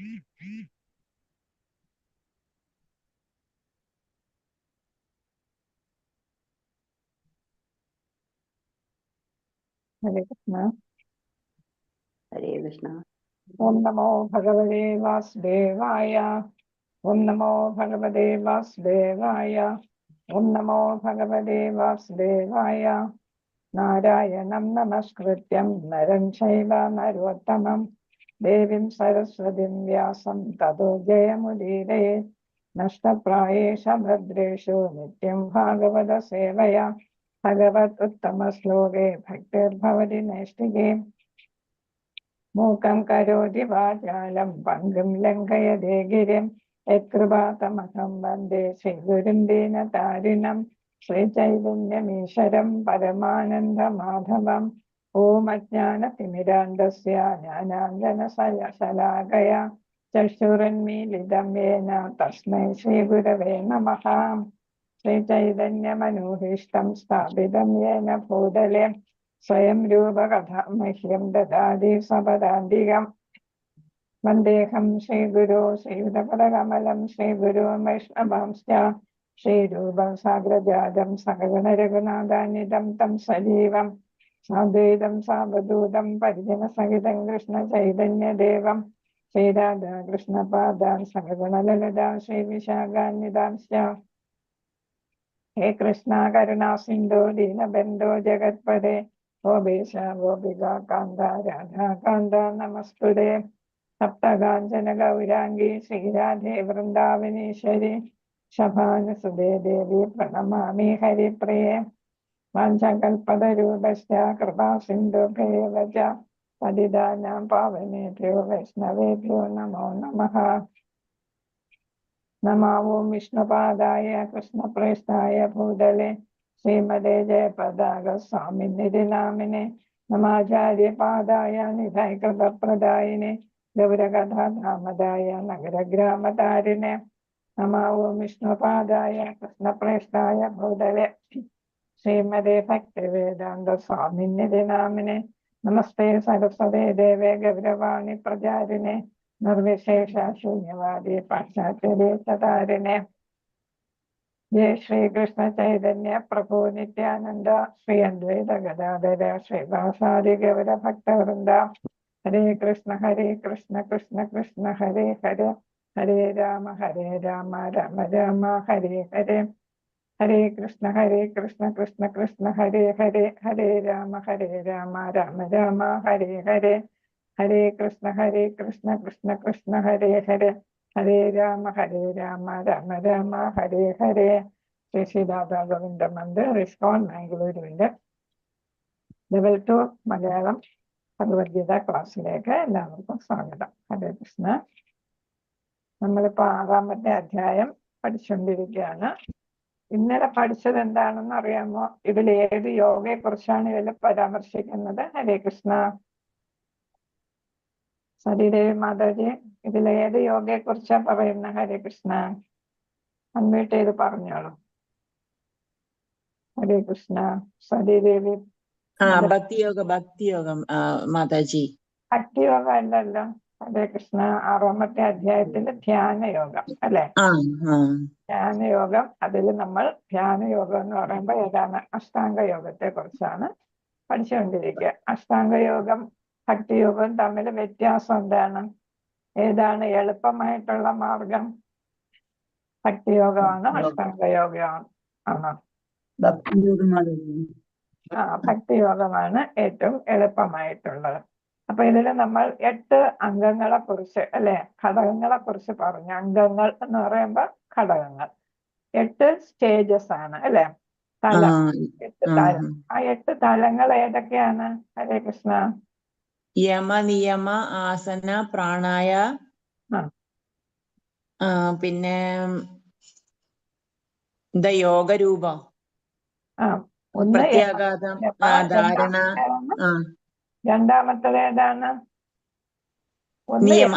ഹരേ കൃഷ്ണ. ഹരേ കൃഷ്ണ. ഓം നമോ ഭഗവതേ വാസുദേവായ. ഓം നമോ ഭഗവതേ വാസുദേവായ. ഓം നമോ ഭഗവതേ വാസുദേവായ. നാരായണം നമസ്കൃത്യം നരം ചൈവ നരോത്തമം ദേവീം സരസ്വതീം വ്യാസം തതോ ജയമുദീരയേത്. നഷ്ടപ്രായേഷ ഭദ്രേഷു നിത്യം ഭാഗവത സേവയാ ഭഗവത് ഉത്തമ ശ്ലോകേ ഭക്തിർഭവതി നൈഷ്ഠികേ. മൂകം കരോതി വാചാലം പങ്കും ലംഘയതേ ഗിരിം യത്കൃപാതമഹം വന്ദേ ശ്രീഗുരും ദീനതാരിണം ശ്രീചൈതന്യമീശ്വരം പരമാനന്ദമാധവം. ഓം അജ്ഞാനതിമിരാന്ധസ്യ ജ്ഞാനാഞ്ജനശലാകയാ ചക്ഷുരുന്മീലിതം യേന തസ്മൈ ശ്രീഗുരവേ നമഃ. ശ്രീചൈതന്യമനോഭീഷ്ടം സ്ഥാപിതം യേന ഭൂതലേ സ്വയം രൂപകഥാമഹ്യം ദദാതി സപദാന്തികം. വന്ദേഹം ശ്രീഗുരോ ശ്രീയുതപദകമലം ശ്രീഗുരും വൈഷ്ണവാംശ്ച ശ്രീരൂപം സാഗ്രജാതം സകലഗുണ രഘുനാഥാന്വിതം തം സജീവം സാദ്വൈതം സാവധൂതം പരിജനസഹിതം കൃഷ്ണ ചൈതന്യദേവം ശ്രീരാധാകൃഷ്ണപാദാൻ സകലഗുണലളിതാ ശ്രീവിശാഖാന്വിതാംശ്ച. ഹേ കൃഷ്ണ കരുണാ സിന്ധോ ദീനബന്ധോ ജഗത്പദേ ഗോപേശ ഗോപികാ കാന്ത രാധാകാന്ത നമസ്തുതേ. സപ്തകാഞ്ചന ഗൗരാംഗീ ശ്രീരാധേ വൃന്ദാവനീശ്വരി ശഭാനുസുതേ ദേവി പ്രണമാമി ഹരിപ്രിയേ. വാഞ്ചകൽപതരൂപശ്ച കൃപാ സിന്ധുഭ്യേവ ച പതിതാനാം പാവനേഭ്യോ വൈഷ്ണവേഭ്യോ നമോ നമഃ. നമോ ഓം വിഷ്ണുപാദായ കൃഷ്ണപ്രേഷ്ഠായ ഭൂതലേ ശ്രീമതേ ജയപതാക സ്വാമിനിധി നാമിനെ നമാചാര്യപാദായ നിധൈകൃതപ്രദായിനെ ഗൗരകഥാധാമദായ നഗരഗ്രാമതാരിണെ. നമോ ഓം വിഷ്ണുപാദായ കൃഷ്ണപ്രേഷ്ഠായ ഭൂതലേ ശ്രീമതേ ഭക്തിവേദാന്ത സ്വാമിനിധി നാമിനെ നമസ്തേ സരസ്വതേ ദേവേ ഗൗരവാണി പ്രചാരിണെ നിർവിശേഷ ശൂന്യവാദി പാശ്ചാത്യദേശതാരിണെ. ജയ ശ്രീകൃഷ്ണ ചൈതന്യ പ്രഭു നിത്യാനന്ദ ശ്രീ അദ്വൈത ഗദാധര ശ്രീവാസാദി ഗൗര ഭക്തവൃന്ദ. ഹരേ കൃഷ്ണ കൃഷ്ണ കൃഷ്ണ ഹരേ ഹരേ ഹരേ രാമ രാമ രാമ ഹരേ ഹരേ. ഹരേ കൃഷ്ണ കൃഷ്ണ കൃഷ്ണ ഹരേ ഹരേ ഹരേ രാമ രാമ രാമ ഹരേ ഹരേ. ഹരേ കൃഷ്ണ കൃഷ്ണ കൃഷ്ണ ഹരേ ഹരേ ഹരേ രാമ രാമ രാമ ഹരേ ഹരേ. ശ്രീ ശ്രീരാധാ ഗോവിന്ദ മന്ദിർ ഇസ്കോൺ മാംഗ്ലൂരുവിന്റെ ലെവൽ 2 മലയാളം ഭഗവത്ഗീത ക്ലാസ്സിലേക്ക് എല്ലാവർക്കും സ്വാഗതം. ഹരേ കൃഷ്ണ. നമ്മളിപ്പോ 6ാമത്തെ അധ്യായം പഠിച്ചുകൊണ്ടിരിക്കുകയാണ്. ഇന്നലെ പഠിച്ചത് എന്താണെന്ന് അറിയാമോ? ഇതിൽ ഏത് യോഗയെ കുറിച്ചാണ് ഇതിൽ പരാമർശിക്കുന്നത്? ഹരേ കൃഷ്ണ. സരിദേവി മാതാജി, ഇതിൽ ഏത് യോഗയെ കുറിച്ചാ പറയുന്ന? ഹരേ കൃഷ്ണ. അൺമ്യൂട്ട് ചെയ്ത് പറഞ്ഞോളൂ. ഹരേ കൃഷ്ണ. സരിദേവി. ഭക്തിയോഗം മാതാജി. ഭക്തിയോഗം അല്ലല്ലോ. ഹരേ കൃഷ്ണ. 6ാമത്തെ അധ്യായത്തില് ധ്യാനയോഗം അല്ലെ? ധ്യാനയോഗം. അതിൽ നമ്മൾ ധ്യാനയോഗം എന്ന് പറയുമ്പോൾ ഏതാണ്? അഷ്ടാംഗ യോഗത്തെ കുറിച്ചാണ് പഠിച്ചുകൊണ്ടിരിക്കുക. അഷ്ടാംഗയോഗം ഭക്തിയോഗവും തമ്മിൽ വ്യത്യാസം എന്താണ്? ഏതാണ് എളുപ്പമായിട്ടുള്ള മാർഗം? ഭക്തിയോഗമാണോ അഷ്ടാംഗയോഗമാണ് ആണോ? ഭക്തിയോഗമാണ് ഏറ്റവും എളുപ്പമായിട്ടുള്ളത്. അപ്പൊ ഇതിൽ നമ്മൾ 8 അംഗങ്ങളെ കുറിച്ച് അല്ലെ, ഘടകങ്ങളെ കുറിച്ച് പറഞ്ഞു. അംഗങ്ങൾ എന്ന് പറയുമ്പോൾ ഘടകങ്ങൾ. 8 സ്റ്റേജസ് ആണ് അല്ലെ? തലം. 8 തലം. ആ 8 തലങ്ങൾ ഏതൊക്കെയാണ്? ഹരേ കൃഷ്ണ. യമ നിയമ ആസന പ്രാണായ, പിന്നെ യോഗരൂപം, പ്രത്യാഘാതം, ധാരണ. രണ്ടാമത്തത് ഏതാണ്? നിയമ.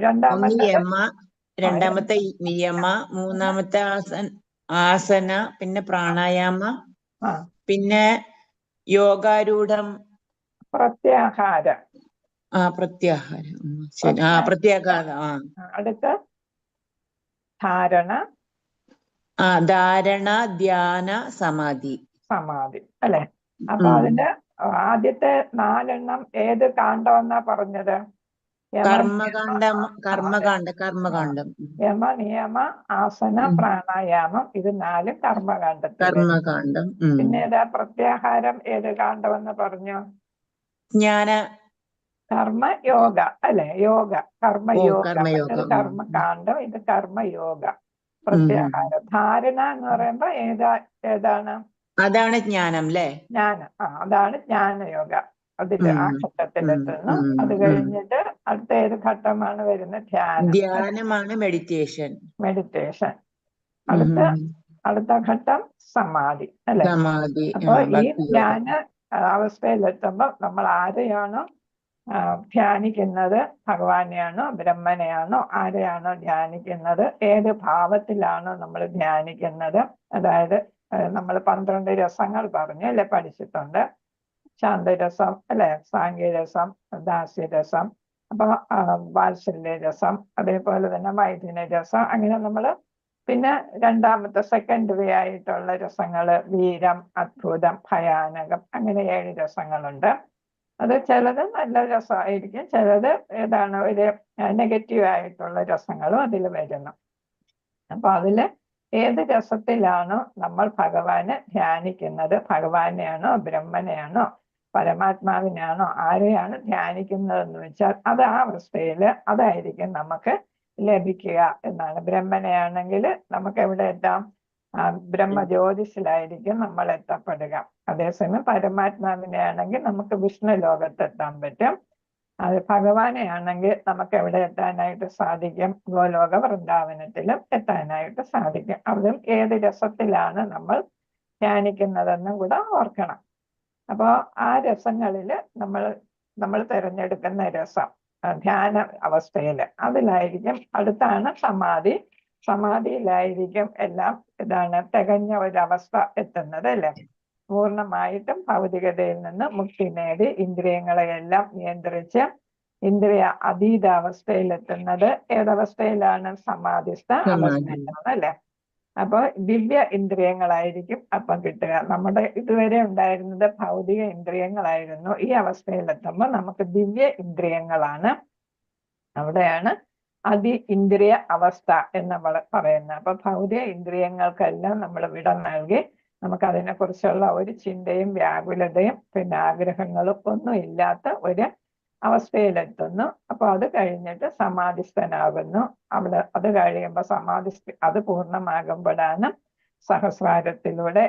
രണ്ടാമത്തെ യമ, രണ്ടാമത്തെ നിയമ, മൂന്നാമത്തെ ആസന, പിന്നെ പ്രാണായാമ, പിന്നെ യോഗാരൂഢം, പ്രത്യാഹാരം. പ്രത്യാഹാരം. ശരി. പ്രത്യാഘാതം. അടുത്ത് ധാരണ, ധാരണ, ധ്യാന, സമാധി. സമാധി അല്ലെ. അപ്പൊ അതിന്റെ ആദ്യത്തെ 4 ഏത് കാണ്ഡമെന്നാ പറഞ്ഞത്? കർമ്മകാണ്ഡം. കർമ്മകാണ്ഡം. യമ, നിയമ, ആസന, പ്രാണായാമം, ഇത് 4 കർമ്മകാണ്ഡത്തിൽ. കർമ്മകാണ്ഡം. പിന്നെ ഏതാ പ്രത്യാഹാരം? ഏത് കാണ്ഡമെന്ന് പറഞ്ഞു? ജ്ഞാന കർമ്മയോഗ അല്ലെ. യോഗ, കർമ്മയോഗ. കർമ്മയോഗം. മറ്റൊരു കർമ്മകാണ്ഡം, ഇത് കർമ്മയോഗ. പ്രത്യാഹാരം. ധാരണ എന്ന് പറയുമ്പോ ഏതാണ്? അതാണ് ജ്ഞാനം അല്ലേ? ജ്ഞാനം. അതാണ് ജ്ഞാനയോഗ. അതില് ആ ഘട്ടത്തിലെത്തുന്നു. അത് കഴിഞ്ഞിട്ട് അടുത്ത ഏത് ഘട്ടമാണ് വരുന്നത്? ധ്യാനമാണ് മെഡിറ്റേഷൻ. അടുത്ത ഘട്ടം സമാധി അല്ലെ. സമാധി. അപ്പൊ ഈ ധ്യാന അവസ്ഥയിലെത്തുമ്പോ നമ്മൾ ആരെയാണോ ധ്യാനിക്കുന്നത്, ഭഗവാനെയാണോ ബ്രഹ്മനെയാണോ ആരെയാണോ ധ്യാനിക്കുന്നത്, ഏത് ഭാവത്തിലാണോ നമ്മൾ ധ്യാനിക്കുന്നത്, അതായത് നമ്മൾ 12 രസങ്ങൾ പറഞ്ഞു അല്ലെ, പഠിച്ചിട്ടുണ്ട്. ശാന്തരസം അല്ലെ, സാംഖ്യരസം, ദാസ്യരസം, അപ്പൊ വാത്സല്യരസം, അതേപോലെ തന്നെ മൈഥുന രസം. അങ്ങനെ നമ്മൾ പിന്നെ രണ്ടാമത്തെ സെക്കൻഡറി ആയിട്ടുള്ള രസങ്ങള് വീരം, അദ്ഭുതം, ഭയാനകം, അങ്ങനെ 7 രസങ്ങളുണ്ട്. അത് ചിലത് നല്ല രസമായിരിക്കും, ചിലത് ഒരു നെഗറ്റീവ് ആയിട്ടുള്ള രസങ്ങളും അതിൽ വരുന്നു. അപ്പൊ അതില് ഏത് രസത്തിലാണോ നമ്മൾ ഭഗവാനെ ധ്യാനിക്കുന്നത്, ഭഗവാനെയാണോ ബ്രഹ്മനെയാണോ പരമാത്മാവിനെയാണോ ആരെയാണ് ധ്യാനിക്കുന്നതെന്ന് വെച്ചാൽ അത് ആ അവസ്ഥയില് അതായിരിക്കും നമുക്ക് ലഭിക്കുക എന്നാണ്. ബ്രഹ്മനെയാണെങ്കിൽ നമുക്ക് എവിടെ എത്താം? ബ്രഹ്മജ്യോതിസിലായിരിക്കും നമ്മൾ എത്തപ്പെടുക. അതേസമയം പരമാത്മാവിനെ ആണെങ്കിൽ നമുക്ക് വിഷ്ണു ലോകത്തെത്താൻ പറ്റും. അത് ഭഗവാനെ ആണെങ്കിൽ നമുക്ക് എവിടെ എത്താനായിട്ട് സാധിക്കും? ഗോലോക വൃന്ദാവനത്തിലും എത്താനായിട്ട് സാധിക്കും. അതും ഏത് രസത്തിലാണ് നമ്മൾ ധ്യാനിക്കുന്നതെന്നും കൂടെ ഓർക്കണം. അപ്പോൾ ആ രസങ്ങളിൽ നമ്മൾ തിരഞ്ഞെടുക്കുന്ന രസം ധ്യാന അവസ്ഥയിൽ അതിലായിരിക്കും. അടുത്താണ് സമാധി. സമാധിയിലായിരിക്കും എല്ലാം തികഞ്ഞ ഒരവസ്ഥ എത്തുന്നത് അല്ലേ. പൂർണ്ണമായിട്ടും ഭൗതികതയിൽ നിന്ന് മുക്തി നേടി ഇന്ദ്രിയങ്ങളെയെല്ലാം നിയന്ത്രിച്ച് ഇന്ദ്രിയ അതീത അവസ്ഥയിലെത്തുന്നത് ഏതവസ്ഥയിലാണ്? സമാധിസ്ഥ അവസ്ഥയിലാണ് അല്ലെ. അപ്പൊ ദിവ്യ ഇന്ദ്രിയങ്ങളായിരിക്കും അപ്പം കിട്ടുക. നമ്മുടെ ഇതുവരെ ഉണ്ടായിരുന്നത് ഭൗതിക ഇന്ദ്രിയങ്ങളായിരുന്നു. ഈ അവസ്ഥയിലെത്തുമ്പോൾ നമുക്ക് ദിവ്യ ഇന്ദ്രിയങ്ങളാണ്. അവിടെയാണ് ഇന്ദ്രിയ അവസ്ഥ എന്ന് നമ്മൾ പറയുന്നത്. അപ്പൊ ഭൗതിക ഇന്ദ്രിയങ്ങൾക്കെല്ലാം നമ്മൾ വിട നൽകി നമുക്ക് അതിനെക്കുറിച്ചുള്ള ഒരു ചിന്തയും വ്യാകുലതയും പിന്നെ ആഗ്രഹങ്ങളും ഒന്നും ഇല്ലാത്ത ഒരു അവസ്ഥയിലെത്തുന്നു. അപ്പൊ അത് കഴിഞ്ഞിട്ട് സമാധിസ്ഥനാകുന്നു. അത് കഴിയുമ്പോൾ അത് പൂർണ്ണമാകുമ്പോഴാണ് സഹസ്രാരത്തിലൂടെ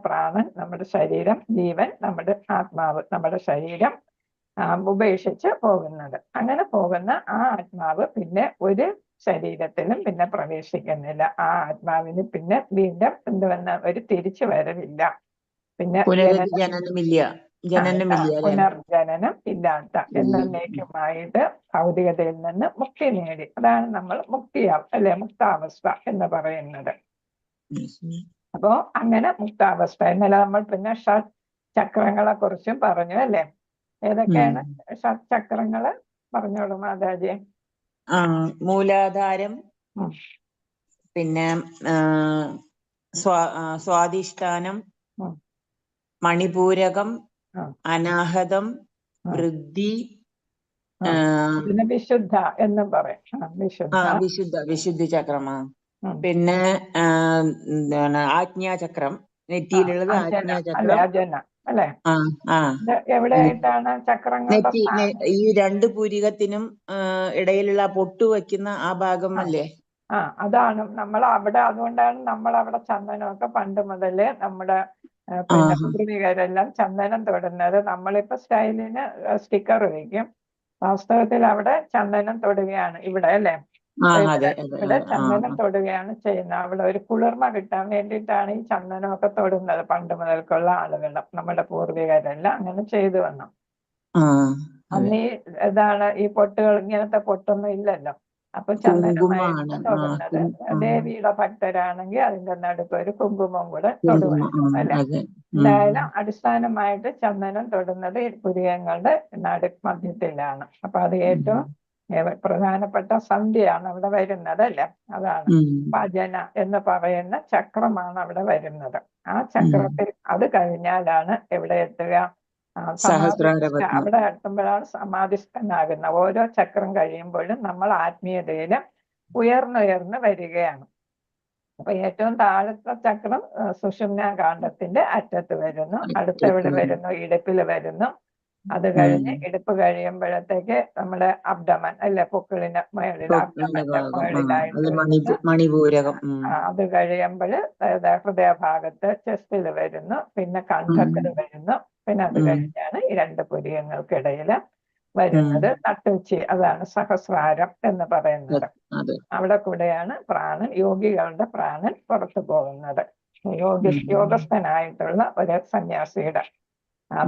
പ്രാണൻ, നമ്മുടെ ശരീരം, ജീവൻ, നമ്മുടെ ആത്മാവ്, നമ്മുടെ ശരീരം ഉപേക്ഷിച്ച് പോകുന്നത്. അങ്ങനെ പോകുന്ന ആ ആത്മാവ് പിന്നെ ഒരു ശരീരത്തിലും പിന്നെ പ്രവേശിക്കുന്നില്ല. ആ ആത്മാവിന് പിന്നെ വീണ്ടും ഒരു തിരിച്ചു വരവില്ല. പിന്നെ പുനർജനനം ഇല്ലാത്ത എന്നേക്കുമായിട്ട് ഭൗതികതയിൽ നിന്ന് മുക്തി നേടി. അതാണ് നമ്മൾ മുക്താവസ്ഥ എന്ന് പറയുന്നത്. അപ്പോ അങ്ങനെ മുക്താവസ്ഥ. ഇന്നലെ നമ്മൾ പിന്നെ ഷഡ് ചക്രങ്ങളെ കുറിച്ചും പറഞ്ഞു അല്ലെ. ഏതൊക്കെയാണ് ഷഡ് ചക്രങ്ങള്? പറഞ്ഞോളൂ മാതാജി. മൂലാധാരം, പിന്നെ സ്വാധിഷ്ഠാനം, മണിപൂരകം, അനാഹതം, വൃദ്ധി, പിന്നെ വിശുദ്ധ എന്നും പറയും. വിശുദ്ധി ചക്രമാ. പിന്നെ ആജ്ഞാചക്രം, നെറ്റിയിലുള്ളത് ആജ്ഞാചക്രം അല്ലെ. എവിടെയായിട്ടാണ് ചക്രങ്ങളുടെ ഈ 2 പുരികത്തിനും ഇടയിലുള്ള പൊട്ടു വയ്ക്കുന്ന ആ ഭാഗം അല്ലേ? അതാണ് നമ്മൾ അവിടെ. അതുകൊണ്ടാണ് നമ്മൾ അവിടെ ചന്ദനമൊക്കെ പണ്ട് മുതലേ നമ്മുടെ പിന്നെ പൂർവികരെല്ലാം ചന്ദനം തൊടുന്നത്. നമ്മളിപ്പോ സ്റ്റൈലിന് സ്റ്റിക്കർ വയ്ക്കും, വാസ്തവത്തിൽ അവിടെ ചന്ദനം തൊടുകയാണ് ഇവിടെ അല്ലെ. ഇവിടെ ചന്ദനം തൊടുകയാണ് ചെയ്യുന്നത്. അവിടെ ഒരു കുളിർമ കിട്ടാൻ വേണ്ടിയിട്ടാണ് ഈ ചന്ദനമൊക്കെ തൊടുന്നത്. പണ്ട് മുതൽക്കുള്ള ആളുകൾ, നമ്മുടെ പൂർവികരെല്ലാം അങ്ങനെ ചെയ്തു വന്നു. അന്ന് ഈ പൊട്ടുകൾ, ഇങ്ങനത്തെ പൊട്ടൊന്നും ഇല്ലല്ലോ. അപ്പൊ ചന്ദനമായിരിക്കും കുങ്കുമാണ്. തൊടുന്നത്. ദേവിയുടെ ഭക്തരാണെങ്കിൽ അതിന്റെ നടുക്ക് ഒരു കുങ്കുമം കൂടെ തൊടുവായിരുന്നു അല്ലെ. അതെ. എന്തായാലും അടിസ്ഥാനമായിട്ട് ചന്ദനം തൊടുന്നത് ഈ പുരികങ്ങളുടെ മധ്യത്തിലാണ്. അപ്പൊ അത് ഏറ്റവും പ്രധാനപ്പെട്ട സന്ധ്യയാണ് അവിടെ വരുന്നത് അല്ലെ. അതാണ് ഭജന എന്ന് പറയുന്ന ചക്രമാണ് അവിടെ വരുന്നത്. ആ ചക്രത്തിൽ അത് കഴിഞ്ഞാലാണ് എവിടെ എത്തുക? സമാധിസ്ഥ. അവിടെ എത്തുമ്പോഴാണ് സമാധിസ്ഥനാകുന്നത്. ഓരോ ചക്രം കഴിയുമ്പോഴും നമ്മൾ ആത്മീയതയിൽ ഉയർന്നുയർന്ന് വരികയാണ്. അപ്പൊ ഏറ്റവും താഴത്തെ ചക്രം സുഷുമ്നാ കാണ്ഡത്തിന്റെ അറ്റത്ത് വരുന്നു. അടുത്ത എവിടെ വരുന്നു? ഇടുപ്പിൽ വരുന്നു. അത് കഴിഞ്ഞ് ഇടുപ്പ് കഴിയുമ്പോഴത്തേക്ക് നമ്മുടെ അബ്ഡമൻ അല്ലെ, പൊക്കിളിന് മേളിൽ, അബ്ഡമന്റെ മേളിലായിട്ട് മണിപൂരകം. അത് കഴിയുമ്പോൾ ഹൃദയഭാഗത്ത് ചെസ്റ്റിൽ വരുന്നു, പിന്നെ കണ്ഠത്തിൽ വരുന്നു, പിന്നെ അത് കഴിഞ്ഞാണ് ഈ രണ്ട് പുരികങ്ങൾക്കിടയിൽ വരുന്നത് നട്ടുച്ചി. അതാണ് സഹസ്രാരം എന്ന് പറയുന്നത്. അവിടെ കൂടെയാണ് പ്രാണൻ, യോഗികളുടെ പ്രാണൻ പുറത്തു പോകുന്നത്. യോഗസ്ഥനായിട്ടുള്ള ഒരു സന്യാസിയുടെ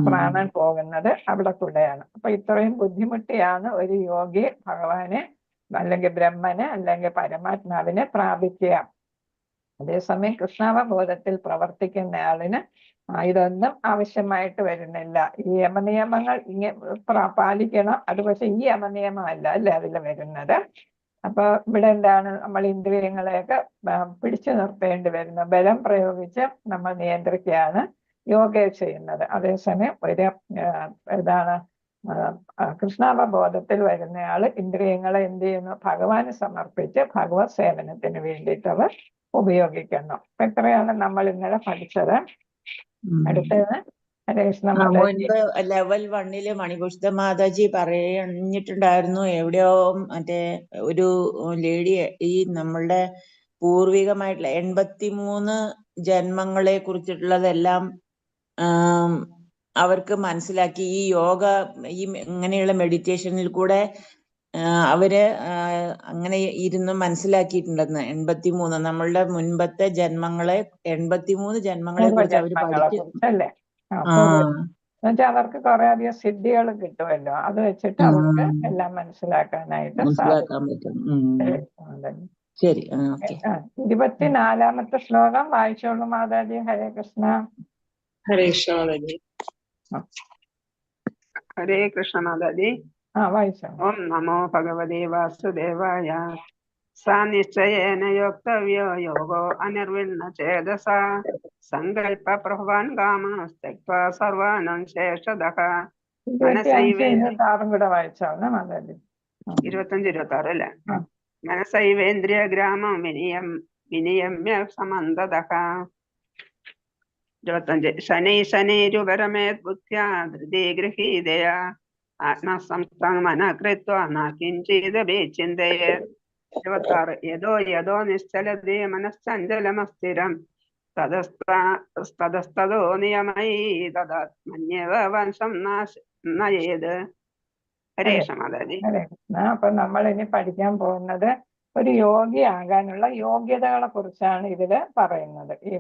പ്രാണൻ പോകുന്നത് അവിടെ കൂടെയാണ്. അപ്പൊ ഇത്രയും ബുദ്ധിമുട്ടിയാണ് ഒരു യോഗി ഭഗവാനെ അല്ലെങ്കിൽ ബ്രഹ്മനെ അല്ലെങ്കിൽ പരമാത്മാവിനെ പ്രാപിക്കുക. അതേസമയം കൃഷ്ണാവബോധത്തിൽ പ്രവർത്തിക്കുന്നയാളിന് ഇതൊന്നും ആവശ്യമായിട്ട് വരുന്നില്ല. ഈ യമനിയമങ്ങൾ പാലിക്കണം. അത് പക്ഷെ ഈ യമനിയമം അല്ല അല്ലെ അതിൽ വരുന്നത്. അപ്പൊ ഇവിടെ എന്താണ്? നമ്മൾ ഇന്ദ്രിയങ്ങളെയൊക്കെ പിടിച്ചു നിർത്തേണ്ടി വരുന്നു. ബലം പ്രയോഗിച്ച് നമ്മൾ നിയന്ത്രിക്കുകയാണ് യോഗ ചെയ്യുന്നത്. അതേസമയം ഒരു കൃഷ്ണാവബോധത്തിൽ വരുന്നയാള് ഇന്ദ്രിയങ്ങളെ എന്ത് ചെയ്യുന്നു? ഭഗവാന് സമർപ്പിച്ച് ഭഗവത് സേവനത്തിന് വേണ്ടിയിട്ട് അവർ ഉപയോഗിക്കുന്നു. അപ്പൊ ഇത്രയാണ് നമ്മൾ ഇന്നലെ പഠിച്ചത്. അടുത്തത് മുൻപ് ലെവൽ 1 മണിഭൂഷിത മാതാജി പറഞ്ഞിട്ടുണ്ടായിരുന്നു. എവിടെയോ മറ്റേ ഒരു ലേഡി ഈ നമ്മളുടെ പൂർവികമായിട്ടുള്ള 83 ജന്മങ്ങളെ കുറിച്ചിട്ടുള്ളതെല്ലാം അവർക്ക് മനസ്സിലാക്കി. ഈ യോഗ ഈ ഇങ്ങനെയുള്ള മെഡിറ്റേഷനിൽ കൂടെ അവര് അങ്ങനെ ഇരുന്ന് മനസ്സിലാക്കിയിട്ടുണ്ടെന്ന്. 83 നമ്മളുടെ മുൻപത്തെ ജന്മങ്ങളെ 83 ജന്മങ്ങളെ കുറിച്ച് അവര് പഠിച്ചല്ലേ. അവർക്ക് കുറെ അധികം സിദ്ധികൾ കിട്ടുമല്ലോ. അത് വെച്ചിട്ട് അവർക്ക് എല്ലാം മനസ്സിലാക്കാനായിട്ട് സാധിക്കും. ശരി. 24ാമത്തെ ശ്ലോകം വായിച്ചോളൂ മാതാജി. ഹരേ കൃഷ്ണ. ഹരേ കൃഷ്ണ മാതാജി. ഹരേ കൃഷ്ണ മാതാജി. വായിച്ചോ. ഓം നമോ ഭഗവതേ വാസുദേവായ. സാ നിശ്ചയേന യോക്തവ്യോ യോഗോ അനിർവിണ്ണ ചേതസ സങ്കൽപ്പ പ്രഭവാൻ കാമസ്ത്യക്ത്വാ സർവാണം ശേഷദഃ. 25-26 കൂടെ വായിച്ചോളൂ മാതാജി. 25-26 അല്ലേ. മനസൈവേന്ദ്രിയ ഗ്രാമം വിനിയമ്യ സമന്തദഃ. 25 ശനൈരുപരമേത് ബുദ്ധ്യാ ധൃതി ഗൃഹീതയ ആത്മസംസ്ഥം മനഃകൃത്വാ ന കിഞ്ചിദപി ചിന്തയേത്. 26 യതോ നിശ്ചലതേ മനശ്ചഞ്ചലമസ്ഥിരം തതസ്തതോ നിയമൈ തദാത്മന്യവ വംശം നയേത്. ഹരേ കൃഷ്ണ മാതാജി. അപ്പൊ നമ്മൾ ഇനി പഠിക്കാൻ പോകുന്നത് ഒരു യോഗിയാകാനുള്ള യോഗ്യതകളെ കുറിച്ചാണ് ഇതില് പറയുന്നത്. ഈ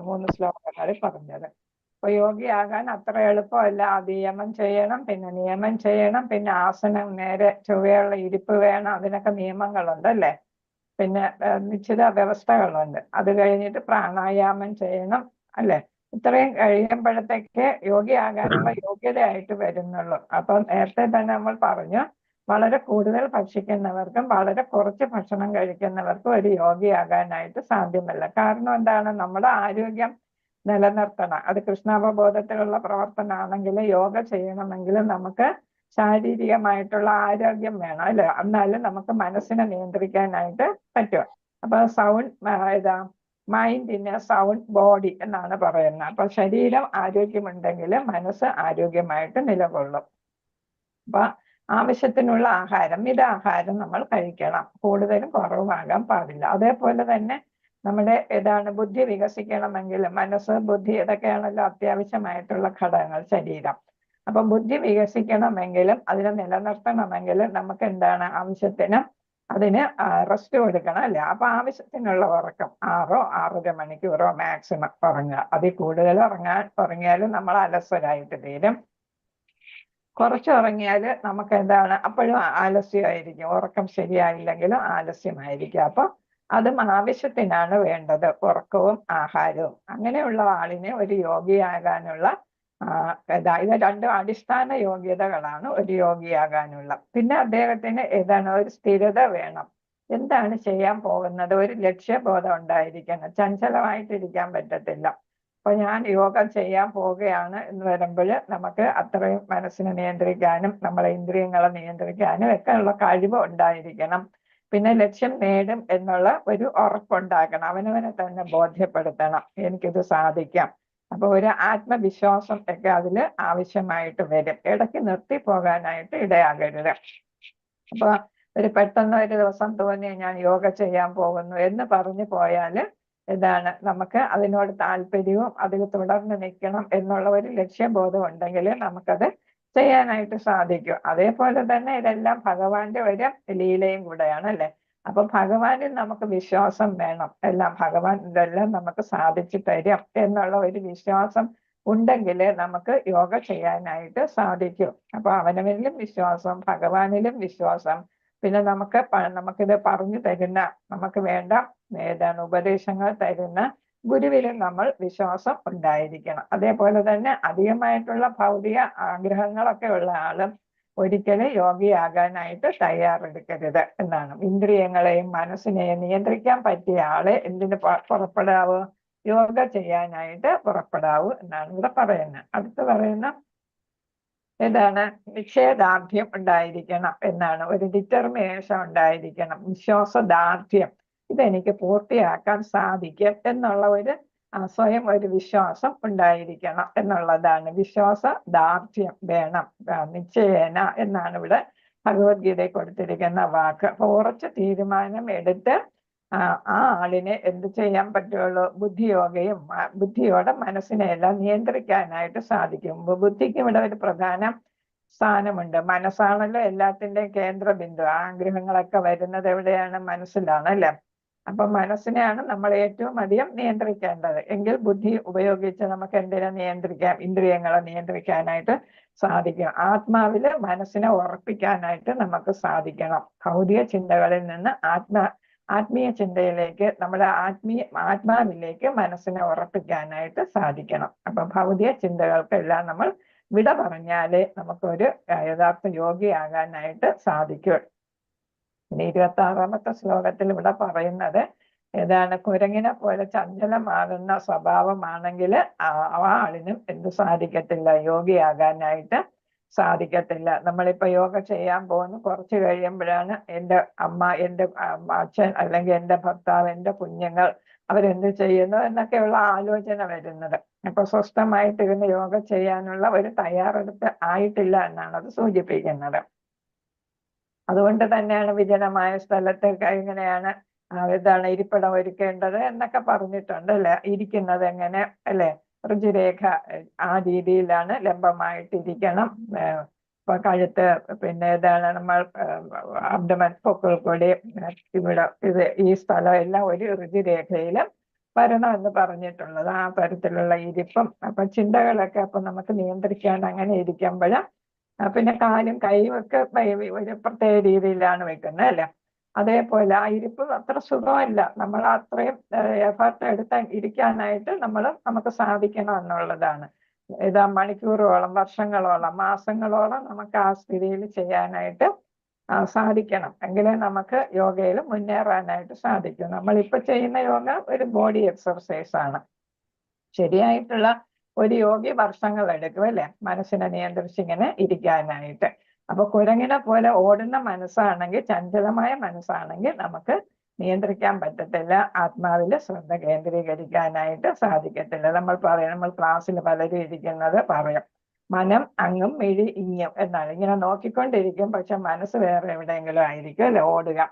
3 ശ്ലോകങ്ങളിൽ പറഞ്ഞത്. അപ്പൊ യോഗിയാകാൻ അത്ര എളുപ്പമല്ല. നിയമം ചെയ്യണം, പിന്നെ നിയമം ചെയ്യണം, പിന്നെ ആസനം നേരെ ചൊവ്വയുള്ള ഇരിപ്പ് വേണം. അതിനൊക്കെ നിയമങ്ങളുണ്ട് അല്ലേ. പിന്നെ നിശ്ചിത വ്യവസ്ഥകളുണ്ട്. അത് കഴിഞ്ഞിട്ട് പ്രാണായാമം ചെയ്യണം അല്ലെ. ഇത്രയും കഴിയുമ്പോഴത്തേക്ക് യോഗിയാകാനുള്ള യോഗ്യതയായിട്ട് വരുന്നുള്ളൂ. അപ്പൊ നേരത്തെ തന്നെ നമ്മൾ പറഞ്ഞു, വളരെ കൂടുതൽ ഭക്ഷിക്കുന്നവർക്കും വളരെ കുറച്ച് ഭക്ഷണം കഴിക്കുന്നവർക്കും ഒരു യോഗിയാകാനായിട്ട് സാധ്യമല്ല. കാരണം എന്താണ്? നമ്മുടെ ആരോഗ്യം നിലനിർത്തണം. അത് കൃഷ്ണാവബോധത്തിലുള്ള പ്രവർത്തനമാണെങ്കിൽ യോഗ ചെയ്യണമെങ്കിൽ നമുക്ക് ശാരീരികമായിട്ടുള്ള ആരോഗ്യം വേണം അല്ലെ. എന്നാലും നമുക്ക് മനസ്സിനെ നിയന്ത്രിക്കാനായിട്ട് പറ്റും. അപ്പൊ mind in A sound body എന്നാണ് പറയുന്നത്. അപ്പൊ ശരീരം ആരോഗ്യമുണ്ടെങ്കിൽ മനസ്സ് ആരോഗ്യമായിട്ട് നിലകൊള്ളും. അപ്പൊ ആവശ്യത്തിനുള്ള ആഹാരം, മിതാഹാരം നമ്മൾ കഴിക്കണം. കൂടുതലും കുറവാകാൻ പാടില്ല. അതേപോലെ തന്നെ നമ്മുടെ ബുദ്ധി വികസിക്കണമെങ്കിൽ മനസ്സ്, ബുദ്ധി ഇതൊക്കെയാണല്ലോ അത്യാവശ്യമായിട്ടുള്ള ഘടകങ്ങൾ ശരീരം. അപ്പൊ ബുദ്ധി വികസിക്കണമെങ്കിലും അതിനെ നിലനിർത്തണമെങ്കിലും നമുക്ക് എന്താണ് ആവശ്യത്തിന്? അതിന് റെസ്റ്റ് കൊടുക്കണം അല്ലേ. അപ്പൊ ആവശ്യത്തിനുള്ള ഉറക്കം 6-6.5 മണിക്കൂറോ മാക്സിമം ഉറങ്ങുക. അതിൽ കൂടുതൽ ഉറങ്ങിയാലും നമ്മൾ അലസരായിട്ട് തീരും. കുറച്ചുറങ്ങിയാൽ നമുക്ക് എന്താണ് അപ്പോഴും ആലസ്യമായിരിക്കും, ഉറക്കം ശരിയായില്ലെങ്കിലും ആലസ്യമായിരിക്കും. അപ്പൊ അതും ആവശ്യത്തിനാണ് വേണ്ടത്, ഉറക്കവും ആഹാരവും. അങ്ങനെയുള്ള ആളിനെ ഒരു യോഗിയാകാനുള്ള ഇത് രണ്ടും അടിസ്ഥാന യോഗ്യതകളാണ് ഒരു യോഗിയാകാനുള്ള. പിന്നെ അദ്ദേഹത്തിന് ഏതാണ് ഒരു സ്ഥിരത വേണം. എന്താണ് ചെയ്യാൻ പോകുന്നത്, ഒരു ലക്ഷ്യബോധം ഉണ്ടായിരിക്കണം. ചഞ്ചലമായിട്ടിരിക്കാൻ പറ്റത്തില്ല. അപ്പൊ ഞാൻ യോഗ ചെയ്യാൻ പോവുകയാണ് എന്ന് വരുമ്പോൾ നമുക്ക് അത്രയും മനസ്സിനെ നിയന്ത്രിക്കാനും നമ്മളെ ഇന്ദ്രിയങ്ങളെ നിയന്ത്രിക്കാനും ഒക്കെ ഉള്ള കഴിവ് ഉണ്ടായിരിക്കണം. പിന്നെ ലക്ഷ്യം നേടും എന്നുള്ള ഒരു ഉറപ്പുണ്ടാക്കണം. അവനവനെ തന്നെ ബോധ്യപ്പെടുത്തണം, എനിക്കിത് സാധിക്കാം. അപ്പൊ ഒരു ആത്മവിശ്വാസം ഒക്കെ അതിൽ ആവശ്യമായിട്ട് വരും. ഇടയ്ക്ക് നിർത്തി പോകാനായിട്ട് ഇടയാകരുത്. അപ്പൊ ഒരു പെട്ടെന്ന് ഒരു ദിവസം തോന്നി ഞാൻ യോഗ ചെയ്യാൻ പോകുന്നു എന്ന് പറഞ്ഞു പോയാൽ എന്താണ് നമുക്ക് അതിനോട് താല്പര്യവും അതിൽ തുടർന്ന് നിൽക്കണം എന്നുള്ള ഒരു ലക്ഷ്യബോധം ഉണ്ടെങ്കിൽ നമുക്കത് ചെയ്യാനായിട്ട് സാധിക്കും. അതേപോലെ തന്നെ ഇതെല്ലാം ഭഗവാന്റെ ഒരു ലീലയും കൂടെയാണ് അല്ലെ. അപ്പൊ ഭഗവാനിൽ നമുക്ക് വിശ്വാസം വേണം. എല്ലാം ഭഗവാൻ ഇതെല്ലാം നമുക്ക് സാധിച്ചു തരും എന്നുള്ള ഒരു വിശ്വാസം ഉണ്ടെങ്കിൽ നമുക്ക് യോഗ ചെയ്യാനായിട്ട് സാധിക്കും. അപ്പൊ അവനവനിലും വിശ്വാസം, ഭഗവാനിലും വിശ്വാസം, പിന്നെ നമുക്കിത് പറഞ്ഞു തരുന്ന, നമുക്ക് വേണ്ട ഏതാണ് ഉപദേശങ്ങൾ തരുന്ന ഗുരുവിലും നമ്മൾ വിശ്വാസം ഉണ്ടായിരിക്കണം. അതേപോലെ തന്നെ അധികമായിട്ടുള്ള ഭൗതിക ആഗ്രഹങ്ങളൊക്കെ ഉള്ള ആളും ഒരിക്കലും യോഗിയാകാനായിട്ട് തയ്യാറെടുക്കരുത് എന്നാണ്. ഇന്ദ്രിയങ്ങളെയും മനസ്സിനെയും നിയന്ത്രിക്കാൻ പറ്റിയ ആളെ എന്തിന് പുറപ്പെടാവൂ, യോഗ ചെയ്യാനായിട്ട് പുറപ്പെടാവൂ എന്നാണ് ഇവിടെ പറയുന്നത്. അടുത്ത് പറയുന്ന ഏതാണ്, നിശ്ചയദാർഢ്യം ഉണ്ടായിരിക്കണം എന്നാണ്. ഒരു ഡിറ്റർമിനേഷൻ ഉണ്ടായിരിക്കണം, വിശ്വാസദാർഢ്യം. ഇതെനിക്ക് പൂർത്തിയാക്കാൻ സാധിക്കും എന്നുള്ള ഒരു സ്വയം ഒരു വിശ്വാസം ഉണ്ടായിരിക്കണം എന്നുള്ളതാണ്. വിശ്വാസദാർഢ്യം വേണം. നിശ്ചയേന എന്നാണ് ഇവിടെ ഭഗവത്ഗീതയിൽ കൊടുത്തിരിക്കുന്ന വാക്ക്. അപ്പൊ ഉറച്ച തീരുമാനം എടുത്ത് ആ ആളിനെ എന്ത് ചെയ്യാൻ പറ്റുള്ളൂ, ബുദ്ധിയോടെ മനസ്സിനെ എല്ലാം നിയന്ത്രിക്കാനായിട്ട് സാധിക്കും. ബുദ്ധിക്ക് ഇവിടെ ഒരു പ്രധാന സ്ഥാനമുണ്ട്. മനസ്സാണല്ലോ എല്ലാത്തിൻ്റെയും കേന്ദ്ര ബിന്ദു. ആഗ്രഹങ്ങളൊക്കെ വരുന്നത് എവിടെയാണ്, മനസ്സിലാണ് അല്ലെ. അപ്പൊ മനസ്സിനെയാണ് നമ്മൾ ഏറ്റവും അധികം നിയന്ത്രിക്കേണ്ടത്. എങ്കിൽ ബുദ്ധി ഉപയോഗിച്ച് നമുക്ക് എന്തിനെ നിയന്ത്രിക്കാം, ഇന്ദ്രിയങ്ങളെ നിയന്ത്രിക്കാനായിട്ട് സാധിക്കും. ആത്മാവില് മനസ്സിനെ ഉറപ്പിക്കാനായിട്ട് നമുക്ക് സാധിക്കണം. ഭൗതിക ചിന്തകളിൽ നിന്ന് ആത്മീയ ചിന്തയിലേക്ക്, നമ്മുടെ ആത്മാവിലേക്ക് മനസ്സിനെ ഉറപ്പിക്കാനായിട്ട് സാധിക്കണം. അപ്പൊ ഭൗതിക ചിന്തകൾക്കെല്ലാം നമ്മൾ വിട പറഞ്ഞാലേ നമുക്കൊരു യഥാർത്ഥ യോഗിയാകാനായിട്ട് സാധിക്കും. ഇനി 26-ാമത്തെ ശ്ലോകത്തിൽ ഇവിടെ പറയുന്നത് ഏതാണ്, കുരങ്ങിനെ പോലെ ചഞ്ചലമാകുന്ന സ്വഭാവമാണെങ്കിൽ ആ ആളിനും എന്ത് സാധിക്കത്തില്ല, യോഗിയാകാനായിട്ട് സാധിക്കത്തില്ല. നമ്മളിപ്പോ യോഗ ചെയ്യാൻ പോകുന്നു, കുറച്ച് കഴിയുമ്പോഴാണ് എൻ്റെ അമ്മ, എൻ്റെ അച്ഛൻ, അല്ലെങ്കിൽ എൻ്റെ ഭർത്താവ്, എൻ്റെ കുഞ്ഞുങ്ങൾ അവരെന്ത് ചെയ്യുന്നു എന്നൊക്കെയുള്ള ആലോചന വരുന്നത്. അപ്പൊ സ്വസ്ഥമായിട്ടിരുന്ന് യോഗ ചെയ്യാനുള്ള ഒരു തയ്യാറെടുപ്പ് ആയിട്ടില്ല എന്നാണ് അത് സൂചിപ്പിക്കുന്നത്. അതുകൊണ്ട് തന്നെയാണ് വിജനമായ സ്ഥലത്ത് എങ്ങനെയാണ് എന്താണ് ഇരിപ്പിടം ഒരുക്കേണ്ടത് എന്നൊക്കെ പറഞ്ഞിട്ടുണ്ട് അല്ലെ. ഇരിക്കുന്നത് എങ്ങനെ അല്ലെ, ഋജുരേഖ ആ രീതിയിലാണ്, ലംബമായിട്ടിരിക്കണം. ഇപ്പൊ കഴുത്ത്, പിന്നെ ഏതാണ് നമ്മൾ അബ്ഡമൻ, പൊക്കിൾ കൊടി, ഇവിടെ ഈ സ്ഥലം എല്ലാം ഒരു ഋജുരേഖയിൽ വരണം എന്ന് പറഞ്ഞിട്ടുള്ളത്. ആ തരത്തിലുള്ള ഇരിപ്പും അപ്പൊ ചിന്തകളൊക്കെ അപ്പൊ നമുക്ക് നിയന്ത്രിക്കാൻ അങ്ങനെ ഇരിക്കുമ്പോൾ, പിന്നെ കാലും കൈയും ഒക്കെ ഒരു പ്രത്യേക രീതിയിലാണ് വെക്കുന്നത് അല്ലെ. അതേപോലെ ആ ഇരിപ്പ് അത്ര സുഖമല്ല. നമ്മൾ അത്രയും എഫർട്ട് എടുത്ത് ഇരിക്കാനായിട്ട് നമുക്ക് സാധിക്കണം എന്നുള്ളതാണ്. ഇതാ മണിക്കൂറുകളോളം, വർഷങ്ങളോളം, മാസങ്ങളോളം നമുക്ക് ആ സ്ഥിതിയിൽ ചെയ്യാനായിട്ട് സാധിക്കണം. എങ്കിലേ നമുക്ക് യോഗയിൽ മുന്നേറാനായിട്ട് സാധിക്കും. നമ്മളിപ്പോൾ ചെയ്യുന്ന യോഗ ഒരു ബോഡി എക്സർസൈസ് ആണ്. ശരിയായിട്ടുള്ള ഒരു യോഗി വർഷങ്ങൾ എടുക്കും അല്ലെ, മനസ്സിനെ നിയന്ത്രിച്ചിങ്ങനെ ഇരിക്കാനായിട്ട്. അപ്പൊ കുരങ്ങിനെ പോലെ ഓടുന്ന മനസ്സാണെങ്കിൽ, ചഞ്ചലമായ മനസ്സാണെങ്കിൽ നമുക്ക് നിയന്ത്രിക്കാൻ പറ്റത്തില്ല, ആത്മാവില് ശ്രദ്ധ കേന്ദ്രീകരിക്കാനായിട്ട് സാധിക്കത്തില്ല. നമ്മൾ ക്ലാസ്സിൽ പലരും ഇരിക്കുന്നത് പറയും, മനം അങ്ങും മിഴി ഇങ്ങും എന്നാണ്. ഇങ്ങനെ നോക്കിക്കൊണ്ടിരിക്കും, പക്ഷെ മനസ്സ് വേറെ എവിടെയെങ്കിലും ആയിരിക്കും അല്ലെ, ഓടുക.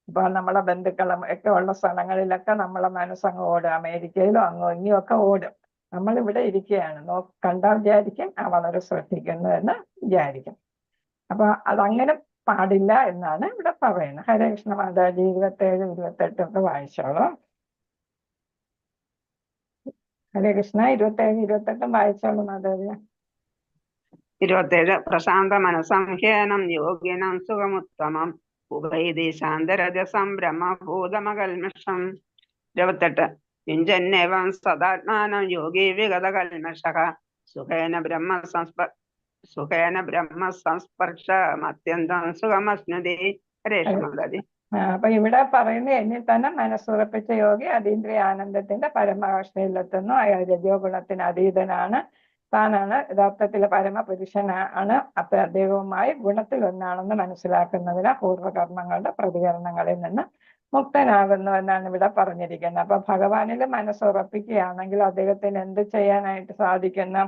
ഇപ്പൊ നമ്മളെ ബന്ധുക്കളും ഒക്കെ ഉള്ള സ്ഥലങ്ങളിലൊക്കെ നമ്മളെ മനസ്സങ്ങ് ഓടുക, അമേരിക്കയിലും അങ്ങോ ഇങ്ങും ഒക്കെ ഓടും. നമ്മളിവിടെ ഇരിക്കുകയാണ്, കണ്ടാൽ വിചാരിക്കും വളരെ ശ്രദ്ധിക്കുന്നു എന്ന് വിചാരിക്കും. അപ്പൊ അതങ്ങനെ പാടില്ല എന്നാണ് ഇവിടെ പറയുന്നത്. ഹരേ കൃഷ്ണ മാതാജി 27, 28 ഒക്കെ വായിച്ചോളൂ. ഹരേ കൃഷ്ണ 27, 28 വായിച്ചോളൂ മാതാജി. 27 പ്രശാന്ത മനസംഹ്യനം യോഗിനം സുഖമുത്തമം ഉപൈതി ശാന്തരജ സംഭ്രമ ഭൂതമകൽമഷം. 28 യുഞ്ജന്നേവം സദാത്മാനം യോഗി വിഗത കൽമഷഃ സുഖേന ബ്രഹ്മ സംസ്പർശമത്യന്തം സുഖമശ്നുതി. രേഷ്മതി. അപ്പൊ ഇവിടെ പറയുന്ന എന്നിൽ തന്നെ മനസ്സുറപ്പിച്ച യോഗി അതീന്ദ്രിയ ആനന്ദത്തിന്റെ പരമാവസ്ഥയിലെത്തുന്നു. അയാൾ രജോ ഗുണത്തിന് അതീതനാണ്, താനാണ് യഥാർത്ഥത്തിലെ പരമപുരുഷനാണ്. അപ്പൊ അദ്ദേഹവുമായി ഗുണത്തിൽ ഒന്നാണെന്ന് മനസ്സിലാക്കുന്നതിന് പൂർവ്വകർമ്മങ്ങളുടെ പ്രതികരണങ്ങളിൽ നിന്ന് മുക്തനാകുന്നു എന്നാണ് ഇവിടെ പറഞ്ഞിരിക്കുന്നത്. അപ്പൊ ഭഗവാനിൽ മനസ്സുറപ്പിക്കുകയാണെങ്കിൽ അദ്ദേഹത്തിന് എന്ത് ചെയ്യാനായിട്ട് സാധിക്കുന്നു?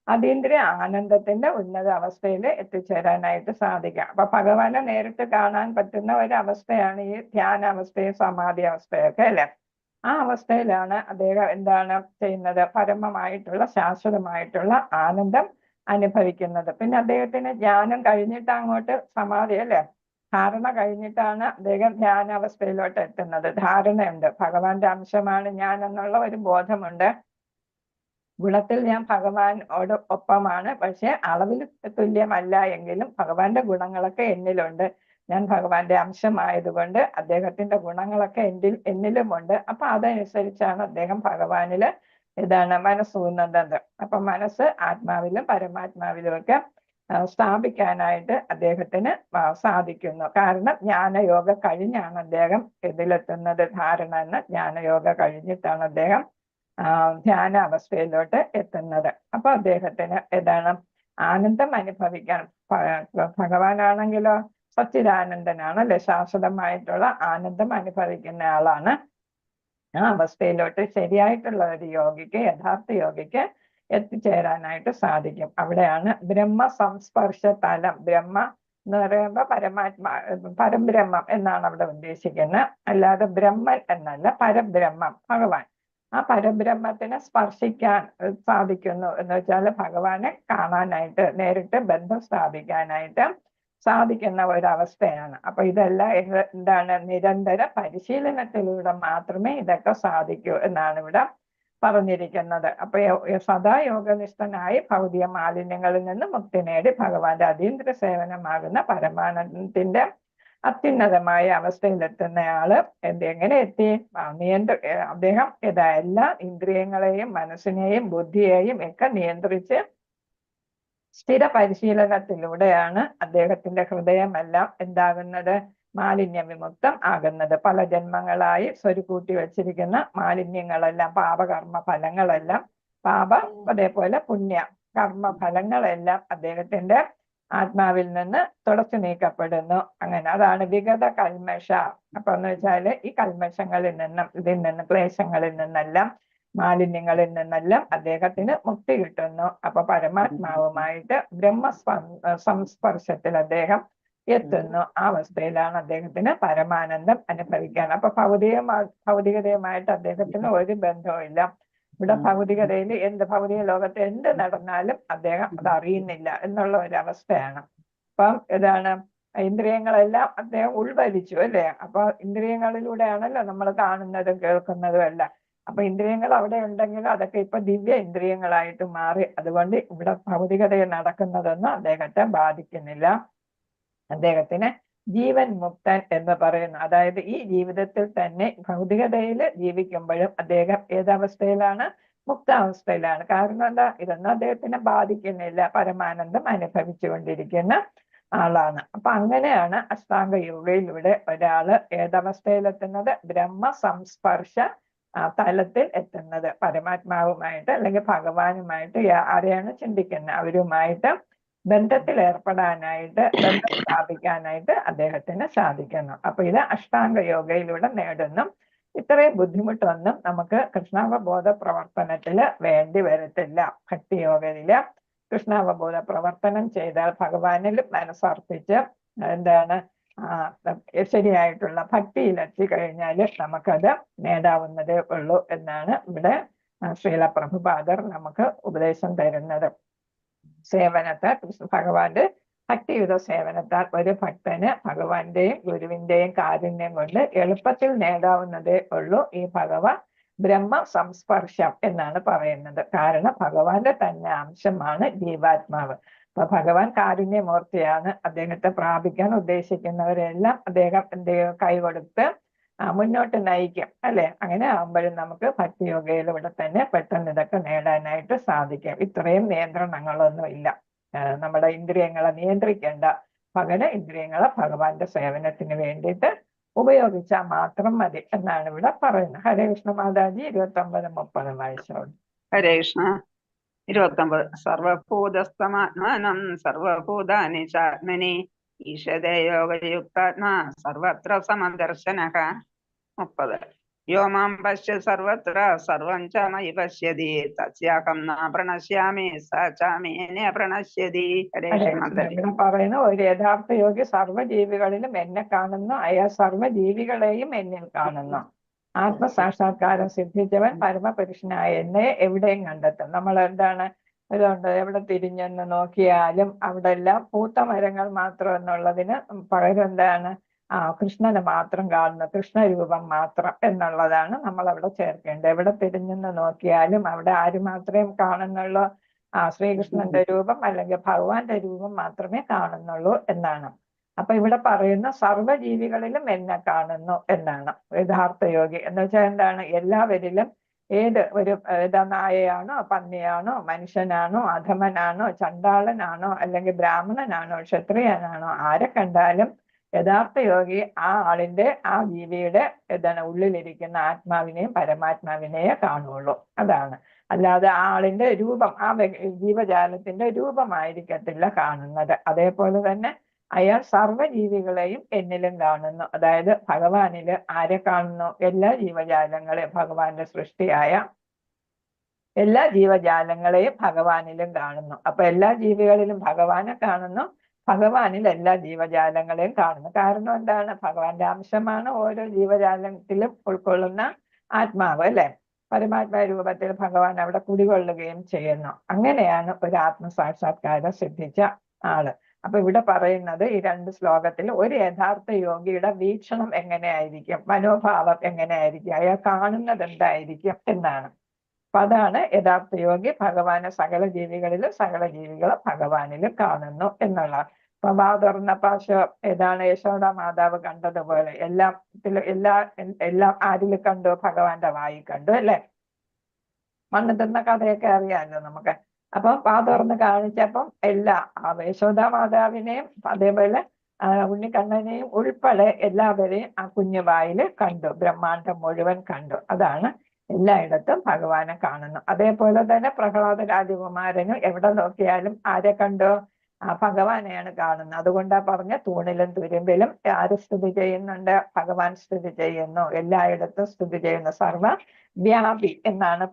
അതീന്ദ്രിയ ആനന്ദത്തിന്റെ ഉന്നത അവസ്ഥയിൽ എത്തിച്ചേരാനായിട്ട് സാധിക്കാം. അപ്പൊ ഭഗവാനെ നേരിട്ട് കാണാൻ പറ്റുന്ന ഒരു അവസ്ഥയാണ് ഈ ധ്യാനാവസ്ഥയും സമാധി അവസ്ഥയൊക്കെ, അല്ലെ? ആ അവസ്ഥയിലാണ് അദ്ദേഹം എന്താണ് ചെയ്യുന്നത്? പരമമായിട്ടുള്ള ശാശ്വതമായിട്ടുള്ള ആനന്ദം അനുഭവിക്കുന്നത്. പിന്നെ അദ്ദേഹത്തിന് ജ്ഞാനം കഴിഞ്ഞിട്ട് അങ്ങോട്ട് സമാധി, അല്ലെ? ധാരണ കഴിഞ്ഞിട്ടാണ് അദ്ദേഹം ധ്യാനാവസ്ഥയിലോട്ട് എത്തുന്നത്. ധാരണയുണ്ട്, ഭഗവാന്റെ അംശമാണ് ഞാൻ എന്നുള്ള ഒരു ബോധമുണ്ട്. ഗുണത്തിൽ ഞാൻ ഭഗവാനോട് ഒപ്പമാണ്, പക്ഷെ അളവിൽ തുല്യമല്ല എങ്കിലും ഭഗവാന്റെ ഗുണങ്ങളൊക്കെ എന്നിലുണ്ട്. ഞാൻ ഭഗവാന്റെ അംശമായതുകൊണ്ട് അദ്ദേഹത്തിന്റെ ഗുണങ്ങളൊക്കെ എന്നിലുമുണ്ട്. അപ്പൊ അതനുസരിച്ചാണ് അദ്ദേഹം ഭഗവാനില് മനസ്സൂന്നുന്നത്. അപ്പൊ മനസ്സ് ആത്മാവിലും പരമാത്മാവിലും ഒക്കെ സ്ഥാപിക്കാനായിട്ട് അദ്ദേഹത്തിന് സാധിക്കുന്നു. കാരണം ജ്ഞാനയോഗ കഴിഞ്ഞാണ് അദ്ദേഹം ഇതിലെത്തുന്നത്. ധാരണ എന്ന ജ്ഞാനയോഗ കഴിഞ്ഞിട്ടാണ് അദ്ദേഹം ധ്യാന അവസ്ഥയിലോട്ട് എത്തുന്നത്. അപ്പൊ അദ്ദേഹത്തിന് ആനന്ദം അനുഭവിക്കാൻ, ഭഗവാനാണെങ്കിലോ സച്ചിദാനന്ദനാണ്, അല്ലെ? ശാശ്വതമായിട്ടുള്ള ആനന്ദം അനുഭവിക്കുന്ന ആളാണ്. ആ അവസ്ഥയിലോട്ട് ശരിയായിട്ടുള്ള ഒരു യോഗിക്ക്, യഥാർത്ഥ യോഗിക്ക് എത്തിച്ചേരാനായിട്ട് സാധിക്കും. അവിടെയാണ് ബ്രഹ്മ സംസ്പർശ തലം. ബ്രഹ്മ എന്ന് പറയുമ്പോൾ പരബ്രഹ്മം എന്നാണ് അവിടെ ഉദ്ദേശിക്കുന്നത്, അല്ലാതെ ബ്രഹ്മൻ എന്നല്ല. പരബ്രഹ്മം ഭഗവാൻ. ആ പരബ്രഹ്മത്തിനെ സ്പർശിക്കാൻ സാധിക്കുന്നു എന്ന് വെച്ചാൽ ഭഗവാനെ കാണാനായിട്ട്, നേരിട്ട് ബന്ധം സ്ഥാപിക്കാനായിട്ട് സാധിക്കുന്ന ഒരവസ്ഥയാണ്. അപ്പൊ ഇതെല്ലാം നിരന്തര പരിശീലനത്തിലൂടെ മാത്രമേ ഇതൊക്കെ സാധിക്കൂ എന്നാണ് ഇവിടെ പറഞ്ഞിരിക്കുന്നത്. അപ്പൊ സദാ യോഗനിഷ്ഠനായി ഭൗതിക മാലിന്യങ്ങളിൽ നിന്ന് മുക്തി നേടി ഭഗവാന്റെ അതീന്ദ്ര സേവനമാകുന്ന പരമാനന്ദത്തിന്റെ അത്യുന്നതമായ അവസ്ഥയിലെത്തുന്നയാള് എങ്ങനെ എത്തി? അദ്ദേഹം എല്ലാ ഇന്ദ്രിയങ്ങളെയും മനസ്സിനെയും ബുദ്ധിയെയും ഒക്കെ നിയന്ത്രിച്ച് സ്ഥിര പരിശീലനത്തിലൂടെയാണ് അദ്ദേഹത്തിന്റെ ഹൃദയമെല്ലാം എന്താകുന്നത്? മാലിന്യ വിമുക്തം ആകുന്നത്. പല ജന്മങ്ങളായി സ്വരുക്കൂട്ടി വെച്ചിരിക്കുന്ന മാലിന്യങ്ങളെല്ലാം, പാപകർമ്മ ഫലങ്ങളെല്ലാം, അതേപോലെ പുണ്യ കർമ്മ ഫലങ്ങളെല്ലാം അദ്ദേഹത്തിന്റെ ആത്മാവിൽ നിന്ന് തുടച്ചു നീക്കപ്പെടുന്നു. അങ്ങനെ അതാണ് വിഗത കൽമഷ. അപ്പൊ എന്ന് വെച്ചാല് ഈ കൽമഷങ്ങളിൽ നിന്നും, ഇതിൽ നിന്ന്, ക്ലേശങ്ങളിൽ നിന്നെല്ലാം, മാലിന്യങ്ങളിൽ നിന്നെല്ലാം അദ്ദേഹത്തിന് മുക്തി കിട്ടുന്നു. അപ്പൊ പരമാത്മാവുമായിട്ട് സംസ്പർശത്തിൽ അദ്ദേഹം എത്തുന്നു. ആ അവസ്ഥയിലാണ് അദ്ദേഹത്തിന് പരമാനന്ദം അനുഭവിക്കാൻ. അപ്പൊ ഭൗതികതയുമായിട്ട് അദ്ദേഹത്തിന് ഒരു ബന്ധവും ഇല്ല. ഇവിടെ ഭൗതികതയിൽ ഭൗതിക ലോകത്ത് എന്ത് നടന്നാലും അദ്ദേഹം അത് അറിയുന്നില്ല എന്നുള്ള ഒരവസ്ഥയാണ്. അപ്പം ഇന്ദ്രിയങ്ങളെല്ലാം അദ്ദേഹം ഉൾവലിച്ചു, അല്ലെ? അപ്പൊ ഇന്ദ്രിയങ്ങളിലൂടെയാണല്ലോ നമ്മൾ കാണുന്നതും കേൾക്കുന്നതും എല്ലാം. അപ്പൊ ഇന്ദ്രിയങ്ങൾ അവിടെ ഉണ്ടെങ്കിലും അതൊക്കെ ഇപ്പൊ ദിവ്യ ഇന്ദ്രിയങ്ങളായിട്ട് മാറി. അതുകൊണ്ട് ഇവിടെ ഭൗതികതയിൽ നടക്കുന്നതൊന്നും അദ്ദേഹത്തെ ബാധിക്കുന്നില്ല. അദ്ദേഹത്തിന് ജീവൻ മുക്തൻ എന്ന് പറയുന്നു. അതായത് ഈ ജീവിതത്തിൽ തന്നെ ഭൗതികതയിൽ ജീവിക്കുമ്പോഴും അദ്ദേഹം ഏതവസ്ഥയിലാണ്? മുക്താവസ്ഥയിലാണ്. കാരണം എന്താ? ഇതൊന്നും അദ്ദേഹത്തിനെ ബാധിക്കുന്നില്ല. പരമാനന്ദം അനുഭവിച്ചുകൊണ്ടിരിക്കുന്ന ആളാണ്. അപ്പൊ അങ്ങനെയാണ് അഷ്ടാംഗ യോഗയിലൂടെ ഒരാള് ഏതവസ്ഥയിലെത്തുന്നത്? ബ്രഹ്മ സംസ്പർശ തലത്തിൽ എത്തുന്നത്. പരമാത്മാവുമായിട്ട് അല്ലെങ്കിൽ ഭഗവാനുമായിട്ട് ആരെയാണ് ചിന്തിക്കുന്നത്? അവരുമായിട്ട് ബന്ധത്തിൽ ഏർപ്പെടാനായിട്ട്, ബന്ധം സ്ഥാപിക്കാനായിട്ട് അദ്ദേഹത്തിന് സാധിക്കുന്നു. അപ്പൊ ഇത് അഷ്ടാംഗ യോഗയിലൂടെ നേടുന്നു. ഇത്രയും ബുദ്ധിമുട്ടൊന്നും നമുക്ക് കൃഷ്ണാവബോധ പ്രവർത്തനത്തില് വേണ്ടി വരത്തില്ല. ഭക്തിയോഗയില് കൃഷ്ണാവബോധ പ്രവർത്തനം ചെയ്താൽ, ഭഗവാനിൽ മനസ്സർപ്പിച്ച് ശരിയായിട്ടുള്ള ഭക്തിയിലെത്തി കഴിഞ്ഞാൽ നമുക്കത് നേടാവുന്നതേ ഉള്ളൂ എന്നാണ് ഇവിടെ ശ്രീല പ്രഭുപാദർ നമുക്ക് ഉപദേശം തരുന്നത്. സേവനത്താൽ, ഭഗവാന്റെ ഭക്തിയുത സേവനത്താൽ ഒരു ഭക്തന് ഭഗവാന്റെയും ഗുരുവിന്റെയും കാരുണ്യം കൊണ്ട് എളുപ്പത്തിൽ നേടാവുന്നതേ ഉള്ളൂ ഈ ബ്രഹ്മ സംസ്പർശം എന്നാണ് പറയുന്നത്. കാരണം ഭഗവാന്റെ തന്നെ അംശമാണ് ജീവാത്മാവ്. അപ്പൊ ഭഗവാൻ കാരുണ്യമൂർത്തിയാണ്. അദ്ദേഹത്തെ പ്രാപിക്കാൻ ഉദ്ദേശിക്കുന്നവരെല്ലാം അദ്ദേഹം എന്ത് ചെയ്യും, കൈകൊടുത്ത് മുന്നോട്ട് നയിക്കും അല്ലെ. അങ്ങനെ ആകുമ്പോഴും നമുക്ക് ഭക്തിയോഗയിലൂടെ തന്നെ പെട്ടെന്ന് ഇതൊക്കെ നേടാനായിട്ട് സാധിക്കും. ഇത്രയും നിയന്ത്രണങ്ങളൊന്നും ഇല്ല. നമ്മുടെ ഇന്ദ്രിയങ്ങളെ നിയന്ത്രിക്കേണ്ട, പകരം ഇന്ദ്രിയങ്ങളെ ഭഗവാന്റെ സേവനത്തിന് വേണ്ടിയിട്ട് ഉപയോഗിച്ചാൽ മാത്രം മതി എന്നാണ് ഇവിടെ പറയുന്നത്. ഹരേ കൃഷ്ണ മാതാജി 29-30 വായിച്ചോളൂ. ഹരേ കൃഷ്ണ. 29. സർവഭൂതസ്ഥമാത്മാനം സർവഭൂതാനി ചാത്മനി ഈശതേ യോഗയുക്താത്മാ സർവത്ര സമദർശനഃ. 30. യോ മാം പശ്യ സർവത്ര സർവം ച മയി പശ്യതി തസ്യാഹം ന പ്രണശ്യാമി സ ച മേന പ്രണശ്യതി. ഹരേ ഹരേ കൃഷ്ണ. കൃഷ്ണ. ഇവിടെ പറയുന്ന ഒരു യഥാർത്ഥ യോഗി സർവ്വജീവികളിലും എന്നെ കാണുന്നു, അയാൾ സർവ്വജീവികളെയും എന്നിൽ കാണുന്നു. ആത്മസാക്ഷാത്കാരം സിദ്ധിച്ചവൻ പരമപുരുഷനായ എന്നെ എവിടെയും കണ്ടെത്തും. നമ്മൾ എന്താണ് ഇതുണ്ട്, എവിടെ തിരിഞ്ഞെന്ന് നോക്കിയാലും അവിടെ എല്ലാം പൂത്ത മരങ്ങൾ മാത്രം എന്നുള്ളതിന് പകരം എന്താണ്, കൃഷ്ണനെ മാത്രം കാണുന്നു, കൃഷ്ണരൂപം മാത്രം എന്നുള്ളതാണ് നമ്മൾ അവിടെ ചേർക്കേണ്ടത്. എവിടെ തിരിഞ്ഞെന്ന് നോക്കിയാലും അവിടെ ആര് മാത്രമേ കാണുന്നുള്ളൂ, ശ്രീകൃഷ്ണന്റെ രൂപം അല്ലെങ്കിൽ ഭഗവാന്റെ രൂപം മാത്രമേ കാണുന്നുള്ളൂ എന്നാണ്. അപ്പൊ ഇവിടെ പറയുന്ന സർവ്വജീവികളിലും എന്നെ കാണുന്നു എന്നാണ് യഥാർത്ഥ യോഗി. എന്ന് വെച്ചാൽ എന്താണ്, എല്ലാവരിലും ഏത് ഒരു നായയാണോ, പന്നിയാണോ, മനുഷ്യനാണോ, അധമനാണോ, ചണ്ടാളനാണോ, അല്ലെങ്കിൽ ബ്രാഹ്മണനാണോ, ക്ഷത്രിയനാണോ, ആരെ കണ്ടാലും യഥാർത്ഥ യോഗി ആ ആളിന്റെ, ആ ജീവിയുടെ ഉള്ളിലിരിക്കുന്ന ആത്മാവിനെയും പരമാത്മാവിനെയും കാണുള്ളൂ. അതാണ്. അല്ലാതെ ആ ആളിന്റെ രൂപം, ആ ജീവജാലത്തിന്റെ രൂപമായിരിക്കത്തില്ല കാണുന്നത്. അതേപോലെ തന്നെ അയാൾ സർവ്വജീവികളെയും എന്നിലും കാണുന്നു. അതായത് ഭഗവാനില് ആരെ കാണുന്നു, എല്ലാ ജീവജാലങ്ങളെയും, ഭഗവാന്റെ സൃഷ്ടിയായ എല്ലാ ജീവജാലങ്ങളെയും ഭഗവാനിലും കാണുന്നു. അപ്പൊ എല്ലാ ജീവികളിലും ഭഗവാനെ കാണുന്നു, ഭഗവാനിൽ എല്ലാ ജീവജാലങ്ങളെയും കാണുന്നു. കാരണം എന്താണ്, ഭഗവാന്റെ അംശമാണ് ഓരോ ജീവജാലത്തിലും ഉൾക്കൊള്ളുന്ന ആത്മാവ് അല്ലെ. പരമാത്മ രൂപത്തിൽ ഭഗവാൻ അവിടെ കുടികൊള്ളുകയും ചെയ്യുന്നു. അങ്ങനെയാണ് ഒരു ആത്മസാക്ഷാത്കാരം സിദ്ധിച്ച ആള്. അപ്പൊ ഇവിടെ പറയുന്നത് ഈ 2 ശ്ലോകത്തിൽ ഒരു യഥാർത്ഥ യോഗിയുടെ വീക്ഷണം എങ്ങനെയായിരിക്കും, മനോഭാവം എങ്ങനെയായിരിക്കും, അയാൾ കാണുന്നത് എന്തായിരിക്കും എന്നാണ്. അപ്പൊ അതാണ് യഥാർത്ഥ യോഗി ഭഗവാനെ സകല ജീവികളിലും സകല ജീവികളെ ഭഗവാനിലും കാണുന്നു എന്നുള്ള. അപ്പൊ തുറന്ന പാശം ഏതാണ്, യശോദ മാതാവ് കണ്ടതുപോലെ എല്ലാം ആരിൽ കണ്ടു, ഭഗവാന്റെ വായി കണ്ടു അല്ലെ. മണ്ണ് തിന്ന കഥയൊക്കെ അറിയാമല്ലോ നമുക്ക്. അപ്പൊ തുറന്ന് കാണിച്ചപ്പം യശോദ മാതാവിനെയും അതേപോലെ ഉണ്ണിക്കണ്ണനെയും ഉൾപ്പെടെ എല്ലാവരെയും ആ കുഞ്ഞു വായില് കണ്ടു, ബ്രഹ്മാണ്ടം മുഴുവൻ കണ്ടു. അതാണ് എല്ലായിടത്തും ഭഗവാനെ കാണുന്നു. അതേപോലെ തന്നെ പ്രഹ്ലാദ രാജകുമാരനും എവിടെ നോക്കിയാലും ആരെ കണ്ടു, ഭഗവാനെയാണ് കാണുന്നത്. അതുകൊണ്ടാ പറഞ്ഞ തൂണിലും തുരുമ്പിലും ആര് സ്തുതി ചെയ്യുന്നുണ്ട്, ഭഗവാൻ സ്തുതി ചെയ്യുന്നു, എല്ലായിടത്തും സ്തുതി ചെയ്യുന്നു, സർവ വ്യാപി എന്നാണ്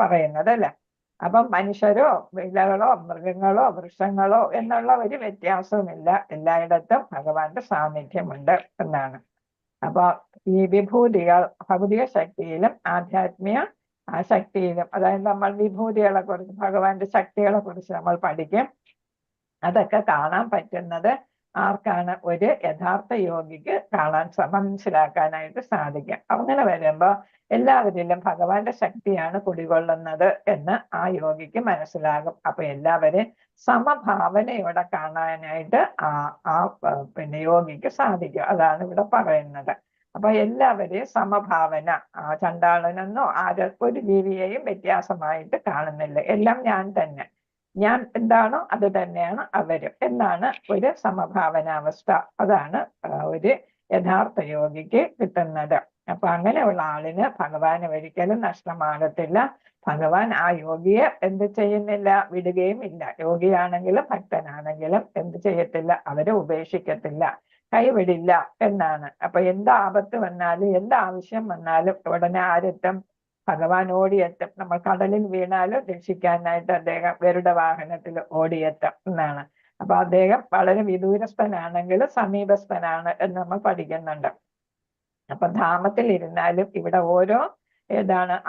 പറയുന്നത് അല്ലെ. അപ്പം മനുഷ്യരോ വിലകളോ മൃഗങ്ങളോ വൃക്ഷങ്ങളോ എന്നുള്ള ഒരു വ്യത്യാസവുമില്ല, എല്ലായിടത്തും ഭഗവാന്റെ സാന്നിധ്യമുണ്ട് എന്നാണ്. അപ്പൊ ഈ വിഭൂതികൾ ഭൗതിക ശക്തിയിലും ആധ്യാത്മിക ശക്തിയിലും, അതായത് നമ്മൾ വിഭൂതികളെ കുറിച്ച്, ഭഗവാന്റെ ശക്തികളെ കുറിച്ച് നമ്മൾ പഠിക്കും. അതൊക്കെ കാണാൻ പറ്റുന്നത് ആർക്കാണ്, ഒരു യഥാർത്ഥ യോഗിക്ക് മനസ്സിലാക്കാനായിട്ട് സാധിക്കും. അങ്ങനെ വരുമ്പോ എല്ലാവരിലും ഭഗവാന്റെ ശക്തിയാണ് കുടികൊള്ളുന്നത് എന്ന് ആ യോഗിക്ക് മനസ്സിലാകും. അപ്പൊ എല്ലാവരെയും സമഭാവനയോടെ കാണാനായിട്ട് പിന്നെ യോഗിക്ക് സാധിക്കും. അതാണ് ഇവിടെ പറയുന്നത്. അപ്പൊ എല്ലാവരെയും സമഭാവന, ചണ്ടാളനെന്നോ ഒരു ജീവിയെയും വ്യത്യാസമായിട്ട് കാണുന്നില്ല. എല്ലാം ഞാൻ തന്നെ, ഞാൻ എന്താണോ അത് തന്നെയാണ് അവരും എന്നാണ് ഒരു സമഭാവനാവസ്ഥ. അതാണ് ഒരു യഥാർത്ഥ യോഗിക്ക് കിട്ടുന്നത്. അപ്പൊ അങ്ങനെയുള്ള ആളിന് ഭഗവാന് ഒരിക്കലും നഷ്ടമാകത്തില്ല. ഭഗവാൻ ആ യോഗിയെ എന്ത് ചെയ്യുന്നില്ല, വിടുകയും ഇല്ല. യോഗിയാണെങ്കിലും ഭക്തനാണെങ്കിലും എന്ത് ചെയ്യത്തില്ല, അവരെ ഉപേക്ഷിക്കത്തില്ല, കൈവിടില്ല എന്നാണ്. അപ്പൊ എന്ത് ആപത്ത് വന്നാലും എന്ത് ആവശ്യം വന്നാലും ഉടനെ ആരെത്തും, ഭഗവാൻ ഓടിയെത്തും. നമ്മൾ കടലിൽ വീണാലും രക്ഷിക്കാനായിട്ട് അദ്ദേഹം ഗരുഡ വാഹനത്തിൽ ഓടിയെത്തും എന്നാണ്. അപ്പൊ അദ്ദേഹം വളരെ വിദൂരസ്ഥനാണെങ്കിലും സമീപസ്ഥനാണ് എന്ന് നമ്മൾ പഠിക്കുന്നുണ്ട്. അപ്പൊ ധാമത്തിൽ ഇരുന്നാലും ഇവിടെ ഓരോ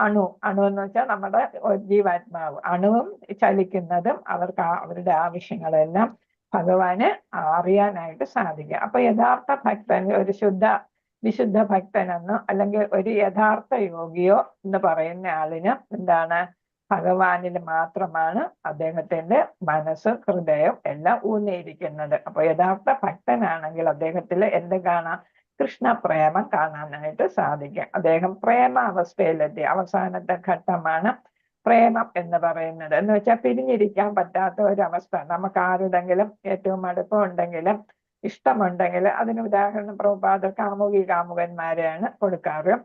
അണു എന്ന് വെച്ചാൽ നമ്മുടെ ജീവാത്മാവ്, അണുവും ചലിക്കുന്നതും അവരുടെ ആവശ്യങ്ങളെല്ലാം ഭഗവാന് അറിയാനായിട്ട് സാധിക്കും. അപ്പൊ യഥാർത്ഥ ഭക്തൻ, ഒരു വിശുദ്ധ ഭക്തനെന്നോ അല്ലെങ്കിൽ ഒരു യഥാർത്ഥ യോഗിയോ എന്ന് പറയുന്ന ആളിന് ഭഗവാനിൽ മാത്രമാണ് അദ്ദേഹത്തിന്റെ മനസ്സ്, ഹൃദയം എല്ലാം ഊന്നിയിരിക്കുന്നത്. അപ്പൊ യഥാർത്ഥ ഭക്തനാണെങ്കിൽ അദ്ദേഹത്തിൽ എന്ത് കാണാം? കൃഷ്ണ പ്രേമം കാണാനായിട്ട് സാധിക്കും. അദ്ദേഹം പ്രേമാവസ്ഥയിലെത്തി. അവസാനത്തെ ഘട്ടമാണ് പ്രേമം എന്ന് പറയുന്നത്. എന്ന് വെച്ചാൽ പിരിഞ്ഞിരിക്കാൻ പറ്റാത്ത ഒരവസ്ഥ. നമുക്ക് ആരുടെങ്കിലും ഏറ്റവും അടുപ്പമുണ്ടെങ്കിലും ഇഷ്ടമുണ്ടെങ്കിൽ, അതിന് ഉദാഹരണം പ്രഭുപാദ കാമുകി കാമുകന്മാരെയാണ് കൊടുക്കാറ്.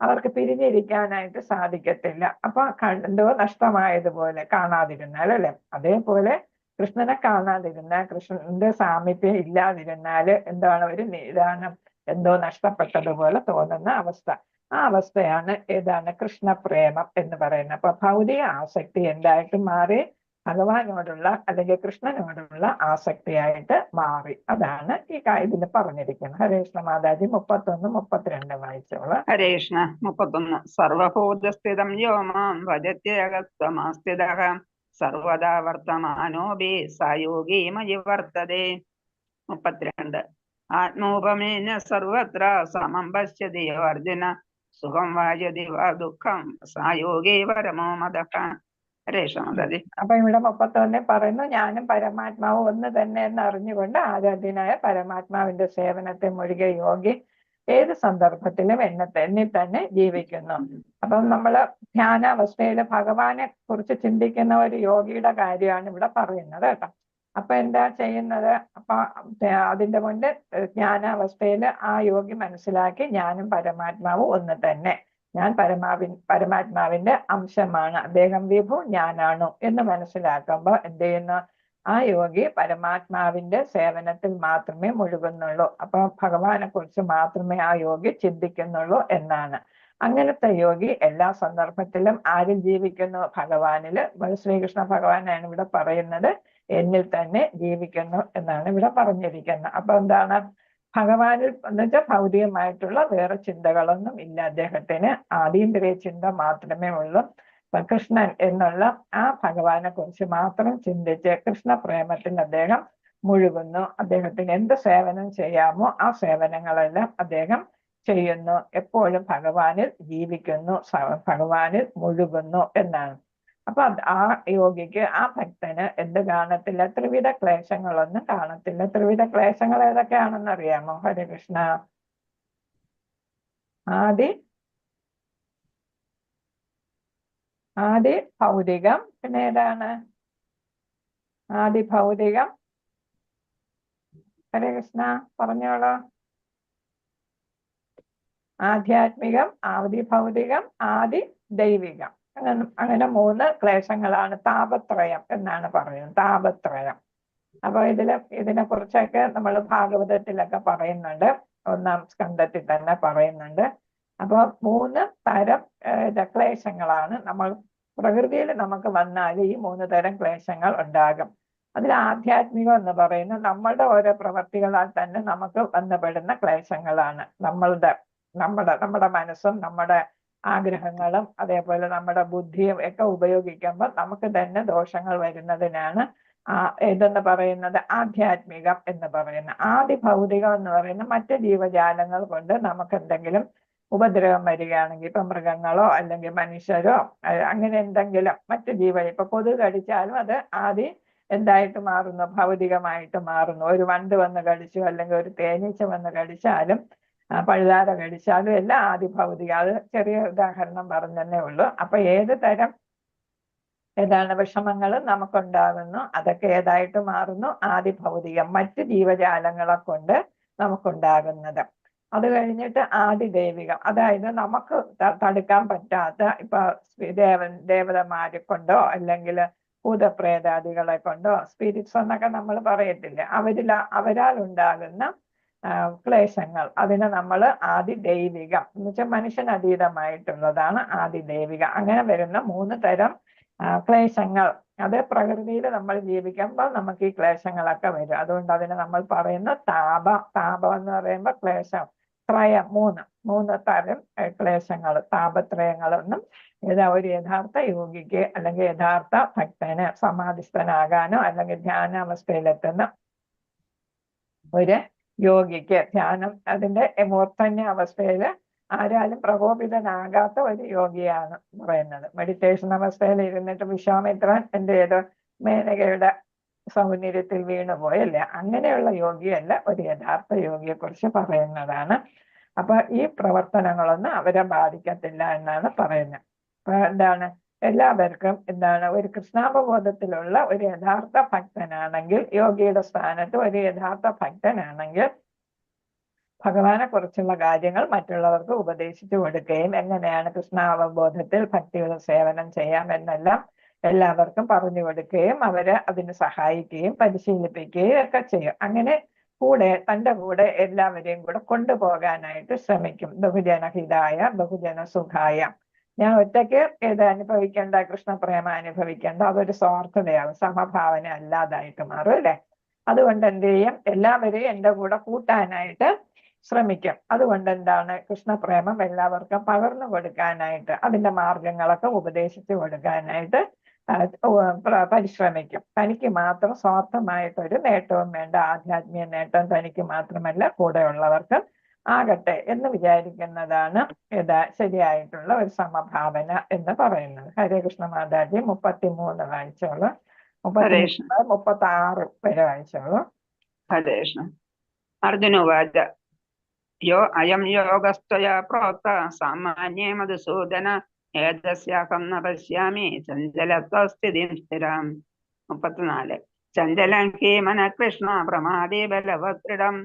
അവർക്ക് പിരിഞ്ഞിരിക്കാനായിട്ട് സാധിക്കത്തില്ല. അപ്പൊ എന്തോ നഷ്ടമായതുപോലെ കാണാതിരുന്നാൽ, അല്ലെ? അതേപോലെ കൃഷ്ണനെ കാണാതിരുന്നാൽ, കൃഷ്ണന്റെ സാമീപ്യം ഇല്ലാതിരുന്നാല് എന്താണ്? ഒരു നിദാനം, എന്തോ നഷ്ടപ്പെട്ടതുപോലെ തോന്നുന്ന അവസ്ഥ. ആ അവസ്ഥയാണ് ഏതാണ്? കൃഷ്ണപ്രേമം എന്ന് പറയുന്നത്. അപ്പൊ ഭൗതിക ആസക്തി എന്തായിട്ട് മാറി? ഭഗവാനോടുള്ള അല്ലെങ്കിൽ കൃഷ്ണനോടുള്ള ആസക്തിയായിട്ട് മാറി. അതാണ് ഈ ഇതിൽ പറഞ്ഞിരിക്കുന്നത്. ഹരേ കൃഷ്ണ മാതാജി 31, 32 വായിച്ചോളൂ. ഹരേ കൃഷ്ണ. 31. സർവഭൂതസ്ഥിതം യോ മാം ഭജത്യേകത്വമാസ്ഥിതഃ സർവദാ വർത്തമാനോപി സയോഗീ മയി വർത്തതേ. 32. ആത്മോപമേന സർവത്ര സമം പശ്യതി യോ അർജുന സുഖം വാജതി വാ ദുഃഖം സായോഗീ പരമോ മദഃ. ഹരേ കൃഷ്ണ മാതാജി. അപ്പൊ ഇവിടെ 31 പറയുന്നു, ഞാനും പരമാത്മാവ് ഒന്ന് തന്നെ എന്ന് അറിഞ്ഞുകൊണ്ട് ആരാധ്യനായ പരമാത്മാവിന്റെ സേവനത്തെ മുഴുകിയ യോഗി ഏത് സന്ദർഭത്തിലും എന്നിൽ തന്നെ ജീവിക്കുന്നു. അപ്പം നമ്മള് ധ്യാനാവസ്ഥയിൽ ഭഗവാനെ കുറിച്ച് ചിന്തിക്കുന്ന ഒരു യോഗിയുടെ കാര്യമാണ് ഇവിടെ പറയുന്നത് കേട്ടോ. അപ്പൊ എന്താ ചെയ്യുന്നത്? അപ്പൊ അതിന്റെ മുന്നേ ജ്ഞാനാവസ്ഥയിൽ ആ യോഗി മനസ്സിലാക്കി ഞാനും പരമാത്മാവും ഒന്ന് തന്നെ, ഞാൻ പരമാത്മാവിന്റെ അംശമാണ്, അദ്ദേഹം വിഭു, ഞാനാണു എന്ന് മനസ്സിലാക്കുമ്പോൾ എന്ത് ചെയ്യുന്നു? ആ യോഗി പരമാത്മാവിന്റെ സേവനത്തിൽ മാത്രമേ മുഴുകുന്നുള്ളൂ. അപ്പൊ ഭഗവാനെ കുറിച്ച് മാത്രമേ ആ യോഗി ചിന്തിക്കുന്നുള്ളൂ എന്നാണ്. അങ്ങനത്തെ യോഗി എല്ലാ സന്ദർഭത്തിലും ആരിൽ ജീവിക്കുന്നു? ഭഗവാനില്. ശ്രീകൃഷ്ണ ഭഗവാനാണ് ഇവിടെ പറയുന്നത് എന്നിൽ തന്നെ ജീവിക്കുന്നു എന്നാണ് ഇവിടെ പറഞ്ഞിരിക്കുന്നത്. അപ്പൊ എന്താണ്? ഭഗവാനിൽ എന്ന് വെച്ചാൽ ഭൗതികമായിട്ടുള്ള വേറെ ചിന്തകളൊന്നും ഇല്ല അദ്ദേഹത്തിന്. ആതീന്ദ്രിയ ചിന്ത മാത്രമേ ഉള്ളൂ. കൃഷ്ണൻ എന്നുള്ള ആ ഭഗവാനെ കുറിച്ച് മാത്രം ചിന്തിച്ച് കൃഷ്ണപ്രേമത്തിൽ അദ്ദേഹം മുഴുകുന്നു. അദ്ദേഹത്തിന് എന്ത് സേവനം ചെയ്യാമോ ആ സേവനങ്ങളെല്ലാം അദ്ദേഹം ചെയ്യുന്നു. എപ്പോഴും ഭഗവാനിൽ ജീവിക്കുന്നു, ഭഗവാനിൽ മുഴുകുന്നു എന്നാണ്. അപ്പൊ ആ യോഗിക്ക്, ആ ഭക്തന് എന്ത് കാണത്തില്ല? ത്രിവിധ ക്ലേശങ്ങളൊന്നും കാണത്തില്ല. ത്രിവിധ ക്ലേശങ്ങൾ ഏതൊക്കെയാണെന്ന് അറിയാമോ? ഹരികൃഷ്ണ. ആദി ഭൗതികം, പിന്നെ ഏതാണ്? ആദി ഭൗതികം. ഹരികൃഷ്ണ പറഞ്ഞോളൂ. ആധ്യാത്മികം, ആദി ഭൗതികം, ആദി ദൈവികം. അങ്ങനെ 3 ക്ലേശങ്ങളാണ്. താപത്രയം എന്നാണ് പറയുന്നത്. താപത്രയം. അപ്പൊ ഇതിനെ കുറിച്ചൊക്കെ നമ്മൾ ഭാഗവതത്തിലൊക്കെ പറയുന്നുണ്ട്. 1-ാം സ്കന്ധത്തിൽ തന്നെ പറയുന്നുണ്ട്. അപ്പൊ 3 തരം ക്ലേശങ്ങളാണ് നമ്മൾ പ്രകൃതിയിൽ നമുക്ക് വന്നാൽ ഈ 3 തരം ക്ലേശങ്ങൾ ഉണ്ടാകും. അതിൽ ആധ്യാത്മികം എന്ന് പറയുന്നത് നമ്മളുടെ ഓരോ പ്രവർത്തികളാൽ തന്നെ നമുക്ക് വന്നുപെടുന്ന ക്ലേശങ്ങളാണ്. നമ്മുടെ മനസ്സും നമ്മുടെ ആഗ്രഹങ്ങളും അതേപോലെ നമ്മുടെ ബുദ്ധിയും ഒക്കെ ഉപയോഗിക്കുമ്പോൾ നമുക്ക് തന്നെ ദോഷങ്ങൾ വരുന്നതിനാണ് ഇതെന്ന് പറയുന്നത് ആധ്യാത്മികം എന്ന് പറയുന്നത്. ആദി ഭൗതികം എന്ന് പറയുന്നത് മറ്റ് ജീവജാലങ്ങൾ കൊണ്ട് നമുക്ക് എന്തെങ്കിലും ഉപദ്രവം വരികയാണെങ്കിൽ, ഇപ്പൊ മൃഗങ്ങളോ അല്ലെങ്കിൽ മനുഷ്യരോ അങ്ങനെ എന്തെങ്കിലും മറ്റ് ഇപ്പൊ കൊതുക് കടിച്ചാലും അത് ആദി എന്തായിട്ട് മാറുന്നു? ഭൗതികമായിട്ട് മാറുന്നു. ഒരു വണ്ട് വന്ന് കടിച്ചു അല്ലെങ്കിൽ ഒരു തേനീച്ച വന്ന് കടിച്ചാലും പഴുതാര കടിച്ചാലും എല്ലാം ആദി ഭൗതികം. അത് ചെറിയ ഉദാഹരണം പറഞ്ഞതന്നെ ഉള്ളൂ. അപ്പൊ ഏത് തരം വിഷമങ്ങൾ നമുക്കുണ്ടാകുന്നു അതൊക്കെ ഏതായിട്ട് മാറുന്നു? ആദി ഭൗതികം, മറ്റ് ജീവജാലങ്ങളെ കൊണ്ട് നമുക്കുണ്ടാകുന്നത്. അത് കഴിഞ്ഞിട്ട് ആദി ദൈവികം, അതായത് നമുക്ക് തടുക്കാൻ പറ്റാത്ത ഇപ്പൊ ദേവതമാരെ കൊണ്ടോ അല്ലെങ്കിൽ ഭൂതപ്രേതാദികളെ കൊണ്ടോ, സ്പിരിറ്റ്സ് എന്നൊക്കെ നമ്മൾ പറയത്തില്ലേ, അവരാൽ ഉണ്ടാകുന്ന ക്ലേശങ്ങൾ, അതിനെ നമ്മൾ ആദി ദൈവികം എന്ന് വെച്ചാൽ മനുഷ്യനതീതമായിട്ടുള്ളതാണ് ആദി ദൈവികം. അങ്ങനെ വരുന്ന 3 തരം ക്ലേശങ്ങൾ, അത് പ്രകൃതിയിൽ നമ്മൾ ജീവിക്കുമ്പോൾ നമുക്ക് ഈ ക്ലേശങ്ങളൊക്കെ വരും. അതുകൊണ്ട് അതിനെ നമ്മൾ പറയുന്ന താപം എന്ന് പറയുമ്പോൾ ക്ലേശം. ത്രയം 3 തരം ക്ലേശങ്ങൾ, താപത്രയങ്ങളൊന്നും ഒരു യഥാർത്ഥ യോഗിക്ക് അല്ലെങ്കിൽ യഥാർത്ഥ ഭക്തന് സമാധിസ്ഥനാകാനോ അല്ലെങ്കിൽ ധ്യാനാവസ്ഥയിലെത്തുന്ന ഒരു യോഗിക്ക് ധ്യാനം അതിന്റെ മൂർധന്യ അവസ്ഥയിൽ ആരാലും പ്രകോപിതനാകാത്ത ഒരു യോഗിയാണ് പറയുന്നത്. മെഡിറ്റേഷൻ അവസ്ഥയിൽ ഇരുന്നിട്ട് വിശ്വാമിത്രൻ എന്ത് ചെയ്തു? മേനകയുടെ സൗന്ദര്യത്തിൽ വീണുപോയല്ലേ? അങ്ങനെയുള്ള യോഗിയല്ല ഒരു യഥാർത്ഥ യോഗിയെ കുറിച്ച് പറയുന്നതാണ്. അപ്പൊ ഈ പ്രവർത്തനങ്ങളൊന്നും അവരെ ബാധിക്കത്തില്ല എന്നാണ് പറയുന്നത്. അപ്പൊ എന്താണ്, എല്ലാവർക്കും എന്താണ്, ഒരു കൃഷ്ണാവബോധത്തിലുള്ള ഒരു യഥാർത്ഥ ഭക്തനാണെങ്കിൽ, യോഗിയുടെ സ്ഥാനത്ത് ഒരു യഥാർത്ഥ ഭക്തനാണെങ്കിൽ ഭഗവാനെ കുറിച്ചുള്ള കാര്യങ്ങൾ മറ്റുള്ളവർക്ക് ഉപദേശിച്ചു കൊടുക്കുകയും എങ്ങനെയാണ് കൃഷ്ണാവബോധത്തിൽ ഭക്തിയുടെ സേവനം ചെയ്യാമെന്നെല്ലാം എല്ലാവർക്കും പറഞ്ഞു കൊടുക്കുകയും അവരെ അതിന് സഹായിക്കുകയും പരിശീലിപ്പിക്കുകയും ഒക്കെ ചെയ്യും. അങ്ങനെ തൻ്റെ കൂടെ എല്ലാവരെയും കൂടെ കൊണ്ടുപോകാനായിട്ട് ശ്രമിക്കും. ബഹുജനഹിതായ ബഹുജന സുഖായ. ഞാൻ ഒറ്റയ്ക്ക് ഇത് അനുഭവിക്കേണ്ട, കൃഷ്ണപ്രേമ അനുഭവിക്കേണ്ട, അതൊരു സ്വാർത്ഥതയാവും, സമഭാവന അല്ലാതായിട്ട് മാറും അല്ലെ? അതുകൊണ്ട് എന്ത് ചെയ്യും? എല്ലാവരെയും എൻ്റെ കൂടെ കൂട്ടാനായിട്ട് ശ്രമിക്കും. അതുകൊണ്ട് എന്താണ്, കൃഷ്ണപ്രേമം എല്ലാവർക്കും പകർന്നു കൊടുക്കാനായിട്ട്, അതിന്റെ മാർഗങ്ങളൊക്കെ ഉപദേശിച്ചു കൊടുക്കാനായിട്ട് പരിശ്രമിക്കും. തനിക്ക് മാത്രം സ്വാർത്ഥമായിട്ടൊരു നേട്ടവും വേണ്ട, ആധ്യാത്മിക നേട്ടം തനിക്ക് മാത്രമല്ല കൂടെയുള്ളവർക്ക് ആകട്ടെ എന്ന് വിചാരിക്കുന്നതാണ് ശരിയായിട്ടുള്ള ഒരു സമഭാവന എന്ന് പറയുന്നത്. ഹരേ കൃഷ്ണ മാതാജി. 33 വായിച്ചോളൂ, 36 വരെ വായിച്ചോളൂ. ഹരേ കൃഷ്ണ. അർജുനോവാച യോ അയം യോഗസ്ത്വയാ പ്രോക്ത സാമാന്യേ മധുസൂദന ഏതസ്യാഹം ന പശ്യാമി ചഞ്ചലത്വസ്ഥിതിം സ്ഥിരാം. 34 ചഞ്ചലം ഹി മനഃ കൃഷ്ണ പ്രമാദേ ബലവത്രിടം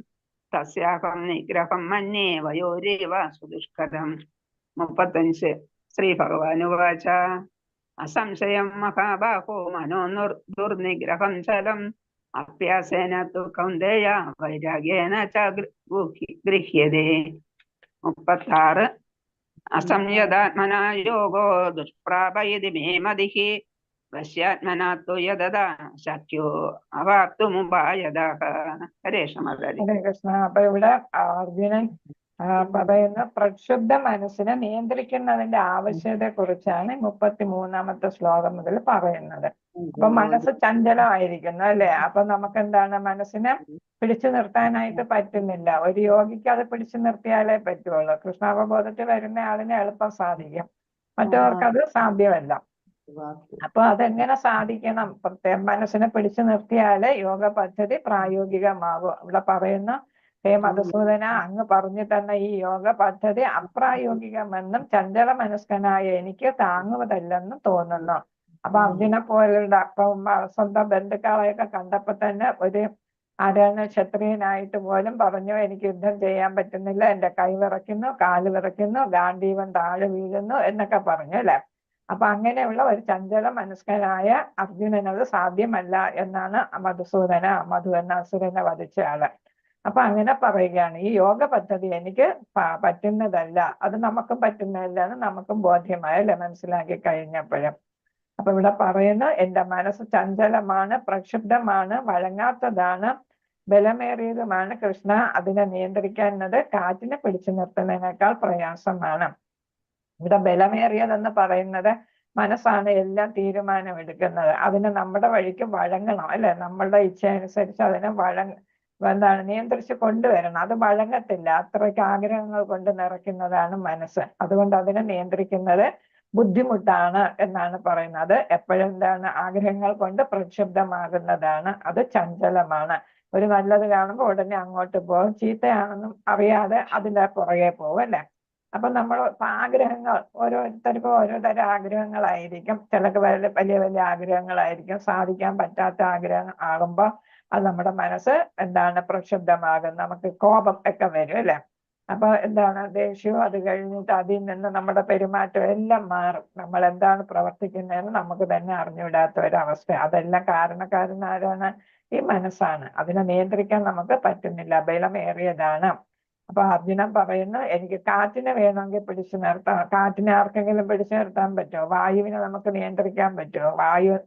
തസ്യാഹം നിഗ്രഹം മന്യേ വയോരീവ സുദുഷ്കരം. 35 ശ്രീ ഭഗവാനുവാച അസംശയം മഹാബാഹോ മനോ ദുർനിഗ്രഹം ചലം അഭ്യാസേന തു കൗന്ദേയ വൈരാഗ്യേന ച ഗൃഹ്യതേ. 36 അസംയതാത്മനാ യോഗോ ദുഷ്പ്രാപയതി മേ മതിഃ വശ്യാത്മനാ തു യദദാ ശക്യോ അവാപ്തുമുപായതഃ. ഹരേ കൃഷ്ണ. ഹരേ കൃഷ്ണ. അപ്പൊ ഇവിടെ അർജുനൻ പറയുന്ന പ്രക്ഷുബ്ധ മനസ്സിനെ നിയന്ത്രിക്കുന്നതിന്റെ ആവശ്യകതയെ കുറിച്ചാണ് 33ാമത്തെ ശ്ലോകം മുതൽ പറയുന്നത്. അപ്പൊ മനസ്സ് ചഞ്ചലമായിരിക്കുന്നു അല്ലെ? അപ്പൊ നമുക്ക് എന്താണ്, മനസ്സിനെ പിടിച്ചു നിർത്താനായിട്ട് പറ്റുന്നില്ല. ഒരു യോഗിക്ക് അത് പിടിച്ചു നിർത്തിയാലേ പറ്റുള്ളൂ. കൃഷ്ണാവബോധത്തിൽ വരുന്ന ആളിനെ എളുപ്പം സാധിക്കും, മറ്റവർക്ക് അത് സാധ്യമല്ല. അപ്പൊ അതെങ്ങനെ സാധിക്കണം? മനസ്സിനെ പിടിച്ചു നിർത്തിയാലേ യോഗ പദ്ധതി പ്രായോഗികമാകും. ഇവിടെ പറയുന്ന ഹേ മധുസൂദന, അങ്ങ് പറഞ്ഞു തന്ന ഈ യോഗ പദ്ധതി അപ്രായോഗികമെന്നും ചഞ്ചല മനസ്കനായ എനിക്ക് താങ്ങുവതല്ലെന്നും തോന്നുന്നു. അപ്പൊ അർജുനെ പോലുള്ള സ്വന്തം ബന്ധുക്കളെയൊക്കെ കണ്ടപ്പോ തന്നെ ഒരു ആരാണ് ക്ഷത്രിയനായിട്ട് പോലും പറഞ്ഞു, എനിക്ക് യുദ്ധം ചെയ്യാൻ പറ്റുന്നില്ല, എന്റെ കൈ വിറയ്ക്കുന്നു, കാല് വിറയ്ക്കുന്നു, ഗാന്ധീവൻ താഴെ വീഴുന്നു എന്നൊക്കെ പറഞ്ഞു അല്ലെ? അപ്പൊ അങ്ങനെയുള്ള ഒരു ചഞ്ചല മനസ്കനായ അർജുനനത് സാധ്യമല്ല എന്നാണ് മധു എന്ന അസുരനെ വധിച്ച ആള്. അപ്പൊ അങ്ങനെ പറയുകയാണ്, ഈ യോഗ പദ്ധതി എനിക്ക് പറ്റുന്നതല്ല, അത് നമുക്കും പറ്റുന്നതല്ല എന്ന് നമുക്കും ബോധ്യമായല്ലേ, മനസ്സിലാക്കി കഴിഞ്ഞപ്പോഴും. അപ്പൊ ഇവിടെ പറയുന്നു, എന്റെ മനസ്സ് ചഞ്ചലമാണ്, പ്രക്ഷുബ്ധമാണ്, വഴങ്ങാത്തതാണ്, ബലമേറിയതുമാണ് കൃഷ്ണ. അതിനെ നിയന്ത്രിക്കുന്നത് കാറ്റിനെ പിടിച്ചു നിർത്തുന്നതിനേക്കാൾ പ്രയാസമാണ്. ഇവിടെ ബലമേറിയതെന്ന് പറയുന്നത് മനസ്സാണ് എല്ലാം തീരുമാനമെടുക്കുന്നത്. അതിന് നമ്മുടെ വഴിക്ക് വഴങ്ങണം അല്ലെ? നമ്മളുടെ ഇച്ഛ അനുസരിച്ച് അതിനെ നിയന്ത്രിച്ച് കൊണ്ടുവരണം. അത് വഴങ്ങത്തില്ല, അത്രയ്ക്ക് ആഗ്രഹങ്ങൾ കൊണ്ട് നിറയ്ക്കുന്നതാണ് മനസ്സ്. അതുകൊണ്ട് അതിനെ നിയന്ത്രിക്കുന്നത് ബുദ്ധിമുട്ടാണ് എന്നാണ് പറയുന്നത്. എപ്പോഴും എന്താണ്, ആഗ്രഹങ്ങൾ കൊണ്ട് പ്രക്ഷുബ്ധമാകുന്നതാണ്, അത് ചഞ്ചലമാണ്. ഒരു നല്ലത് കാണുമ്പോൾ ഉടനെ അങ്ങോട്ട് പോകും, ചീത്തയാണെന്നും അറിയാതെ അതിന്റെ പുറകെ പോകും അല്ലെ? അപ്പൊ നമ്മൾ ആഗ്രഹങ്ങൾ ഓരോരുത്തർക്കും ഓരോ തരം ആഗ്രഹങ്ങളായിരിക്കും. ചിലക്ക് വലിയ വലിയ ആഗ്രഹങ്ങളായിരിക്കും. സാധിക്കാൻ പറ്റാത്ത ആഗ്രഹം ആകുമ്പോൾ അത് നമ്മുടെ മനസ്സ് പ്രക്ഷുബ്ധമാകും, നമുക്ക് കോപം ഒക്കെ വരും അല്ലെ? അപ്പൊ ദേഷ്യവും അത് കഴിഞ്ഞിട്ട് അതിൽ നിന്ന് നമ്മുടെ പെരുമാറ്റം എല്ലാം മാറും. നമ്മൾ എന്താണ് പ്രവർത്തിക്കുന്നതെന്ന് നമുക്ക് തന്നെ അറിഞ്ഞുവിടാത്ത ഒരവസ്ഥ. അതെല്ലാം കാരണക്കാരനാരാണ്? ഈ മനസ്സാണ്. അതിനെ നിയന്ത്രിക്കാൻ നമുക്ക് പറ്റുന്നില്ല, ബലമേറിയതാണ്. അപ്പൊ അർജുനൻ പറയുന്നു, എനിക്ക് കാറ്റിനെ വേണമെങ്കിൽ പിടിച്ചു നിർത്താം. കാറ്റിനെ ആർക്കെങ്കിലും പിടിച്ചു നിർത്താൻ പറ്റുമോ? വായുവിനെ നമുക്ക് നിയന്ത്രിക്കാൻ പറ്റുമോ?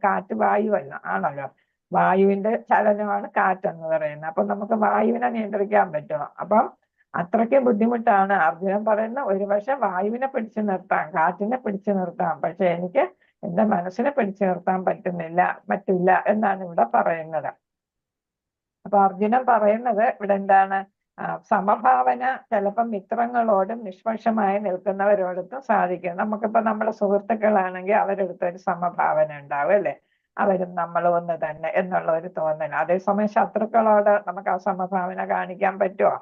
കാറ്റ് വായുവല്ല ആണല്ലോ, വായുവിന്റെ ചലനമാണ് കാറ്റെന്ന് പറയുന്നത്. അപ്പൊ നമുക്ക് വായുവിനെ നിയന്ത്രിക്കാൻ പറ്റുമോ? അപ്പം അത്രയ്ക്ക് ബുദ്ധിമുട്ടാണ്. അർജുനൻ പറയുന്ന, ഒരുപക്ഷെ വായുവിനെ പിടിച്ചു നിർത്താം, കാറ്റിനെ പിടിച്ചു നിർത്താം, പക്ഷെ എനിക്ക് എന്റെ മനസ്സിനെ പിടിച്ചു നിർത്താൻ പറ്റില്ല എന്നാണ് ഇവിടെ പറയുന്നത്. അപ്പൊ അർജുനൻ പറയുന്നത് ഇവിടെ എന്താണ്, സമഭാവന ചിലപ്പോൾ മിത്രങ്ങളോടും നിഷ്പക്ഷമായി നിൽക്കുന്നവരോടൊത്തും സാധിക്കും. നമുക്കിപ്പോ നമ്മുടെ സുഹൃത്തുക്കളാണെങ്കിൽ അവരെടുത്ത് ഒരു സമഭാവന ഉണ്ടാവും അല്ലെ, അവരും നമ്മളും ഒന്ന് തന്നെ എന്നുള്ള ഒരു തോന്നൽ. അതേസമയം ശത്രുക്കളോട് നമുക്ക് ആ സമഭാവന കാണിക്കാൻ പറ്റുമോ?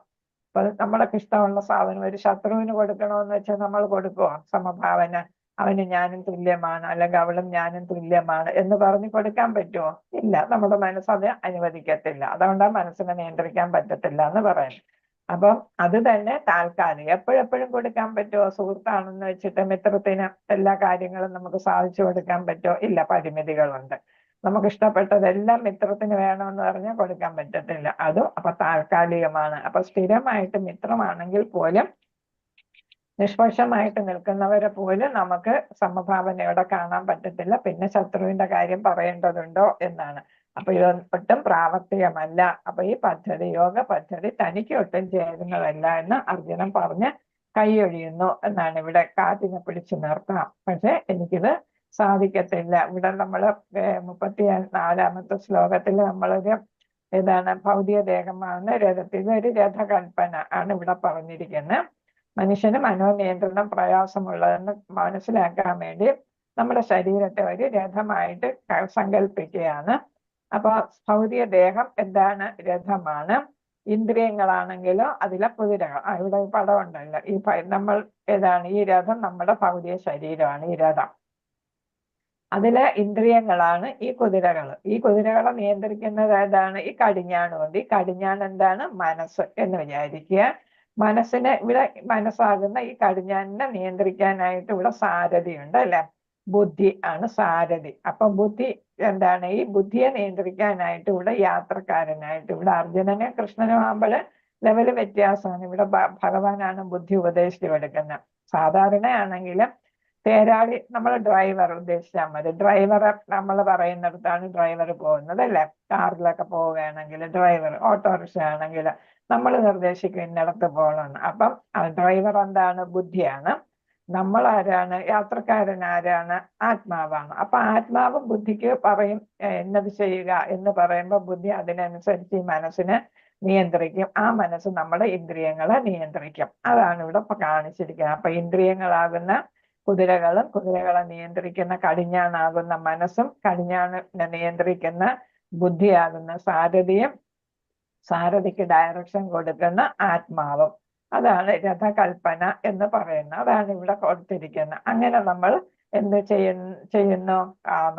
അപ്പൊ നമ്മൾക്ക് ഇഷ്ടമുള്ള സാധനം ഒരു ശത്രുവിന് കൊടുക്കണമെന്ന് വെച്ചാൽ നമ്മൾ കൊടുക്കുവോ സമഭാവന? അവന് ഞാനും തുല്യമാണ്, അല്ലെങ്കിൽ അവളും ഞാനും തുല്യമാണ് എന്ന് പറഞ്ഞു കൊടുക്കാൻ പറ്റുമോ? ഇല്ല, നമ്മുടെ മനസ്സത് അനുവദിക്കത്തില്ല. അതുകൊണ്ടാണ് മനസ്സിനെ നിയന്ത്രിക്കാൻ പറ്റത്തില്ല എന്ന് പറയുന്നത്. അപ്പം അത് തന്നെ താൽക്കാലികം. എപ്പോഴെപ്പോഴും കൊടുക്കാൻ പറ്റുമോ? സുഹൃത്താണെന്ന് വെച്ചിട്ട് മിത്രത്തിന് എല്ലാ കാര്യങ്ങളും നമുക്ക് സാധിച്ചു കൊടുക്കാൻ പറ്റുമോ? ഇല്ല, പരിമിതികളുണ്ട്. നമുക്ക് ഇഷ്ടപ്പെട്ടതെല്ലാം മിത്രത്തിന് വേണമെന്ന് പറഞ്ഞാൽ കൊടുക്കാൻ പറ്റത്തില്ല. അതും അപ്പൊ താൽക്കാലികമാണ്. അപ്പൊ സ്ഥിരമായിട്ട് മിത്രമാണെങ്കിൽ പോലും നിഷ്പക്ഷമായിട്ട് നിൽക്കുന്നവരെ പോലും നമുക്ക് സമഭാവനയോടെ കാണാൻ പറ്റത്തില്ല. പിന്നെ ശത്രുവിന്റെ കാര്യം പറയേണ്ടതുണ്ടോ എന്നാണ്. അപ്പൊ ഇതൊട്ടും പ്രാവർത്തികമല്ല. അപ്പൊ ഈ പദ്ധതി, യോഗ പദ്ധതി തനിക്ക് ഒട്ടും ചേരുന്നതല്ല എന്ന് അർജുനൻ പറഞ്ഞ് കൈയൊഴിയുന്നു എന്നാണ്. ഇവിടെ കാറ്റിനെ പിടിച്ചു നിർത്താം, പക്ഷെ എനിക്കിത് സാധിക്കത്തില്ല. ഇവിടെ നമ്മള് 34ാമത്തെ ശ്ലോകത്തിൽ നമ്മളൊരു ഭൗതിക ദേഹമാണ് രഥത്തിൽ, ഇതൊരു രഥകൽപ്പന ആണ് ഇവിടെ പറഞ്ഞിരിക്കുന്നത്. മനുഷ്യന് മനോനിയന്ത്രണം പ്രയാസമുള്ളതെന്ന് മനസ്സിലാക്കാൻ വേണ്ടി നമ്മുടെ ശരീരത്തെ ഒരു രഥമായിട്ട് സങ്കല്പിക്കുകയാണ്. അപ്പൊ ഭൗതിക ദേഹം എന്താണ്? രഥമാണ്. ഇന്ദ്രിയങ്ങളാണെങ്കിലോ അതിലെ കുതിരകൾ. ഇവിടെ പടം ഉണ്ടല്ലോ, നമ്മൾ ഈ രഥം നമ്മുടെ ഭൗതിക ശരീരമാണ്. ഈ രഥം, അതിലെ ഇന്ദ്രിയങ്ങളാണ് ഈ കുതിരകൾ. ഈ കുതിരകളെ നിയന്ത്രിക്കുന്നത് ഏതാണ്? ഈ കടിഞ്ഞാണുണ്ട്. ഈ കടിഞ്ഞാൺ എന്താണ്? മനസ്സ് എന്ന് വിചാരിക്കുക. മനസ്സിനെ ഇവിടെ മനസ്സാകുന്ന ഈ കടിഞ്ഞാണിനെ നിയന്ത്രിക്കാനായിട്ട് ഇവിടെ സാരഥി ഉണ്ട് അല്ലെ, ബുദ്ധി ആണ് സാരഥി. അപ്പൊ ബുദ്ധി എന്താണ്? ഈ ബുദ്ധിയെ നിയന്ത്രിക്കാനായിട്ട് ഇവിടെ യാത്രക്കാരനായിട്ട് ഇവിടെ അർജുനനെ കൃഷ്ണനും ആകുമ്പോൾ ലെവല് വ്യത്യാസമാണ്. ഇവിടെ ഭഗവാനാണ് ബുദ്ധി ഉപദേശിച്ചു കൊടുക്കുന്നത്. സാധാരണയാണെങ്കിലും തേരാളി നമ്മൾ ഡ്രൈവർ ഉദ്ദേശിച്ചാൽ മതി. ഡ്രൈവറെ നമ്മൾ പറയുന്നിടത്താണ് ഡ്രൈവർ പോകുന്നത് അല്ലെ. കാറിലൊക്കെ പോവുകയാണെങ്കിൽ ഡ്രൈവർ, ഓട്ടോറിക്ഷ ആണെങ്കിൽ നമ്മൾ നിർദ്ദേശിക്കും ഇന്നിടത്ത് പോകണം. അപ്പം ഡ്രൈവർ എന്താണ്? ബുദ്ധിയാണ്. നമ്മൾ ആരാണ്? യാത്രക്കാരൻ ആരാണ്? ആത്മാവാണ്. അപ്പൊ ആത്മാവും ബുദ്ധിക്ക് പറയും എന്നത് ചെയ്യുക എന്ന് പറയുമ്പോൾ ബുദ്ധി അതിനനുസരിച്ച് ഈ മനസ്സിനെ നിയന്ത്രിക്കും. ആ മനസ്സ് നമ്മുടെ ഇന്ദ്രിയങ്ങളെ നിയന്ത്രിക്കും. അതാണ് ഇവിടെ ഇപ്പൊ കാണിച്ചിരിക്കുന്നത്. അപ്പൊ ഇന്ദ്രിയങ്ങളാകുന്ന കുതിരകളും കുതിരകളെ നിയന്ത്രിക്കുന്ന കടിഞ്ഞാണാകുന്ന മനസ്സും കടിഞ്ഞാണിനെ നിയന്ത്രിക്കുന്ന ബുദ്ധിയാകുന്ന സാരഥിയും സാരഥിക്ക് ഡയറക്ഷൻ കൊടുക്കുന്ന ആത്മാവും. അതാണ് രഥകൽപ്പന എന്ന് പറയുന്നത്. അതാണ് ഇവിടെ കൊടുത്തിരിക്കുന്നത്. അങ്ങനെ നമ്മൾ എന്ത് ചെയ്യുന്നു?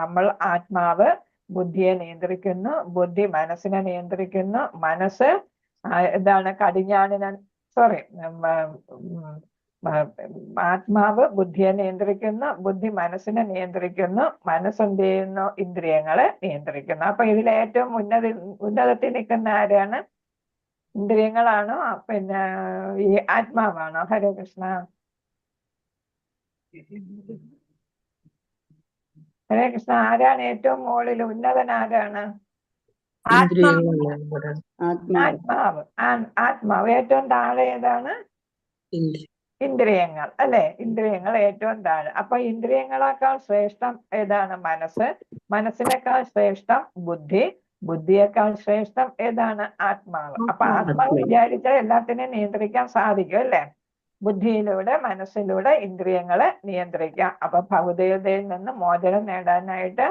നമ്മൾ ആത്മാവ് ബുദ്ധിയെ നിയന്ത്രിക്കുന്നു, ബുദ്ധി മനസ്സിനെ നിയന്ത്രിക്കുന്നു, മനസ്സ് കടിഞ്ഞാണിനെ ആത്മാവ് ബുദ്ധിയെ നിയന്ത്രിക്കുന്നു, ബുദ്ധി മനസ്സിനെ നിയന്ത്രിക്കുന്നു, മനസ്സെന്ത് ചെയ്യുന്നു? ഇന്ദ്രിയങ്ങളെ നിയന്ത്രിക്കുന്നു. അപ്പൊ ഇതിൽ ഏറ്റവും ഉന്നതത്തിൽ നിൽക്കുന്ന ആരാണ്? ഇന്ദ്രിയങ്ങളാണോ പിന്നെ ഈ ആത്മാവാണോ? ഹരേ കൃഷ്ണ. ഹരേ കൃഷ്ണ. ആരാണ് ഏറ്റവും മുകളിൽ? ഉന്നതൻ ആരാണ്? ആത്മാവ്. ആത്മാവ്. ഏറ്റവും താഴെ ഏതാണ്? ഇന്ദ്രിയങ്ങൾ അല്ലെ. ഇന്ദ്രിയങ്ങൾ ഏറ്റവും താഴെ. അപ്പൊ ഇന്ദ്രിയങ്ങളെക്കാൾ ശ്രേഷ്ഠം ഏതാണ്? മനസ്സ്. മനസ്സിനേക്കാൾ ശ്രേഷ്ഠം ബുദ്ധി. ബുദ്ധിയേക്കാൾ ശ്രേഷ്ഠം ഏതാണ്? ആത്മാവ്. അപ്പൊ ആത്മാവ് വിചാരിച്ചാൽ എല്ലാത്തിനെയും നിയന്ത്രിക്കാൻ സാധിക്കും അല്ലെ. ബുദ്ധിയിലൂടെ മനസ്സിലൂടെ ഇന്ദ്രിയങ്ങളെ നിയന്ത്രിക്കാം. അപ്പൊ ഭൗതികതയിൽ നിന്ന് മോചനം നേടാനായിട്ട്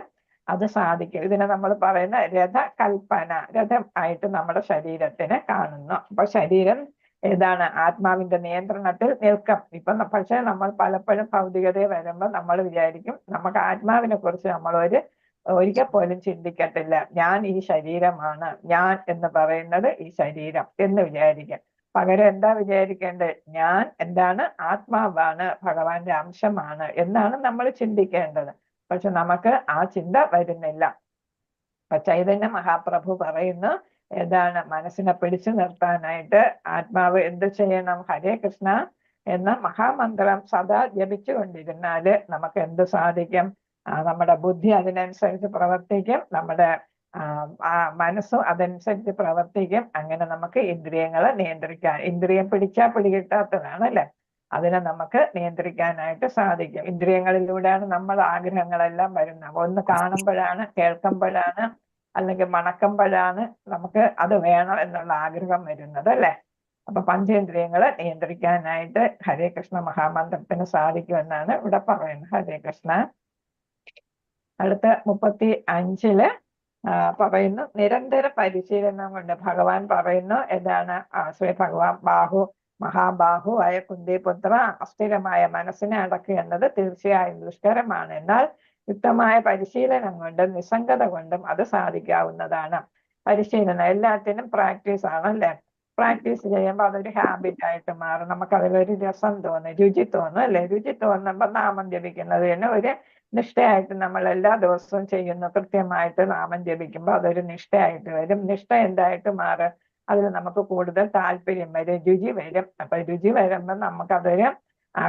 അത് സാധിക്കും. ഇതിനെ നമ്മൾ പറയുന്ന രഥകൽപ്പന. രഥം ആയിട്ട് നമ്മുടെ ശരീരത്തിനെ കാണുന്നു. അപ്പൊ ശരീരം ഏതാണ്? ആത്മാവിന്റെ നിയന്ത്രണത്തിൽ നിൽക്കും. ഇപ്പൊ പക്ഷെ നമ്മൾ പലപ്പോഴും ഭൗതികതയെ വരുമ്പോൾ നമ്മൾ വിചാരിക്കും നമുക്ക് ആത്മാവിനെ കുറിച്ച് നമ്മൾ ഒരിക്കൽ പോലും ചിന്തിക്കത്തില്ല. ഞാൻ ഈ ശരീരമാണ്, ഞാൻ എന്ന് പറയുന്നത് ഈ ശരീരം എന്ന് വിചാരിക്കും. പകരം എന്താ വിചാരിക്കേണ്ടത്? ഞാൻ എന്താണ്? ആത്മാവാണ്, ഭഗവാന്റെ അംശമാണ് എന്നാണ് നമ്മൾ ചിന്തിക്കേണ്ടത്. പക്ഷെ നമുക്ക് ആ ചിന്ത വരുന്നില്ല. അപ്പൊ ചൈതന്യ മഹാപ്രഭു പറയുന്നു മനസ്സിനെ പിടിച്ചു നിർത്താനായിട്ട് ആത്മാവ് എന്ത് ചെയ്യണം? ഹരേ കൃഷ്ണ എന്ന മഹാമന്ത്രം സദാ ജപിച്ചു കൊണ്ടിരുന്നാല് നമുക്ക് എന്ത് സാധിക്കും? നമ്മുടെ ബുദ്ധി അതിനനുസരിച്ച് പ്രവർത്തിക്കും, നമ്മുടെ മനസ്സും അതനുസരിച്ച് പ്രവർത്തിക്കും. അങ്ങനെ നമുക്ക് ഇന്ദ്രിയങ്ങളെ നിയന്ത്രിക്കാൻ, ഇന്ദ്രിയം പിടിച്ചാൽ പിടികിട്ടാത്തതാണ് അല്ലെ, അതിനെ നമുക്ക് നിയന്ത്രിക്കാനായിട്ട് സാധിക്കും. ഇന്ദ്രിയങ്ങളിലൂടെയാണ് നമ്മൾ ആഗ്രഹങ്ങളെല്ലാം വരുന്നത്. ഒന്ന് കാണുമ്പോഴാണ്, കേൾക്കുമ്പോഴാണ്, അല്ലെങ്കിൽ മണക്കുമ്പോഴാണ് നമുക്ക് അത് വേണം എന്നുള്ള ആഗ്രഹം വരുന്നത് അല്ലെ. അപ്പൊ പഞ്ചേന്ദ്രിയങ്ങളെ നിയന്ത്രിക്കാനായിട്ട് ഹരേ കൃഷ്ണ മഹാമന്ത്രത്തിന് സാധിക്കുമെന്നാണ് ഇവിടെ പറയുന്നത്. ഹരേ കൃഷ്ണ. അടുത്ത 35 പറയുന്നു, നിരന്തര പരിശീലനം കൊണ്ട് ഭഗവാൻ പറയുന്നു എന്താണ്, ശ്രീ ഭഗവാൻ മഹാബാഹു ആയ കുന്തിപുത്ര, അസ്ഥിരമായ മനസ്സിനെ അടക്കുക എന്നത് തീർച്ചയായും ദുഷ്കരമാണ്. എന്നാൽ യുക്തമായ പരിശീലനം കൊണ്ടും നിസ്സംഗത കൊണ്ടും അത് സാധിക്കാവുന്നതാണ്. പരിശീലനം എല്ലാത്തിനും പ്രാക്ടീസ് ആണ് അല്ലെ. പ്രാക്ടീസ് ചെയ്യുമ്പോൾ അതൊരു ഹാബിറ്റ് ആയിട്ട് മാറും. നമുക്ക് അതിലൊരു രസം തോന്നും, രുചി തോന്നും അല്ലെ. രുചി തോന്നുമ്പോൾ നാമം ജപിക്കുന്നത് തന്നെ ഒരു നിഷ്ഠയായിട്ട് നമ്മൾ എല്ലാ ദിവസവും ചെയ്യുന്നു. കൃത്യമായിട്ട് നാമം ജപിക്കുമ്പോൾ അതൊരു നിഷ്ഠയായിട്ട് വരും. നിഷ്ഠ എന്തായിട്ട് മാറും, അതിൽ നമുക്ക് കൂടുതൽ താല്പര്യം വരും, രുചി വരും. അപ്പൊ രുചി വരുമ്പോൾ നമുക്കതൊരു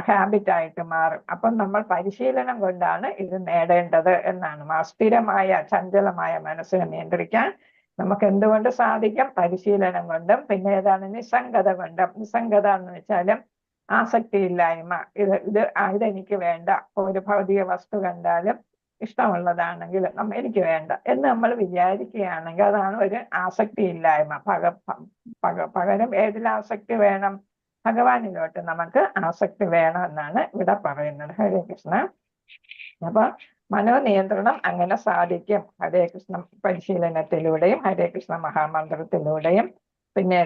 ഹാബിറ്റ് ആയിട്ട് മാറും. അപ്പം നമ്മൾ പരിശീലനം കൊണ്ടാണ് ഇത് നേടേണ്ടത് എന്നാണ്. അസ്ഥിരമായ ചഞ്ചലമായ മനസ്സിനെ നിയന്ത്രിക്കാൻ നമുക്ക് എന്തുകൊണ്ട് സാധിക്കും? പരിശീലനം കൊണ്ടും. പിന്നെ ഏതാണ്? നിസ്സംഗത കൊണ്ടും. നിസ്സംഗത എന്ന് വെച്ചാലും ആസക്തിയില്ലായ്മ. ഇതെനിക്ക് വേണ്ട. ഒരു ഭൗതിക വസ്തു കണ്ടാലും ഇഷ്ടമുള്ളതാണെങ്കിൽ എനിക്ക് വേണ്ട എന്ന് നമ്മൾ വിചാരിക്കുകയാണെങ്കിൽ അതാണ് ഒരു ആസക്തി ഇല്ലായ്മ. പകരം ഏതിൽ ആസക്തി വേണം? ഭഗവാനിലോട്ട് നമുക്ക് ആസക്തി വേണം എന്നാണ് ഇവിടെ പറയുന്നത്. ഹരേ കൃഷ്ണ. അപ്പൊ മനോനിയന്ത്രണം അങ്ങനെ സാധിക്കും ഹരേ കൃഷ്ണ പരിശീലനത്തിലൂടെയും ഹരേ കൃഷ്ണ മഹാമന്ത്രത്തിലൂടെയും. പിന്നെ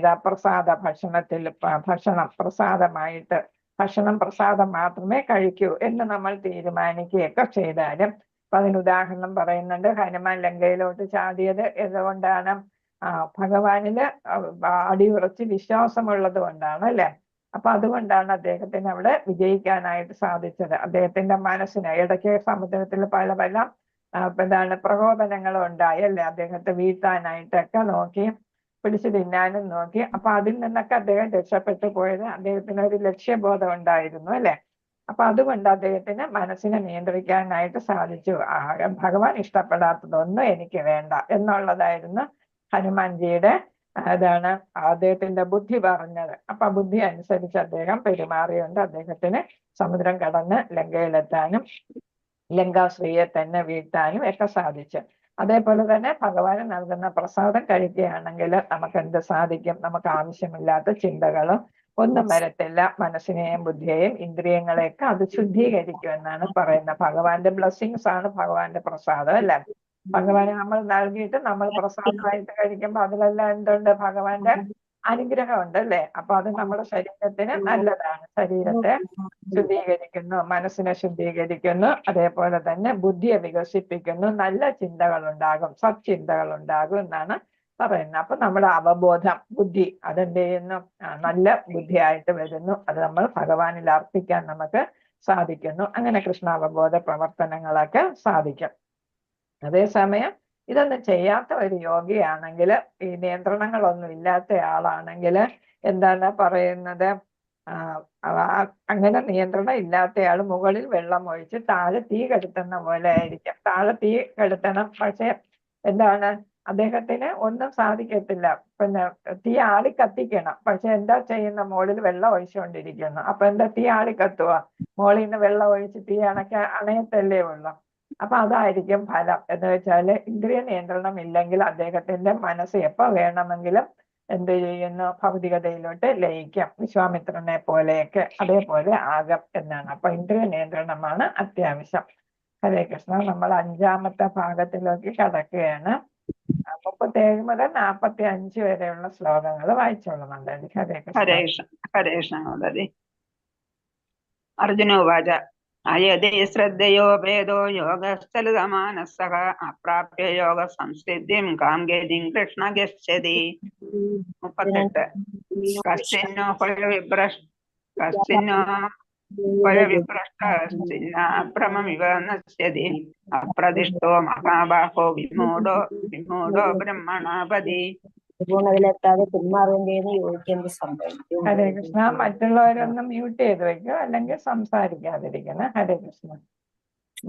ഭക്ഷണം പ്രസാദം മാത്രമേ കഴിക്കൂ എന്ന് നമ്മൾ തീരുമാനിക്കുകയൊക്കെ ചെയ്താലും, അപ്പൊ അതിന് ഉദാഹരണം പറയുന്നുണ്ട്. ഹനുമാൻ ലങ്കയിലോട്ട് ചാടിയത് എന്തുകൊണ്ടാണ്? ഭഗവാനില് അടിയുറച്ച് വിശ്വാസമുള്ളത് കൊണ്ടാണ് അല്ലെ. അപ്പൊ അതുകൊണ്ടാണ് അദ്ദേഹത്തിന് അവിടെ വിജയിക്കാനായിട്ട് സാധിച്ചത്. അദ്ദേഹത്തിന്റെ മനസ്സിന് ഇടയ്ക്ക് സമുദ്രത്തിൽ പല പ്രകോപനങ്ങളും ഉണ്ടായി അല്ലെ. അദ്ദേഹത്തെ വീഴ്ത്താനായിട്ടൊക്കെ നോക്കി, പിടിച്ചു തിന്നാനും നോക്കി. അപ്പൊ അതിൽ നിന്നൊക്കെ അദ്ദേഹം രക്ഷപ്പെട്ടു പോയത് അദ്ദേഹത്തിന് ഒരു ലക്ഷ്യബോധം ഉണ്ടായിരുന്നു അല്ലെ. അപ്പൊ അതുകൊണ്ട് അദ്ദേഹത്തിന് മനസ്സിനെ നിയന്ത്രിക്കാനായിട്ട് സാധിച്ചു. ഭഗവാൻ ഇഷ്ടപ്പെടാത്തതൊന്നും എനിക്ക് വേണ്ട എന്നുള്ളതായിരുന്നു ഹനുമാൻജിയുടെ അദ്ദേഹത്തിന്റെ ബുദ്ധി പറഞ്ഞത്. അപ്പൊ ബുദ്ധി അനുസരിച്ച് അദ്ദേഹം പെരുമാറിയുണ്ട് അദ്ദേഹത്തിന് സമുദ്രം കടന്ന് ലങ്കയിലെത്താനും ലങ്കാശ്രീയെ തന്നെ വീഴ്ത്താനും ഒക്കെ സാധിച്ചു. അതേപോലെ തന്നെ ഭഗവാന് നൽകുന്ന പ്രസാദം കഴിക്കുകയാണെങ്കിൽ നമുക്ക് എന്ത് സാധിക്കും? നമുക്ക് ആവശ്യമില്ലാത്ത ചിന്തകളും ഒന്നും വരത്തില്ല. മനസ്സിനെയും ബുദ്ധിയെയും ഇന്ദ്രിയങ്ങളെയൊക്കെ അത് ശുദ്ധീകരിക്കും എന്നാണ് പറയുന്നത്. ഭഗവാന്റെ ബ്ലെസ്സിങ്സ് ആണ് ഭഗവാന്റെ പ്രസാദം അല്ലെ. ഭഗവാനെ നമ്മൾ നൽകിയിട്ട് നമ്മൾ പ്രസാദമായിട്ട് കഴിക്കുമ്പോൾ അതിലെല്ലാം എന്തുണ്ട്? ഭഗവാന്റെ അനുഗ്രഹം ഉണ്ട് അല്ലെ. അപ്പൊ അത് നമ്മുടെ ശരീരത്തിന് നല്ലതാണ്. ശരീരത്തെ ശുദ്ധീകരിക്കുന്നു, മനസ്സിനെ ശുദ്ധീകരിക്കുന്നു, അതേപോലെ തന്നെ ബുദ്ധിയെ വികസിപ്പിക്കുന്നു. നല്ല ചിന്തകൾ ഉണ്ടാകും, സത്ചിന്തകൾ ഉണ്ടാകും എന്നാണ് പറയുന്നത്. അപ്പൊ നമ്മുടെ അവബോധം ബുദ്ധി അതെന്ത് ചെയ്യുന്നു? നല്ല ബുദ്ധിയായിട്ട് വരുന്നു. അത് നമ്മൾ ഭഗവാനിൽ അർപ്പിക്കാൻ നമുക്ക് സാധിക്കുന്നു. അങ്ങനെ കൃഷ്ണാവബോധ പ്രവർത്തനങ്ങളൊക്കെ സാധിക്കും. അതേസമയം ഇതൊന്നും ചെയ്യാത്ത ഒരു യോഗിയാണെങ്കിൽ, ഈ നിയന്ത്രണങ്ങളൊന്നും ഇല്ലാത്ത ആളാണെങ്കിൽ എന്താണ് പറയുന്നത്? അങ്ങനെ നിയന്ത്രണം ഇല്ലാത്തയാൾ മുകളിൽ വെള്ളം ഒഴിച്ച് താഴെ തീ കെടുത്തുന്ന പോലെ ആയിരിക്കും. താഴെ തീ കെടുത്തണം, പക്ഷെ എന്താണ് അദ്ദേഹത്തിന് ഒന്നും സാധിക്കത്തില്ല. പിന്നെ തീ ആളി കത്തിക്കണം, പക്ഷെ എന്താ ചെയ്യുന്ന? മുകളിൽ വെള്ളം ഒഴിച്ചുകൊണ്ടിരിക്കുന്നു. അപ്പൊ എന്താ തീ ആളി കത്തുക? മുകളിൽ നിന്ന് വെള്ളം ഒഴിച്ച് തീ അണയത്തല്ലേ ഉള്ളു. അപ്പൊ അതായിരിക്കും ഫലം. എന്ന് വെച്ചാൽ ഇന്ദ്രിയ നിയന്ത്രണം ഇല്ലെങ്കിൽ അദ്ദേഹത്തിന്റെ മനസ്സ് എപ്പോ വേണമെങ്കിലും എന്ത് ചെയ്യുന്നു? ഭൗതികതയിലോട്ട് ലയിക്കാം. വിശ്വാമിത്രനെ പോലെയൊക്കെ അതേപോലെ ആകാം എന്നാണ്. അപ്പൊ ഇന്ദ്രിയ നിയന്ത്രണമാണ് അത്യാവശ്യം. ഹരേ കൃഷ്ണ. നമ്മൾ 5ാമത്തെ ഭാഗത്തിലേക്ക് കടക്കുകയാണ്. 37 മുതൽ 45 വരെയുള്ള ശ്ലോകങ്ങൾ വായിച്ചോളുന്നുണ്ട്. ഹരേ കൃഷ്ണ. ഹരേ കൃഷ്ണ. അർജുനോവാച അയതി ശ്രദ്ധയോ ഭേദോ യോഗസ്ഥലമാനസഃ അപ്രാപ്യ യോഗ സംസിദ്ധിം കാം ഗതിം കൃഷ്ണ ഗച്ഛതി. 38 കശ്ചിന്നോ ഫലവിഭ്രഷ്ടശ്ചിന്നാഭ്രമമിവ നശ്യതി അപ്രദിഷ്ടോ മഹാബാഹോ വിമൂഢോ ബ്രഹ്മണാപതി. അതിലെത്താതെ പിന്മാറേണ്ടതെന്ന് യോജിക്കുന്നത് സംഭവിക്കും. ഹരേ കൃഷ്ണ. മറ്റുള്ളവരൊന്നും മ്യൂട്ട് ചെയ്ത് വെക്കോ, അല്ലെങ്കിൽ സംസാരിക്കാതിരിക്കണം. ഹരേ കൃഷ്ണ.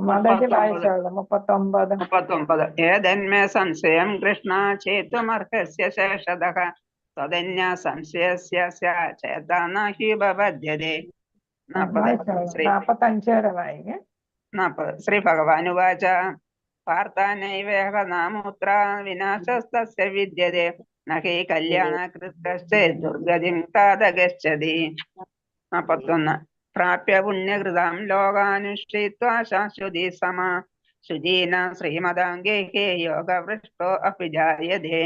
മതത്തിൽ വായിച്ചോളൂ. 39 ഏതന്മേ സംശയം കൃഷ്ണ ചേതുമർഹസ്യ ശേഷതഃ തദന്യ സംശയസ്യ ചേതനാഹി ഉപപദ്യതേ. 45 വരെ വായിക്കും. 40 ശ്രീ ഭഗവാനുവാച പാർത്ഥാനൈവേഹ നാമുത്ര വിനാശസ്തസ്യ വിദ്യതേ നഹി കല്യാണ കൃത്യശ്ചേ ദുർഗതിം താതഗച്ഛതി. 41 പ്രാപ്യ പുണ്യകൃതാം ലോകാനുഷ്ഠിത്വാ ശാശ്വതി സമ ശുചീന ശ്രീമദാംഗേഹേ യോഗവൃഷ്ടോ അഭിജായതേ.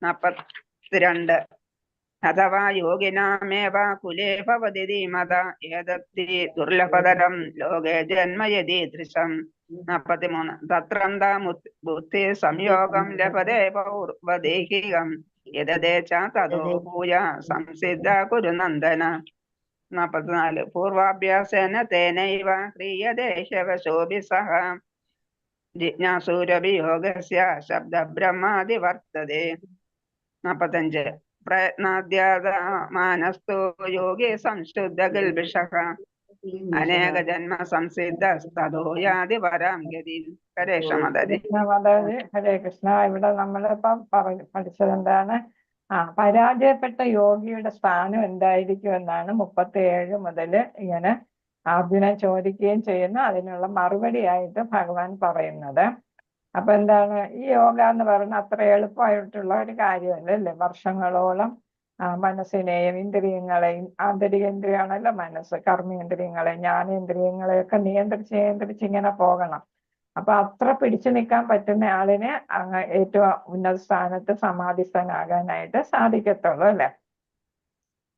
42 അഥവാ യോഗിനാമേവ കുലേ ഭവതി ധീമത ഏതത്തി ദുർലഭതരം ലോകേ ജന്മയതീദൃശം. 43 തത്രന്താ ബുദ്ധി സംയോഗം ലഭതേ പൗർവദേഹികം യതദേച തതോ ഭൂയ സംസിദ്ധ കുരുനന്ദന. 44 പൂർവാഭ്യാസേന തേനൈവ ക്രിയതേ ശവശോഭി സഹ ജിജ്ഞാസൂരപി യോഗസ്യ ശബ്ദബ്രഹ്മാദി വർത്തതേ. 45 പ്രയത്നാദ്യാമാനസ്തു യോഗി സംശുദ്ധ ഗൽഭിഷഃ അനേക ജന്മ സംസിദ്ധസ്തതോ യാതി വരാം ഗതി. ഹരേ കൃഷ്ണ. മാതാജി ഹരേ കൃഷ്ണ. ഇവിടെ നമ്മളിപ്പം പഠിച്ചത് എന്താണ്? പരാജയപ്പെട്ട യോഗിയുടെ സ്ഥാനം എന്തായിരിക്കും എന്നാണ് 37 മുതൽ ഇങ്ങനെ അർജുനൻ ചോദിക്കുകയും ചെയ്യുന്നു. അതിനുള്ള മറുപടിയായിട്ട് ഭഗവാൻ പറയുന്നത്. അപ്പൊ എന്താണ് ഈ യോഗ എന്ന് പറയുന്നത്? അത്ര എളുപ്പമായിട്ടുള്ള ഒരു കാര്യമല്ല അല്ലേ? വർഷങ്ങളോളം മനസ്സിനെയും ഇന്ദ്രിയങ്ങളെയും, ആന്തരിക ഇന്ദ്രിയമാണല്ലോ മനസ്സ്, കർമ്മേന്ദ്രിയങ്ങളെ ജ്ഞാനേന്ദ്രിയങ്ങളെയൊക്കെ നിയന്ത്രിച്ച് ഇങ്ങനെ പോകണം. അപ്പൊ അത്ര പിടിച്ചു നിൽക്കാൻ പറ്റുന്ന ആളിനെ ഏറ്റവും ഉന്നത സ്ഥാനത്ത് സമാധിസ്ഥനാകാനായിട്ട് സാധിക്കത്തുള്ളൂ അല്ലെ?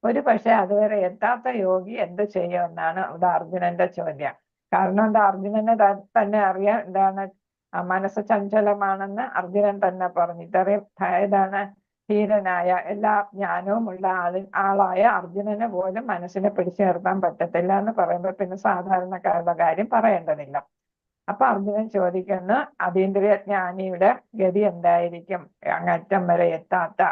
ഒരു പക്ഷെ അതുവരെ എത്താത്ത യോഗി എന്ത് ചെയ്യുമെന്നാണ് ഇവിടെ അർജുനന്റെ ചോദ്യം. കാരണം എന്താ? അർജുനനെ തന്നെ അറിയാം എന്താണ് മനസ്സ് ചഞ്ചലമാണെന്ന് അർജുനൻ തന്നെ പറഞ്ഞു. ഇത്രയും ഏതാണ് ധീരനായ എല്ലാ ജ്ഞാനവും ഉള്ള ആളായ അർജുനന് പോലും മനസ്സിനെ പിടിച്ചു നിർത്താൻ പറ്റത്തില്ല എന്ന് പറയുമ്പോൾ പിന്നെ സാധാരണക്കാരുടെ കാര്യം പറയേണ്ടതില്ല. അപ്പൊ അർജുനൻ ചോദിക്കുന്നു, അതീന്ദ്രിയ ജ്ഞാനിയുടെ ഗതി എന്തായിരിക്കും? അങ്ങറ്റം വരെ എത്താത്ത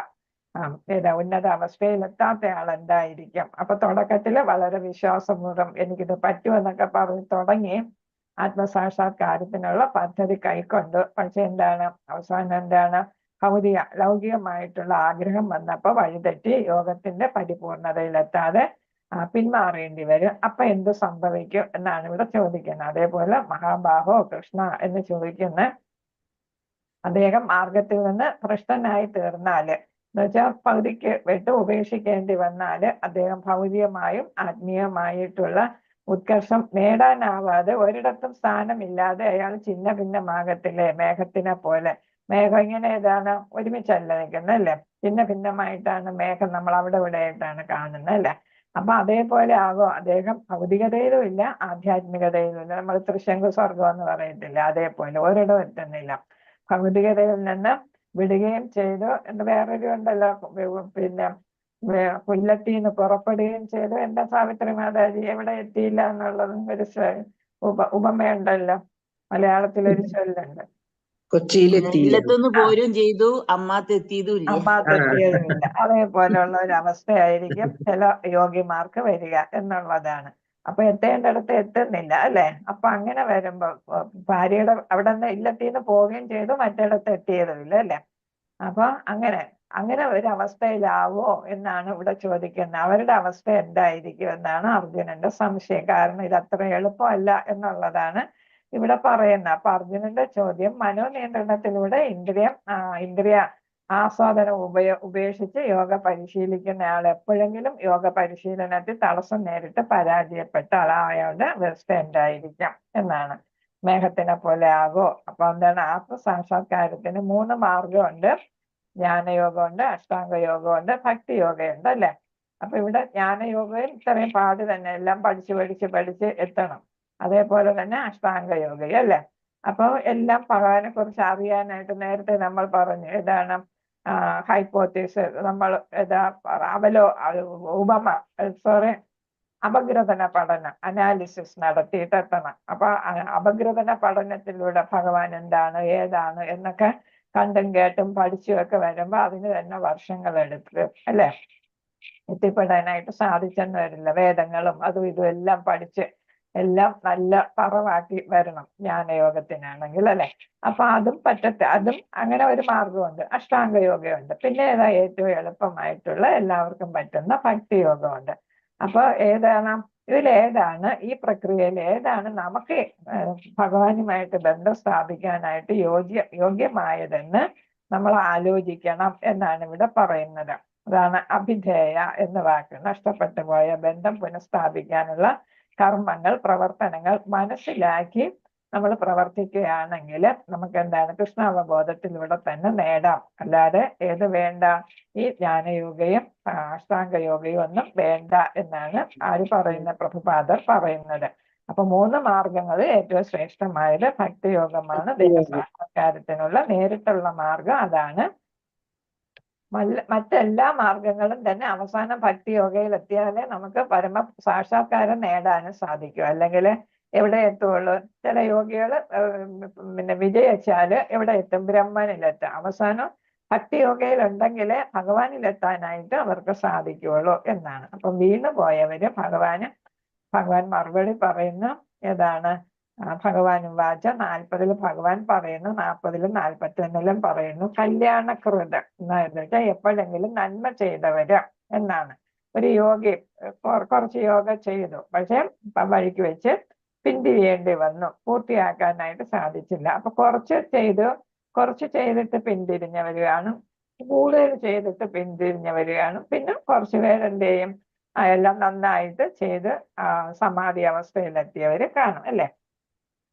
ഉന്നത അവസ്ഥയിലെത്താത്ത ആൾ എന്തായിരിക്കും? അപ്പൊ തുടക്കത്തില് വളരെ വിശ്വാസപൂർവ്വം എനിക്കിത് പറ്റുമെന്നൊക്കെ പറഞ്ഞ് തുടങ്ങി ആത്മസാക്ഷാത്കാരത്തിനുള്ള പദ്ധതി കൈക്കൊണ്ട്, പക്ഷെ എന്താണ് അവസാനം എന്താണ്? ഭൗതിക ലൗകികമായിട്ടുള്ള ആഗ്രഹം വന്നപ്പോ വഴിതെറ്റി യോഗത്തിന്റെ പരിപൂർണതയിലെത്താതെ പിന്മാറേണ്ടി വരും. അപ്പൊ എന്ത് സംഭവിക്കും എന്നാണ് ഇവിടെ ചോദിക്കുന്നത്. അതേപോലെ മഹാബാഹോ കൃഷ്ണ എന്ന് ചോദിക്കുന്ന അദ്ദേഹം മാർഗത്തിൽ നിന്ന് ഭ്രഷ്ടനായി തീർന്നാല്, എന്നുവെച്ചാൽ പകുതിക്ക് വിട്ട് ഉപേക്ഷിക്കേണ്ടി വന്നാല് അദ്ദേഹം ഭൗതികമായും ആത്മീയമായിട്ടുള്ള ഉത്കർഷം നേടാനാവാതെ ഒരിടത്തും സ്ഥാനമില്ലാതെ അയാൾ ചിന്ന ഭിന്നമാകത്തില്ലേ? മേഘത്തിനെ പോലെ. മേഘം ഇങ്ങനെ ഏതാണ് ഒരുമിച്ചല്ല നിൽക്കുന്നല്ലേ? ചിന്ന ഭിന്നമായിട്ടാണ് മേഘം നമ്മൾ അവിടെ ഇവിടെ ആയിട്ടാണ് കാണുന്നത് അല്ലെ? അപ്പൊ അതേപോലെ ആകും അദ്ദേഹം. ഭൗതികതയിലും ഇല്ല, ആധ്യാത്മികതയിലും ഇല്ല. നമ്മൾ തൃശങ്കു സ്വർഗം എന്ന് പറയത്തില്ല, അതേപോലെ ഒരിടം എത്തുന്നില്ല. ഭൗതികതയിൽ നിന്ന് വിടുകയും ചെയ്തു എന്ന് വേറൊരു ഉണ്ടല്ലോ, പിന്നെ കൊല്ലത്തിന്ന് പുറപ്പെടുകയും ചെയ്തു. എന്താ സാവിത്രി മാതാജി എവിടെ എത്തിയില്ല എന്നുള്ളതും ഒരു ഉപമയുണ്ടല്ലോ, മലയാളത്തിലൊരു ചൊല്ലുണ്ട്. കൊച്ചിയിലെത്തുന്നു പോരും ചെയ്തു, അമ്മാത്തെത്തിയതുമില്ല. അമ്മാത്തെത്തിയതുമില്ല. അതേപോലെയുള്ള ഒരു അവസ്ഥയായിരിക്കും ചില യോഗിമാർക്ക് വരിക എന്നുള്ളതാണ്. അപ്പൊ എത്തേണ്ടടുത്ത് എത്തുന്നില്ല അല്ലെ? അപ്പൊ അങ്ങനെ വരുമ്പോ ഭാര്യയുടെ അവിടെ നിന്ന് ഇല്ലത്തിന്ന് പോവുകയും ചെയ്തു, മറ്റിടത്ത് എത്തിയതുമില്ല അല്ലെ? അപ്പൊ അങ്ങനെ ഒരു അവസ്ഥയിലാവോ എന്നാണ് ഇവിടെ ചോദിക്കുന്നത്. അവരുടെ അവസ്ഥ എന്തായിരിക്കും എന്നാണ് അർജുനന്റെ സംശയം. കാരണം ഇത് അത്ര എളുപ്പമല്ല എന്നുള്ളതാണ് ഇവിടെ പറയുന്നത്. അപ്പൊ അർജുനന്റെ ചോദ്യം, മനോനിയന്ത്രണത്തിലൂടെ ഇന്ദ്രിയ ആസ്വാദനം ഉപേക്ഷിച്ച് യോഗ പരിശീലിക്കുന്ന ആൾ എപ്പോഴെങ്കിലും യോഗ പരിശീലനത്തിൽ തടസ്സം നേരിട്ട് പരാജയപ്പെട്ടാൽ അയാളുടെ അവസ്ഥ എന്തായിരിക്കാം എന്നാണ്. മേഘത്തിനെ പോലെ ആകോ? അപ്പൊ എന്താണ്? ആത്മസാക്ഷാത്കാരത്തിന് 3 മാർഗമുണ്ട്. ജ്ഞാനയോഗമുണ്ട്, അഷ്ടാംഗയോഗമുണ്ട്, ഭക്തി യോഗയുണ്ട് അല്ലെ? അപ്പൊ ഇവിടെ ജ്ഞാനയോഗയും ഇത്രയും പാട് തന്നെ, എല്ലാം പഠിച്ച് എത്തണം. അതേപോലെ തന്നെ അഷ്ടാംഗ യോഗയും അല്ലെ? അപ്പൊ എല്ലാം ഭഗവാനെ കുറിച്ച് അറിയാനായിട്ട് നേരത്തെ നമ്മൾ പറഞ്ഞു. ഏതാണ് ഹൈപ്പോത്തീസിസ്, നമ്മൾ അപഗ്രഥന പഠനം, അനാലിസിസ് നടത്തിയിട്ട് എത്തണം. അപ്പൊ അപഗ്രഥന പഠനത്തിലൂടെ ഭഗവാൻ എന്താണ് ഏതാണ് എന്നൊക്കെ കണ്ടും കേട്ടും പഠിച്ചുമൊക്കെ വരുമ്പോ അതിന് തന്നെ വർഷങ്ങൾ എടുക്കും അല്ലെ? എത്തിപ്പെടാനായിട്ട് സാധിച്ചെന്ന് വരില്ല. വേദങ്ങളും അതും ഇതും എല്ലാം പഠിച്ച് എല്ലാം നല്ല പറവാക്കി വരണം ജ്ഞാനയോഗത്തിനാണെങ്കിൽ അല്ലെ? അപ്പൊ അതും അതും അങ്ങനെ ഒരു മാർഗമുണ്ട്. അഷ്ടാംഗ യോഗയുണ്ട്. പിന്നെ ഏതാ ഏറ്റവും എളുപ്പമായിട്ടുള്ള എല്ലാവർക്കും പറ്റുന്ന ഭക്തി യോഗമുണ്ട്. അപ്പൊ ഇതിലേതാണ് ഈ പ്രക്രിയയിൽ ഏതാണ് നമുക്ക് ഭഗവാനുമായിട്ട് ബന്ധം സ്ഥാപിക്കാനായിട്ട് യോഗ്യമായതെന്ന് നമ്മൾ ആലോചിക്കണം എന്നാണ് ഇവിടെ പറയുന്നത്. അതാണ് അഭിധേയ എന്ന വാക്ക്. നഷ്ടപ്പെട്ടു പോയ ബന്ധം പുനഃസ്ഥാപിക്കാനുള്ള കർമ്മങ്ങൾ, പ്രവർത്തനങ്ങൾ മനസ്സിലാക്കി നമ്മൾ പ്രവർത്തിക്കുകയാണെങ്കിൽ നമുക്ക് എന്താണ് കൃഷ്ണാവബോധത്തിലൂടെ തന്നെ നേടാം. അല്ലാതെ ഏത് വേണ്ട, ഈ ജ്ഞാനയോഗയും അഷ്ടാംഗ യോഗയും ഒന്നും വേണ്ട എന്നാണ് ആര് പറയുന്ന, പ്രഭുപാദർ പറയുന്നത്. അപ്പൊ 3 മാർഗങ്ങൾ ഏറ്റവും ശ്രേഷ്ഠമായത് ഭക്തിയോഗമാണ്. ദൈവസാക്ഷാത്കാരത്തിനുള്ള നേരിട്ടുള്ള മാർഗം അതാണ്. മറ്റെല്ലാ മാർഗങ്ങളും തന്നെ അവസാനം ഭക്തിയോഗയിൽ എത്തിയാലേ നമുക്ക് പരമ സാക്ഷാത്കാരം നേടാനും സാധിക്കും. അല്ലെങ്കിൽ എവിടെ എത്തുള്ളൂ? ചില യോഗികള് പിന്നെ വിജയിച്ചാല് എവിടെ എത്തും? ബ്രഹ്മനിലെത്തും. അവസാനം ഭക്തിയോഗയിൽ ഉണ്ടെങ്കിലേ ഭഗവാനിലെത്താനായിട്ട് അവർക്ക് സാധിക്കുകയുള്ളൂ എന്നാണ്. അപ്പം വീണു പോയവര് ഭഗവാൻ മറുപടി പറയുന്നു. ഏതാണ്? ഭഗവാനും വാച 40 ഭഗവാൻ പറയുന്നു, 40 41 പറയുന്നു. കല്യാണകൃത എന്ന് എപ്പോഴെങ്കിലും നന്മ ചെയ്തവര് എന്നാണ്. ഒരു യോഗി കുറച്ച് യോഗ ചെയ്തു, പക്ഷെ വഴിക്ക് വെച്ച് പിന്തിരിയേണ്ടി വന്നു, പൂർത്തിയാക്കാനായിട്ട് സാധിച്ചില്ല. അപ്പൊ കുറച്ച് ചെയ്തിട്ട് പിന്തിരിഞ്ഞവര് കാണും, കൂടുതൽ ചെയ്തിട്ട് പിന്തിരിഞ്ഞവര് കാണും. പിന്നെ കുറച്ചു പേരെന്ത് ചെയ്യും? എല്ലാം നന്നായിട്ട് ചെയ്ത് സമാധി അവസ്ഥയിലെത്തിയവര് കാണും അല്ലെ.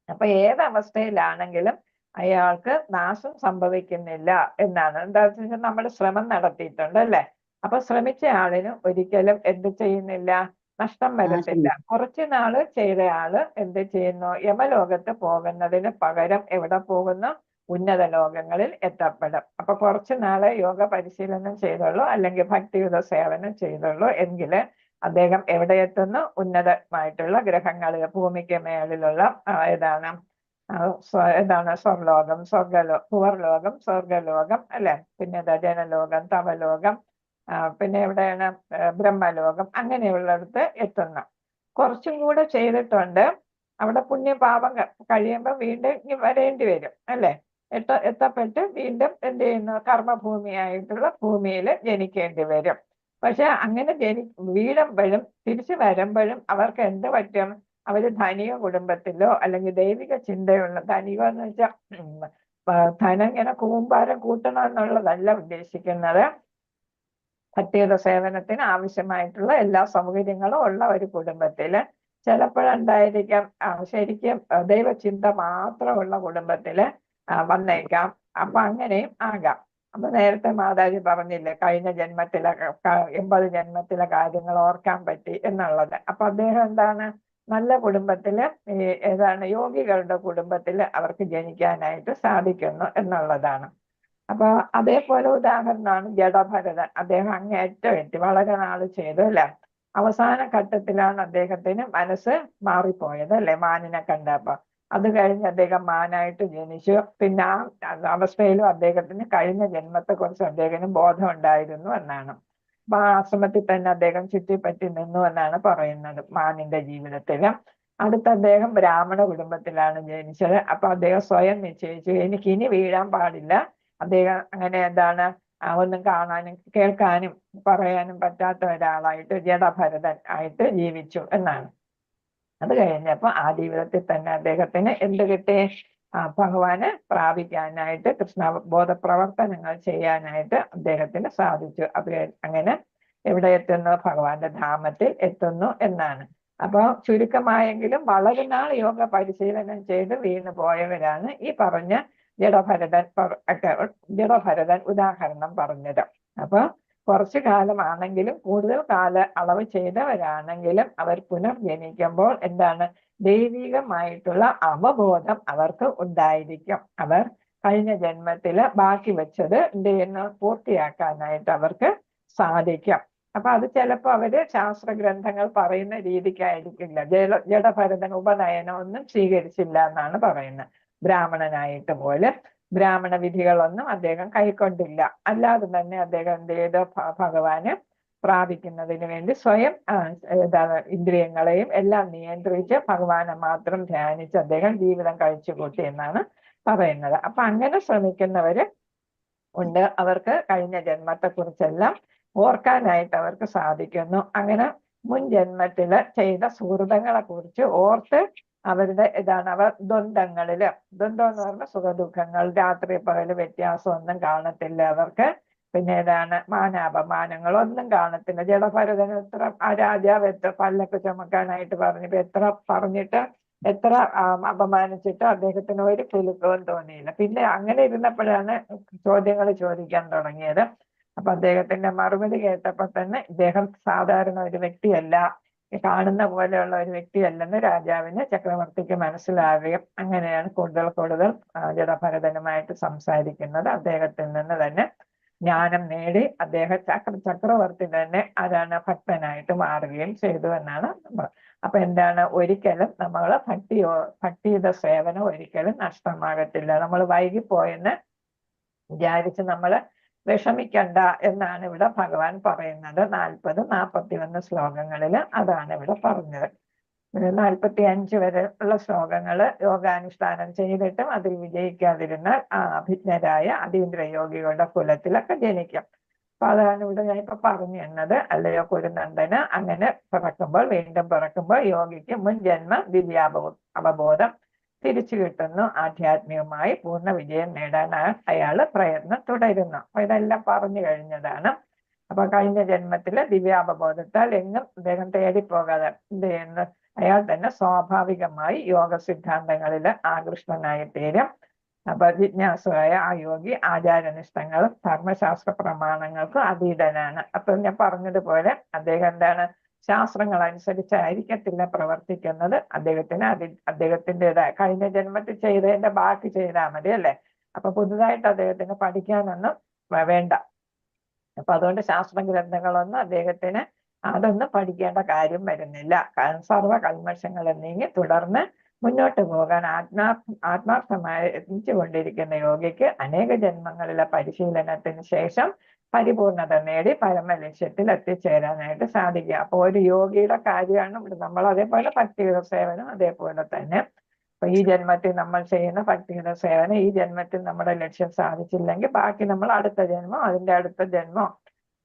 അപ്പൊ ഏതവസ്ഥയിലാണെങ്കിലും അയാൾക്ക് നാശം സംഭവിക്കുന്നില്ല എന്നാണ്. എന്താ വെച്ചാൽ നമ്മൾ ശ്രമം നടത്തിയിട്ടുണ്ട് അല്ലെ. അപ്പൊ ശ്രമിച്ച ആളിന് ഒരിക്കലും എന്ത് ചെയ്യുന്നില്ല? നഷ്ടം വരത്തില്ല. കുറച്ചു നാള് ചെയ്ത ആള് എന്ത് ചെയ്യുന്നു? യമലോകത്ത് പോകുന്നതിന് പകരം എവിടെ പോകുന്നു? ഉന്നത ലോകങ്ങളിൽ എത്തപ്പെടും. അപ്പൊ കുറച്ചു നാളെ യോഗ പരിശീലനം ചെയ്തുള്ളൂ, അല്ലെങ്കിൽ ഭക്തിയുത സേവനം ചെയ്തുള്ളൂ എങ്കിൽ അദ്ദേഹം എവിടെ എത്തുന്നു? ഉന്നതമായിട്ടുള്ള ഗ്രഹങ്ങളിൽ, ഭൂമിക്ക് മേളിലുള്ള ഏതാണ് സ്വർലോകം, ഭുവർലോകം, സ്വർഗലോകം അല്ലെ. പിന്നെ ജനലോകം, തവലോകം, പിന്നെ എവിടെയാണ്? ബ്രഹ്മലോകം. അങ്ങനെയുള്ളിടത്ത് എത്തുന്നു. കുറച്ചും കൂടെ ചെയ്തിട്ടുണ്ട്, അവിടെ പുണ്യപാപം കഴിയുമ്പോൾ വീണ്ടും വരേണ്ടി വരും അല്ലെ. എത്തപ്പെട്ട് വീണ്ടും എന്ത് ചെയ്യുന്നു? കർമ്മഭൂമിയായിട്ടുള്ള ഭൂമിയിൽ ജനിക്കേണ്ടി വരും. പക്ഷെ അങ്ങനെ വീഴുമ്പോഴും തിരിച്ചു വരുമ്പോഴും അവർക്ക് എന്ത് പറ്റും? അവര് ധനിക കുടുംബത്തിലോ അല്ലെങ്കിൽ ദൈവിക ചിന്തയുള്ള, ധനികം എന്ന് വെച്ചാൽ ധനം ഇങ്ങനെ കൂമ്പാരം കൂട്ടണം എന്നുള്ളതല്ല ഉദ്ദേശിക്കുന്നത്. ഭക്തിയുടെ സേവനത്തിന് ആവശ്യമായിട്ടുള്ള എല്ലാ സൗകര്യങ്ങളും ഉള്ള ഒരു കുടുംബത്തില് ചിലപ്പോഴുണ്ടായിരിക്കാം ശരിക്കും ദൈവചിന്ത മാത്രമുള്ള കുടുംബത്തില് വന്നേക്കാം. അപ്പൊ അങ്ങനെയും ആകാം. അപ്പൊ നേരത്തെ മാതാജി പറഞ്ഞില്ലേ, കഴിഞ്ഞ ജന്മത്തിലെ 80 ജന്മത്തിലെ കാര്യങ്ങൾ ഓർക്കാൻ പറ്റി എന്നുള്ളത്. അപ്പൊ അദ്ദേഹം എന്താണ്? നല്ല കുടുംബത്തില്, യോഗികളുടെ കുടുംബത്തില് അവർക്ക് ജനിക്കാനായിട്ട് സാധിക്കുന്നു എന്നുള്ളതാണ്. അപ്പൊ അതേപോലെ ഉദാഹരണമാണ് ജഡഭരതൻ. അദ്ദേഹം അങ്ങേറ്റം എത്തി വളരെ നാള് ചെയ്തു അല്ലെ. അവസാന ഘട്ടത്തിലാണ് അദ്ദേഹത്തിന് മനസ്സ് മാറിപ്പോയത് അല്ലെ, മാനിനെ കണ്ടപ്പോ. അത് കഴിഞ്ഞ് അദ്ദേഹം മാനായിട്ട് ജനിച്ചു. പിന്നെ ആ അവസ്ഥയിലും അദ്ദേഹത്തിന് കഴിഞ്ഞ ജന്മത്തെ കുറിച്ച് അദ്ദേഹത്തിന് ബോധം ഉണ്ടായിരുന്നു എന്നാണ്. അപ്പൊ ആ ആശ്രമത്തിൽ തന്നെ അദ്ദേഹം ചുറ്റിപ്പറ്റി നിന്നു എന്നാണ് പറയുന്നത് മാനിന്റെ ജീവിതത്തില്. അടുത്ത അദ്ദേഹം ബ്രാഹ്മണ കുടുംബത്തിലാണ് ജനിച്ചത്. അപ്പൊ അദ്ദേഹം സ്വയം നിശ്ചയിച്ചു, എനിക്ക് ഇനി വീഴാൻ പാടില്ല. അദ്ദേഹം അങ്ങനെ ഒന്നും കാണാനും കേൾക്കാനും പറയാനും പറ്റാത്ത ഒരാളായിട്ട് ജഡഭരതൻ ആയിട്ട് ജീവിച്ചു എന്നാണ്. അത് കഴിഞ്ഞപ്പോ ആ ജീവിതത്തിൽ തന്നെ അദ്ദേഹത്തിന് എന്ത് കിട്ടി? ഭഗവാനെ പ്രാപിക്കാനായിട്ട്, കൃഷ്ണബോധ പ്രവർത്തനങ്ങൾ ചെയ്യാനായിട്ട് അദ്ദേഹത്തിന് സാധിച്ചു. അത് അങ്ങനെ എവിടെ എത്തുന്നു? ഭഗവാന്റെ ധാമത്തിൽ എത്തുന്നു എന്നാണ്. അപ്പൊ ചുരുക്കമായെങ്കിലും വളരെ നാൾ യോഗ പരിശീലനം ചെയ്ത് വീണു പോയവരാണ് ഈ പറഞ്ഞ ജഡഭരതൻ ഉദാഹരണം പറഞ്ഞത്. അപ്പൊ കുറച്ചു കാലമാണെങ്കിലും കൂടുതൽ കാല അളവ് ചെയ്തവരാണെങ്കിലും അവർ പുനർജനിക്കുമ്പോൾ ദൈവികമായിട്ടുള്ള അവബോധം അവർക്ക് ഉണ്ടായിരിക്കും. അവർ കഴിഞ്ഞ ജന്മത്തില് ബാക്കി വെച്ചത് പൂർത്തിയാക്കാനായിട്ട് അവർക്ക് സാധിക്കും. അപ്പൊ അത് ചിലപ്പോ അവര് ശാസ്ത്ര ഗ്രന്ഥങ്ങൾ പറയുന്ന രീതിക്കായിരിക്കില്ല. ജഡഭരതൻ ഉപനയനം ഒന്നും സ്വീകരിച്ചില്ല എന്നാണ് പറയുന്നത്. ബ്രാഹ്മണനായിട്ട് പോലും ബ്രാഹ്മണ വിധികളൊന്നും അദ്ദേഹം കൈക്കൊണ്ടില്ല. അല്ലാതെ തന്നെ അദ്ദേഹം എന്ത് ചെയ്ത് ഭഗവാന് പ്രാപിക്കുന്നതിന് വേണ്ടി സ്വയം ഇന്ദ്രിയങ്ങളെയും എല്ലാം നിയന്ത്രിച്ച് ഭഗവാനെ മാത്രം ധ്യാനിച്ച് അദ്ദേഹം ജീവിതം കഴിച്ചുകൂട്ടി എന്നാണ് പറയുന്നത്. അപ്പൊ അങ്ങനെ ശ്രമിക്കുന്നവര് ഉണ്ട്. അവർക്ക് കഴിഞ്ഞ ജന്മത്തെ കുറിച്ചെല്ലാം ഓർക്കാനായിട്ട് അവർക്ക് സാധിക്കുന്നു. അങ്ങനെ മുൻ ജന്മത്തില് ചെയ്ത സുഹൃതങ്ങളെ കുറിച്ച് ഓർത്ത് അവരുടെ ഇതാണ്. അവർ ദ്വന്ദ്ങ്ങളില്, ദ്വന്ദ്വം എന്ന് പറഞ്ഞ സുഖദുഃഖങ്ങൾ, രാത്രി പകല് വ്യത്യാസമൊന്നും കാണത്തില്ല അവർക്ക്. പിന്നെ ഏതാണ് മാനാപമാനങ്ങളൊന്നും കാണത്തില്ല. ജഡഭരതന് എത്ര ആ രാജാവ് എത്ര പല്ലക്ക് ചുമക്കാനായിട്ട് പറഞ്ഞപ്പോ എത്ര പറഞ്ഞിട്ട് എത്ര അപമാനിച്ചിട്ട് അദ്ദേഹത്തിന് ഒരു കുലുക്കവും തോന്നിയില്ല. പിന്നെ അങ്ങനെ ഇരുന്നപ്പോഴാണ് ചോദ്യങ്ങൾ ചോദിക്കാൻ തുടങ്ങിയത്. അപ്പൊ അദ്ദേഹത്തിന്റെ മറുപടി കേട്ടപ്പോ തന്നെ ഇദ്ദേഹം സാധാരണ ഒരു വ്യക്തിയല്ല, കാണുന്ന പോലെയുള്ള ഒരു വ്യക്തിയല്ലെന്ന് രാജാവിന് ചക്രവർത്തിക്ക് മനസ്സിലാവുകയും അങ്ങനെയാണ് കൂടുതൽ കൂടുതൽ ജഡഭരതനുമായിട്ട് സംസാരിക്കുന്നത്. അദ്ദേഹത്തിൽ നിന്ന് തന്നെ ജ്ഞാനം നേടി അദ്ദേഹം ചക്രവർത്തി തന്നെ ആരാണ് ഭക്തനായിട്ട് മാറുകയും ചെയ്തു എന്നാണ്. അപ്പൊ എന്താണ്, ഒരിക്കലും നമ്മൾ ഭക്തിയുടെ സേവനം ഒരിക്കലും നഷ്ടമാകത്തില്ല. നമ്മൾ വൈകിപ്പോയെന്ന് വിചാരിച്ച് നമ്മൾ വിഷമിക്കണ്ട എന്നാണ് ഇവിടെ ഭഗവാൻ പറയുന്നത്. 40-41 ശ്ലോകങ്ങളില് അതാണ് ഇവിടെ പറഞ്ഞത്. 45 വരെ ഉള്ള ശ്ലോകങ്ങള് യോഗാനുഷ്ഠാനം ചെയ്തിട്ടും അതിൽ വിജയിക്കാതിരുന്നാൽ അഭിജ്ഞരായ അതീന്ദ്ര യോഗികളുടെ കുലത്തിലൊക്കെ ജനിക്കും. അപ്പൊ അതാണ് ഇവിടെ ഞാൻ ഇപ്പൊ പറഞ്ഞു തന്നത്. അല്ലയോ കുരുനന്ദന്, അങ്ങനെ പിറക്കുമ്പോൾ വീണ്ടും പിറക്കുമ്പോൾ യോഗിക്ക് മുൻ ജന്മ അവബോധം തിരിച്ചു കിട്ടുന്നു. ആധ്യാത്മികമായി പൂർണ്ണ വിജയം നേടാൻ അയാള് പ്രയത്നം തുടരുന്നു. അപ്പൊ ഇതെല്ലാം പറഞ്ഞു കഴിഞ്ഞതാണ്. അപ്പൊ കഴിഞ്ഞ ജന്മത്തില് ദിവ്യാവബോധത്താൽ എങ്ങും അദ്ദേഹം തേടിപ്പോകാതെ എന്ത് ചെയ്യുന്നു, അയാൾ തന്നെ സ്വാഭാവികമായി യോഗ സിദ്ധാന്തങ്ങളിൽ ആകൃഷ്ടനായി തീരും. അപ്പൊ ജിജ്ഞാസുവായ ആ യോഗി ആചാരനിഷ്ഠങ്ങളും ധർമ്മശാസ്ത്ര പ്രമാണങ്ങൾക്കും അതീതനാണ്. അപ്പൊ ഞാൻ പറഞ്ഞതുപോലെ അദ്ദേഹം എന്താണ്, ശാസ്ത്രങ്ങൾ അനുസരിച്ചായിരിക്കത്തില്ല പ്രവർത്തിക്കുന്നത്. അദ്ദേഹത്തിൻ്റെതായ കഴിഞ്ഞ ജന്മത്തിൽ ചെയ്തതിന്റെ ബാക്കി ചെയ്താൽ മതി അല്ലേ. അപ്പൊ പുതുതായിട്ട് അദ്ദേഹത്തിന് പഠിക്കാനൊന്നും വേണ്ട. അപ്പൊ അതുകൊണ്ട് ശാസ്ത്ര ഗ്രന്ഥങ്ങളൊന്നും അദ്ദേഹത്തിന് അതൊന്നും പഠിക്കേണ്ട കാര്യം വരുന്നില്ല. സർവ്വ കൽമഷങ്ങളും നീങ്ങി തുടർന്ന് മുന്നോട്ട് പോകാൻ ആത്മാർത്ഥമായി യത്നിച്ചുകൊണ്ടിരിക്കുന്ന യോഗിക്ക് അനേക ജന്മങ്ങളിലെ പരിശീലനത്തിന് ശേഷം പരിപൂർണത നേടി പരമലക്ഷ്യത്തിൽ എത്തിച്ചേരാനായിട്ട് സാധിക്കുക. അപ്പൊ ഒരു യോഗിയുടെ കാര്യമാണ് ഇവിടെ നമ്മൾ അതേപോലെ ഭക്തിയുടെ സേവനം അതേപോലെ തന്നെ. അപ്പൊ ഈ ജന്മത്തിൽ നമ്മൾ ചെയ്യുന്ന ഭക്തിയുടെ സേവനം ഈ ജന്മത്തിൽ നമ്മുടെ ലക്ഷ്യം സാധിച്ചില്ലെങ്കിൽ ബാക്കി നമ്മൾ അടുത്ത ജന്മം, അതിന്റെ അടുത്ത ജന്മം,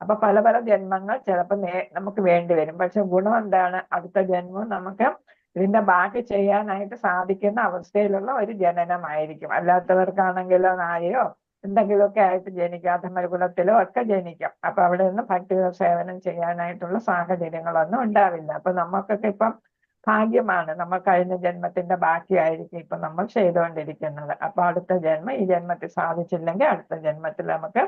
അപ്പൊ പല പല ജന്മങ്ങൾ ചിലപ്പോൾ നമുക്ക് വേണ്ടി വരും. പക്ഷെ ഗുണം എന്താണ്, അടുത്ത ജന്മം നമുക്ക് ഇതിന്റെ ബാക്കി ചെയ്യാനായിട്ട് സാധിക്കുന്ന അവസ്ഥയിലുള്ള ഒരു ജനനമായിരിക്കും. അല്ലാത്തവർക്കാണെങ്കിലോ നായയോ എന്തെങ്കിലുമൊക്കെ ആയിട്ട് ജനിക്കാം, അധമകുലത്തിലോ ഒക്കെ ജനിക്കാം. അപ്പൊ അവിടെ നിന്ന് ഭക്തിയുടെ സേവനം ചെയ്യാനായിട്ടുള്ള സാഹചര്യങ്ങളൊന്നും ഉണ്ടാവില്ല. അപ്പൊ നമുക്കൊക്കെ ഇപ്പം ഭാഗ്യമാണ്, നമ്മൾ കഴിഞ്ഞ ജന്മത്തിന്റെ ബാക്കിയായിരിക്കും ഇപ്പൊ നമ്മൾ ചെയ്തുകൊണ്ടിരിക്കുന്നത്. അപ്പൊ അടുത്ത ജന്മം ഈ ജന്മത്തിൽ സാധിച്ചില്ലെങ്കിൽ അടുത്ത ജന്മത്തിൽ നമുക്ക്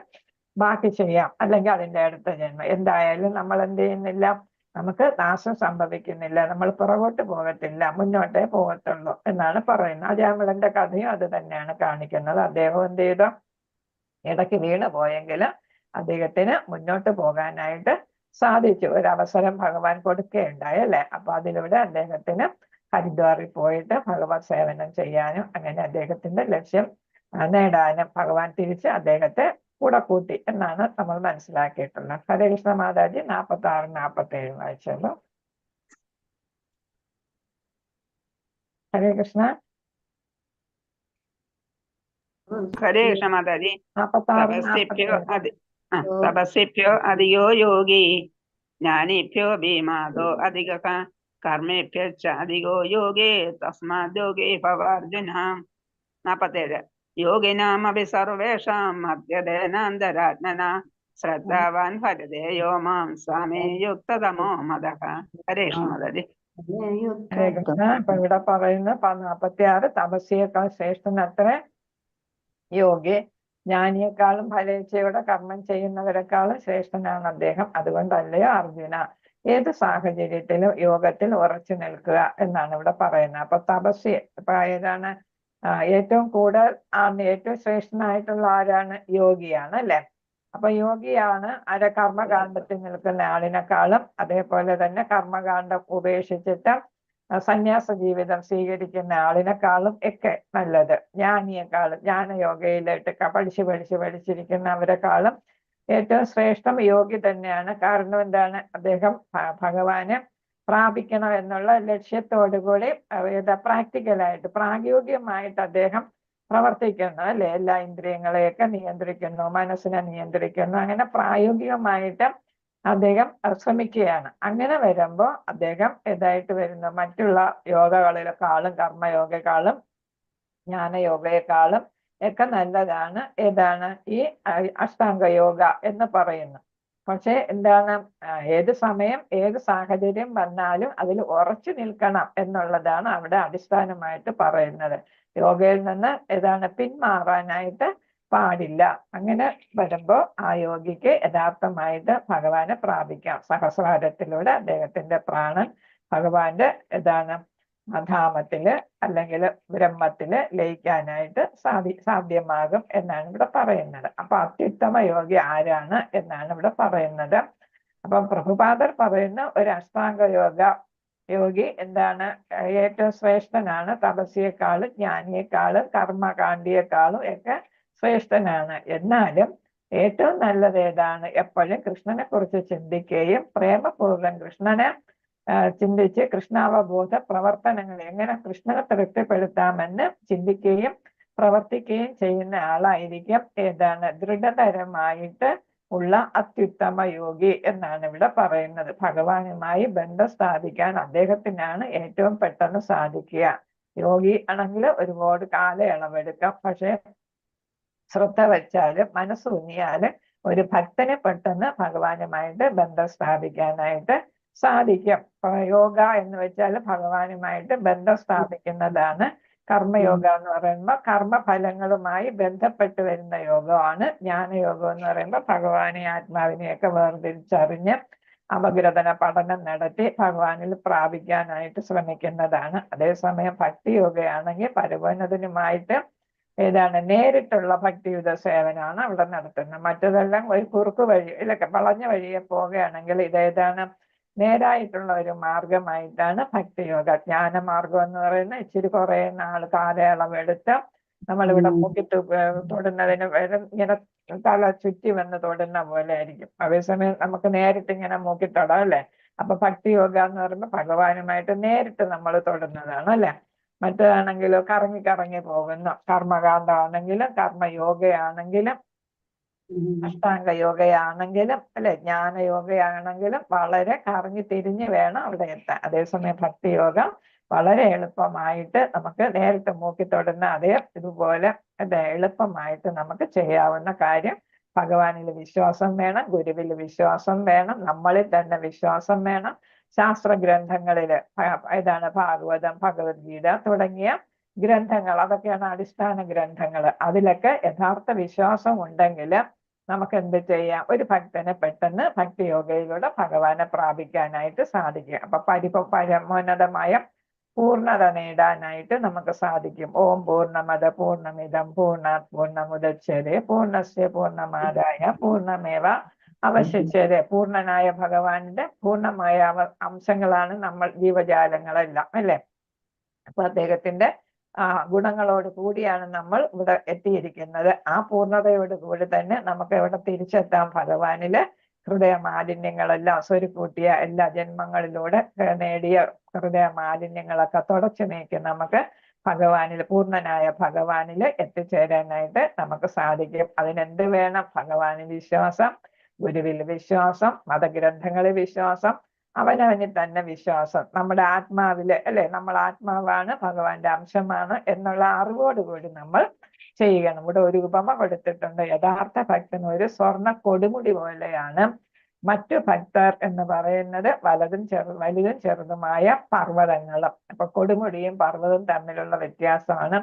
ബാക്കി ചെയ്യാം, അല്ലെങ്കിൽ അതിന്റെ അടുത്ത ജന്മം. എന്തായാലും നമ്മൾ എന്ത് ചെയ്യുന്നില്ല, നമുക്ക് നാശം സംഭവിക്കുന്നില്ല, നമ്മൾ പുറകോട്ട് പോകത്തില്ല, മുന്നോട്ടേ പോകത്തുള്ളൂ എന്നാണ് പറയുന്നത്. അജാമിളന്റെ കഥയും അത് തന്നെയാണ് കാണിക്കുന്നത്. അദ്ദേഹം എന്ത് ചെയ്തു, ഇടയ്ക്ക് വീണ് പോയെങ്കിൽ അദ്ദേഹത്തിന് മുന്നോട്ട് പോകാനായിട്ട് സാധിച്ചു. ഒരവസരം ഭഗവാൻ കൊടുക്കുകയുണ്ടായി അല്ലെ. അപ്പൊ അതിലൂടെ അദ്ദേഹത്തിന് ഹരിദ്വാറിൽ പോയിട്ട് ഭഗവത് സേവനം ചെയ്യാനും അങ്ങനെ അദ്ദേഹത്തിന്റെ ലക്ഷ്യം നേടാനും ഭഗവാൻ തിരിച്ച് അദ്ദേഹത്തെ കൂടെ കൂട്ടി എന്നാണ് നമ്മൾ മനസ്സിലാക്കിയിട്ടുള്ളത്. ഹരേ കൃഷ്ണ മാതാജി. 46-47 വായിച്ചല്ലോ. ഹരേ കൃഷ്ണ. ഹരേ കൃഷ്ണ മാതാജി. 46-47. തപസ്സേഭ്യോ അധികോ യോഗി ജ്ഞാനേഭ്യോ ഭീമാദോ അധിക കർമ്മേഭ്യശ്ച അധികോ യോഗേ തസ്മാദ് യോഗേ ഭവാർജുന. 47. യോഗിനാമപി സർവേഷാം മധ്യദേനാന്തരാത്മന ശ്രദ്ധാവാൻ ഭജതേ യോ മാം സാമേ യുക്തതമോ മദഃ. ഹരേ കൃഷ്ണ മാതാജി. ഹരേ കൃഷ്ണ. ഇപ്പൊ ഇവിടെ പറയുന്ന 46 തപസ്യേക്കാൾ ശ്രേഷ്ഠനത്രേ യോഗി. ജ്ഞാനിയെക്കാളും ഫലേച്ഛയോടെ കർമ്മം ചെയ്യുന്നവരെക്കാളും ശ്രേഷ്ഠനാണ് അദ്ദേഹം. അതുകൊണ്ടല്ലയോ അർജുന ഏത് സാഹചര്യത്തിലും യോഗത്തിൽ ഉറച്ചു നിൽക്കുക എന്നാണ് ഇവിടെ പറയുന്നത്. അപ്പൊ തപസ്യ ഇപ്പൊ ഏതാണ് ഏറ്റവും കൂടുതൽ ഏറ്റവും ശ്രേഷ്ഠനായിട്ടുള്ള ആരാണ്, യോഗിയാണ് അല്ലെ. അപ്പൊ യോഗിയാണ് കർമ്മകാണ്ഡത്തിൽ നിൽക്കുന്ന ആളിനെക്കാളും അതേപോലെ തന്നെ കർമ്മകാണ്ഡം ഉപേക്ഷിച്ചിട്ട് സന്യാസ ജീവിതം സ്വീകരിക്കുന്ന ആളിനെക്കാളും ഒക്കെ നല്ലത്. ജ്ഞാനിയെക്കാളും ജ്ഞാനയോഗയിലായിട്ട് പഠിച്ചിരിക്കുന്നവരെക്കാളും ഏറ്റവും ശ്രേഷ്ഠം യോഗി തന്നെയാണ്. കാരണം എന്താണ്, അദ്ദേഹം ഭഗവാനെ പ്രാപിക്കണം എന്നുള്ള ലക്ഷ്യത്തോടുകൂടി പ്രാക്ടിക്കലായിട്ട് പ്രായോഗികമായിട്ട് അദ്ദേഹം പ്രവർത്തിക്കുന്നു അല്ലെ. എല്ലാ ഇന്ദ്രിയങ്ങളെയൊക്കെ നിയന്ത്രിക്കുന്നു, മനസ്സിനെ നിയന്ത്രിക്കുന്നു. അങ്ങനെ പ്രായോഗികമായിട്ട് അദ്ദേഹം ശ്രമിക്കുകയാണ്. അങ്ങനെ വരുമ്പോൾ അദ്ദേഹം ഏതായിട്ട് വരുന്ന മറ്റുള്ള യോഗകളിലെക്കാളും കർമ്മയോഗയെക്കാളും ജ്ഞാനയോഗയെക്കാളും ഒക്കെ നല്ലതാണ് ഏതാണ് ഈ അഷ്ടാംഗ യോഗ എന്ന് പറയുന്നു. പക്ഷെ എന്താണ്, ഏത് സമയം ഏത് സാഹചര്യം വന്നാലും അതിൽ ഉറച്ചു നിൽക്കണം എന്നുള്ളതാണ് അവിടെ അടിസ്ഥാനമായിട്ട് പറയുന്നത്. യോഗയിൽ നിന്ന് ഏതാണ് പിന്മാറാനായിട്ട് പാടില്ല. അങ്ങനെ വരുമ്പോൾ ആ യോഗിക്ക് യഥാർത്ഥമായിട്ട് ഭഗവാനെ പ്രാപിക്കാം. സഹസ്രാരത്തിലൂടെ അദ്ദേഹത്തിന്റെ പ്രാണൻ ഭഗവാന്റെ ഏതാണ് ധാമത്തില് അല്ലെങ്കിൽ ബ്രഹ്മത്തില് ലയിക്കാനായിട്ട് സാധ്യമാകും എന്നാണ് ഇവിടെ പറയുന്നത്. അപ്പൊ അത്യുത്തമ യോഗി ആരാണ് എന്നാണ് ഇവിടെ പറയുന്നത്. അപ്പം പ്രഭുപാദർ പറയുന്ന ഒരു അഷ്ടാംഗ യോഗി എന്താണ്, ഏറ്റവും ശ്രേഷ്ഠനാണ്. തപസ്യയെക്കാളും ജ്ഞാനിയെക്കാളും കർമ്മകാണ്ഡിയെക്കാളും ഒക്കെ ശ്രേഷ്ഠനാണ്. എന്നാലും ഏറ്റവും നല്ലത് ഏതാണ്, എപ്പോഴും കൃഷ്ണനെ കുറിച്ച് ചിന്തിക്കുകയും പ്രേമപൂർവ്വം കൃഷ്ണനെ ചിന്തിച്ച് കൃഷ്ണാവബോധ പ്രവർത്തനങ്ങൾ എങ്ങനെ കൃഷ്ണനെ തൃപ്തിപ്പെടുത്താമെന്ന് ചിന്തിക്കുകയും പ്രവർത്തിക്കുകയും ചെയ്യുന്ന ആളായിരിക്കും ഏതാണ് ദൃഢതരമായിട്ട് ഉള്ള അത്യുത്തമ യോഗി എന്നാണ് ഇവിടെ പറയുന്നത്. ഭഗവാനുമായി ബന്ധം സ്ഥാപിക്കാൻ അദ്ദേഹത്തിനാണ് ഏറ്റവും പെട്ടെന്ന് സാധിക്കുക. യോഗി ആണെങ്കിൽ ഒരുപാട് കാലയളവെടുക്കാം. പക്ഷെ ശ്രദ്ധ വെച്ചാല് മനസ്സൂന്നിയാല് ഒരു ഭക്തനെ പെട്ടെന്ന് ഭഗവാനുമായിട്ട് ബന്ധം സ്ഥാപിക്കാനായിട്ട് സാധിക്കും. യോഗ എന്ന് വെച്ചാൽ ഭഗവാനുമായിട്ട് ബന്ധം സ്ഥാപിക്കുന്നതാണ്. കർമ്മയോഗ എന്ന് പറയുമ്പോൾ കർമ്മഫലങ്ങളുമായി ബന്ധപ്പെട്ട് വരുന്ന യോഗമാണ്. ജ്ഞാനയോഗം എന്ന് പറയുമ്പോൾ ഭഗവാനെ ആത്മാവിനെയൊക്കെ വേർതിരിച്ചറിഞ്ഞ് അപഗ്രഥന പഠനം നടത്തി ഭഗവാനിൽ പ്രാപിക്കാനായിട്ട് ശ്രമിക്കുന്നതാണ്. അതേസമയം ഭക്തിയോഗയാണെങ്കിൽ പരമോന്നതനുമായിട്ട് ഏതാണ് നേരിട്ടുള്ള ഭക്തിയുത സേവനമാണ് അവിടെ നടത്തുന്നത്. മറ്റതെല്ലാം ഒരു കുറുക്ക് വഴി ഇല്ലൊക്കെ വളഞ്ഞ വഴിയെ പോവുകയാണെങ്കിൽ ഇതേതാണ് നേരായിട്ടുള്ള ഒരു മാർഗമായിട്ടാണ് ഭക്തിയോഗ. ജ്ഞാനമാർഗം എന്ന് പറയുന്നത് ഇച്ചിരി കുറെ കാലയളവെടുത്ത് നമ്മളിവിടെ മൂക്കിട്ട് തൊടുന്നതിന് ഇങ്ങനെ തല ചുറ്റി വന്ന് തൊടുന്ന പോലെ ആയിരിക്കും. അതേസമയം നമുക്ക് നേരിട്ട് ഇങ്ങനെ മൂക്കിത്തൊടാം അല്ലെ. അപ്പൊ ഭക്തിയോഗ എന്ന് പറയുമ്പോൾ ഭഗവാനുമായിട്ട് നേരിട്ട് നമ്മൾ തൊടുന്നതാണ് അല്ലെ. മറ്റേതാണെങ്കിലും കറങ്ങി കറങ്ങി പോകുന്ന കർമ്മകാന്ഡമാണെങ്കിലും കർമ്മയോഗയാണെങ്കിലും അഷ്ടാംഗ യോഗയാണെങ്കിലും അല്ലെ ജ്ഞാനയോഗയാണെങ്കിലും വളരെ കറങ്ങി തിരിഞ്ഞ് വേണം അവിടെ എത്താൻ. അതേസമയം ഭക്തിയോഗ വളരെ എളുപ്പമായിട്ട് നമുക്ക് നേരിട്ട് മൂക്കി തൊടുന്ന അതേ ഇതുപോലെ എളുപ്പമായിട്ട് നമുക്ക് ചെയ്യാവുന്ന കാര്യം. ഭഗവാനിൽ വിശ്വാസം വേണം, ഗുരുവിൽ വിശ്വാസം വേണം, നമ്മളിൽ തന്നെ വിശ്വാസം വേണം. ശാസ്ത്ര ഗ്രന്ഥങ്ങളില് ഏതാണ് ഭാഗവതം, ഭഗവത്ഗീത തുടങ്ങിയ ഗ്രന്ഥങ്ങൾ അതൊക്കെയാണ് അടിസ്ഥാന ഗ്രന്ഥങ്ങൾ. അതിലൊക്കെ യഥാർത്ഥ വിശ്വാസം ഉണ്ടെങ്കിൽ നമുക്ക് എന്ത് ചെയ്യാം, ഒരു ഭക്തനെ പെട്ടെന്ന് ഭക്തിയോഗയിലൂടെ ഭഗവാനെ പ്രാപിക്കാനായിട്ട് സാധിക്കും. അപ്പൊ പരമോന്നതമായ പൂർണ്ണത നേടാനായിട്ട് നമുക്ക് സാധിക്കും. ഓം പൂർണ്ണമദ പൂർണ്ണമിദം പൂർണ്ണാത് പൂർണ്ണമുദച്യതേ പൂർണ്ണസ്യ പൂർണ്ണമാദായ പൂർണ്ണമേവ അവശിഷ്യതേ. പൂർണ്ണനായ ഭഗവാന്റെ പൂർണ്ണമായ അംശങ്ങളാണ് നമ്മൾ ജീവജാലങ്ങളെല്ലാം അല്ലെ. അപ്പൊ അദ്ദേഹത്തിന്റെ ഗുണങ്ങളോട് കൂടിയാണ് നമ്മൾ ഇവിടെ എത്തിയിരിക്കുന്നത്. ആ പൂർണ്ണതയോട് കൂടി തന്നെ നമുക്ക് ഇവിടെ തിരിച്ചെത്താം ഭഗവാനില്. ഹൃദയ മാലിന്യങ്ങളെല്ലാം സ്വരുക്കൂട്ടിയ എല്ലാ ജന്മങ്ങളിലൂടെ നേടിയ ഹൃദയ മാലിന്യങ്ങളൊക്കെ തുടച്ചു നീക്കി നമുക്ക് ഭഗവാനിൽ പൂർണ്ണനായ ഭഗവാനിൽ എത്തിച്ചേരാനായിട്ട് നമുക്ക് സാധിക്കും. അതിനെന്ത് വേണം? ഭഗവാനിൽ വിശ്വാസം, ഗുരുവിൽ വിശ്വാസം, മതഗ്രന്ഥങ്ങളിൽ വിശ്വാസം, അവനവനിൽ തന്നെ വിശ്വാസം, നമ്മുടെ ആത്മാവില് അല്ലെ, നമ്മൾ ആത്മാവാണ്, ഭഗവാന്റെ അംശമാണ് എന്നുള്ള അറിവോടുകൂടി നമ്മൾ ചെയ്യണം. ഇവിടെ ഒരു ഉപമ കൊടുത്തിട്ടുണ്ട്. യഥാർത്ഥ ഭക്തൻ ഒരു സ്വർണ്ണ കൊടുമുടി പോലെയാണ്. മറ്റു ഭക്തർ എന്ന് പറയുന്നത് വലുതും ചെറുതുമായ പർവ്വതങ്ങളും. അപ്പൊ കൊടുമുടിയും പർവ്വതവും തമ്മിലുള്ള വ്യത്യാസമാണ്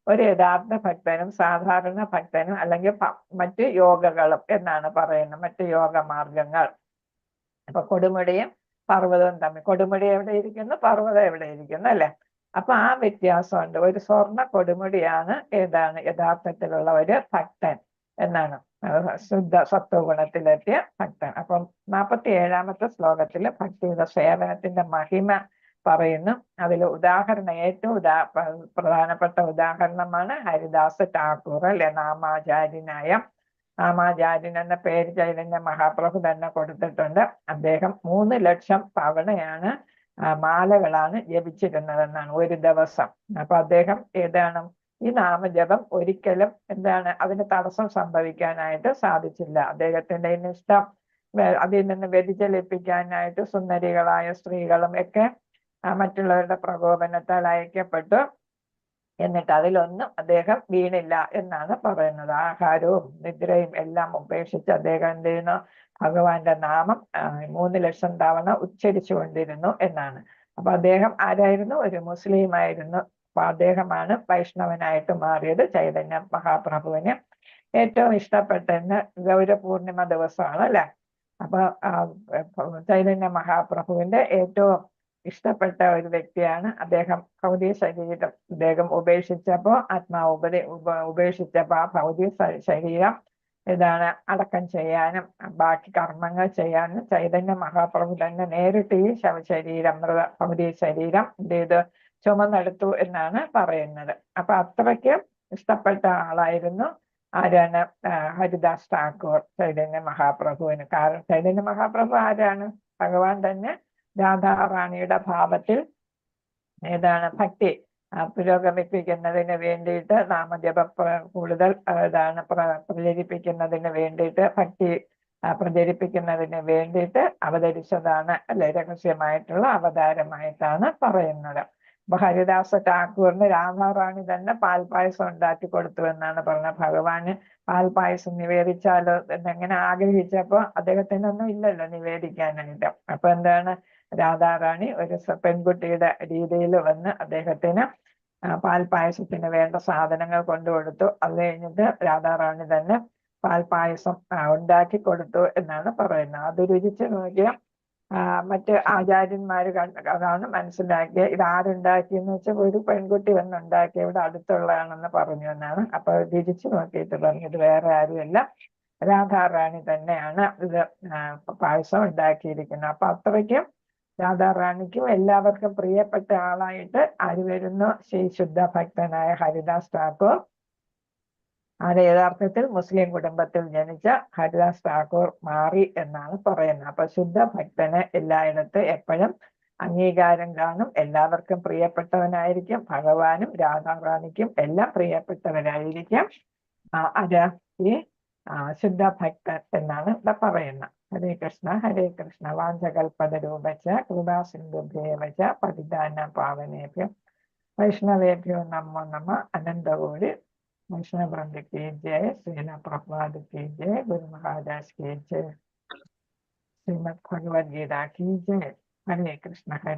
ഒരു യഥാർത്ഥ ഭക്തനും സാധാരണ ഭക്തനും അല്ലെങ്കിൽ മറ്റു യോഗകളും എന്നാണ് പറയുന്നത്, മറ്റു യോഗമാർഗങ്ങൾ. അപ്പൊ കൊടുമുടിയും പർവ്വതവും തമ്മിൽ, കൊടുമുടി എവിടെ ഇരിക്കുന്നു, പർവ്വതം എവിടെ ഇരിക്കുന്നു അല്ലെ. അപ്പൊ ആ വ്യത്യാസമുണ്ട്. ഒരു സ്വർണ്ണ കൊടുമുടിയാണ് ഏതാണ് യഥാർത്ഥത്തിലുള്ള ഒരു ഭക്തൻ എന്നാണ്, ശുദ്ധ സത്വഗുണത്തിലെത്തിയ ഭക്തൻ. അപ്പം 47-ാമത്തെ ശ്ലോകത്തില് ഭക്തിയുടെ സേവനത്തിന്റെ മഹിമ പറയുന്നു. അതിൽ ഉദാഹരണം ഏറ്റവും പ്രധാനപ്പെട്ട ഉദാഹരണമാണ് ഹരിദാസ് ഠാക്കൂർ അല്ലെ, നാമാചാര്യനായ. നാമാചാര്യൻ എന്ന പേര് ചൈതന്യ മഹാപ്രഭു തന്നെ കൊടുത്തിട്ടുണ്ട്. അദ്ദേഹം 3 ലക്ഷം തവണയാണ് മാലകളാണ് ജപിച്ചിരുന്നതെന്നാണ് ഒരു ദിവസം. അപ്പൊ അദ്ദേഹം ഏതാണ് ഈ നാമജപം ഒരിക്കലും എന്താണ് അതിന് തടസ്സം സംഭവിക്കാനായിട്ട് സാധിച്ചില്ല. അദ്ദേഹത്തിന്റെ നിഷ്ഠ അതിൽ നിന്ന് വ്യതിചലിപ്പിക്കാനായിട്ട് സുന്ദരികളായ സ്ത്രീകളും ഒക്കെ മറ്റുള്ളവരുടെ പ്രകോപനത്താൽ അയക്കപ്പെട്ടു. എന്നിട്ട് അതിലൊന്നും അദ്ദേഹം വീണില്ല എന്നാണ് പറയുന്നത്. ആഹാരവും നിദ്രയും എല്ലാം ഉപേക്ഷിച്ച് അദ്ദേഹം എന്ത് ചെയ്യുന്നു? ഭഗവാന്റെ നാമം 3 ലക്ഷം തവണ ഉച്ചരിച്ചു കൊണ്ടിരുന്നു എന്നാണ്. അപ്പൊ അദ്ദേഹം ആരായിരുന്നു? ഒരു മുസ്ലിം ആയിരുന്നു. അപ്പൊ അദ്ദേഹമാണ് വൈഷ്ണവനായിട്ട് മാറിയത്. ചൈതന്യ മഹാപ്രഭുവിന് ഏറ്റവും ഇഷ്ടപ്പെട്ടെന്ന് ഗൗരപൂർണിമ ദിവസമാണ് അല്ലെ. അപ്പൊ ചൈതന്യ മഹാപ്രഭുവിന്റെ ഏറ്റവും ഇഷ്ടപ്പെട്ട ഒരു വ്യക്തിയാണ് അദ്ദേഹം. ഭൗതിക ശരീരം അദ്ദേഹം ഉപേക്ഷിച്ചപ്പോ, ആത്മാവ് ഉപേക്ഷിച്ചപ്പോ ആ ഭൗതിക ശരീരം ഇതാണ് അടക്കം ചെയ്യാനും ബാക്കി കർമ്മങ്ങൾ ചെയ്യാനും ചൈതന്യ മഹാപ്രഭു തന്നെ നേരിട്ട് ഈ ശവശരീരം ഭൗതിക ശരീരം എന്ത് ചെയ്ത് ചുമന്നെടുത്തു എന്നാണ് പറയുന്നത്. അപ്പൊ അത്രയ്ക്ക് ഇഷ്ടപ്പെട്ട ആളായിരുന്നു ആരാണ്? ഹരിദാസ് ഠാക്കൂർ ചൈതന്യ മഹാപ്രഭുവിന്. കാരണം ചൈതന്യ മഹാപ്രഭു ആരാണ്? ഭഗവാൻ തന്നെ രാധാറാണിയുടെ ഭാവത്തിൽ ഏതാണ് ഭക്തി പുരോഗമിപ്പിക്കുന്നതിന് വേണ്ടിയിട്ട്, നാമജപം കൂടുതൽ പ്രചരിപ്പിക്കുന്നതിന് വേണ്ടിയിട്ട്, ഭക്തി പ്രചരിപ്പിക്കുന്നതിന് വേണ്ടിയിട്ട് അവതരിച്ചതാണ് അല്ലെ, രഹസ്യമായിട്ടുള്ള അവതാരമായിട്ടാണ് പറയുന്നത്. അപ്പൊ ഹരിദാസ് ഠാക്കൂറിന് രാധാറാണി തന്നെ പാൽപായസം ഉണ്ടാക്കി കൊടുത്തു എന്നാണ് പറഞ്ഞത്. ഭഗവാന് പാൽപായസം നിവേദിച്ചാലോ എന്നെങ്ങനെ ആഗ്രഹിച്ചപ്പോ അദ്ദേഹത്തിനൊന്നും ഇല്ലല്ലോ നിവേദിക്കാനായിട്ട്. അപ്പൊ എന്താണ്, രാധാറാണി ഒരു പെൺകുട്ടിയുടെ രീതിയിൽ വന്ന് അദ്ദേഹത്തിന് പാൽപായസത്തിന് വേണ്ട സാധനങ്ങൾ കൊണ്ടുകൊടുത്തു. അത് കഴിഞ്ഞിട്ട് രാധാറാണി തന്നെ പാൽപായസം ഉണ്ടാക്കി കൊടുത്തു എന്നാണ് പറയുന്നത്. അത് രുചിച്ച് നോക്കിയ മറ്റ് ആചാര്യന്മാര് അതാണ് മനസ്സിലാക്കിയ ഇത് ആരുണ്ടാക്കിയെന്ന് വെച്ചാൽ ഒരു പെൺകുട്ടി വന്നുണ്ടാക്കി, ഇവിടെ അടുത്തുള്ളതാണെന്ന് പറഞ്ഞു എന്നാണ്. അപ്പൊ രുചിച്ച് നോക്കിയിട്ട് പറഞ്ഞു ഇത് വേറെ ആരുമല്ല, രാധാറാണി തന്നെയാണ് ഇത് പായസം ഉണ്ടാക്കിയിരിക്കുന്നത്. അപ്പൊ അത്രയ്ക്കും രാധാറാണിക്കും എല്ലാവർക്കും പ്രിയപ്പെട്ട ആളായിട്ട് ആര് വരുന്നു? ശ്രീ ശുദ്ധ ഭക്തനായ ഹരിദാസ് ഠാക്കൂർ. അത് യഥാർത്ഥത്തിൽ മുസ്ലിം കുടുംബത്തിൽ ജനിച്ച ഹരിദാസ് ഠാക്കൂർ മാറി എന്നാണ് പറയുന്നത്. അപ്പൊ ശുദ്ധ ഭക്തന് എല്ലായിടത്തും എപ്പോഴും അംഗീകാരം കാണും, എല്ലാവർക്കും പ്രിയപ്പെട്ടവനായിരിക്കും. ഭഗവാനും രാധാറാണിക്കും എല്ലാം പ്രിയപ്പെട്ടവരായിരിക്കും. അത് ഈ ശുദ്ധ ഭക്തൻ എന്നാണ് ഇവിടെ പറയുന്നത്. ഹരേ കൃഷ്ണ ഹരേ കൃഷ്ണ. വാഞ്ചകൽപതരൂപച്ച കൃപാ സിന്ധുഭ്യേവച പതിതാന പാവനേഭ്യോ വൈഷ്ണവേഭ്യോ നമോ നമ. അനന്തകോടി वैष्णव वृंद की जय। श्रील प्रभुपाद की जय। गुरु महाराज की जय। श्रीमद् भगवद गीता की जय। हरे कृष्ण हरे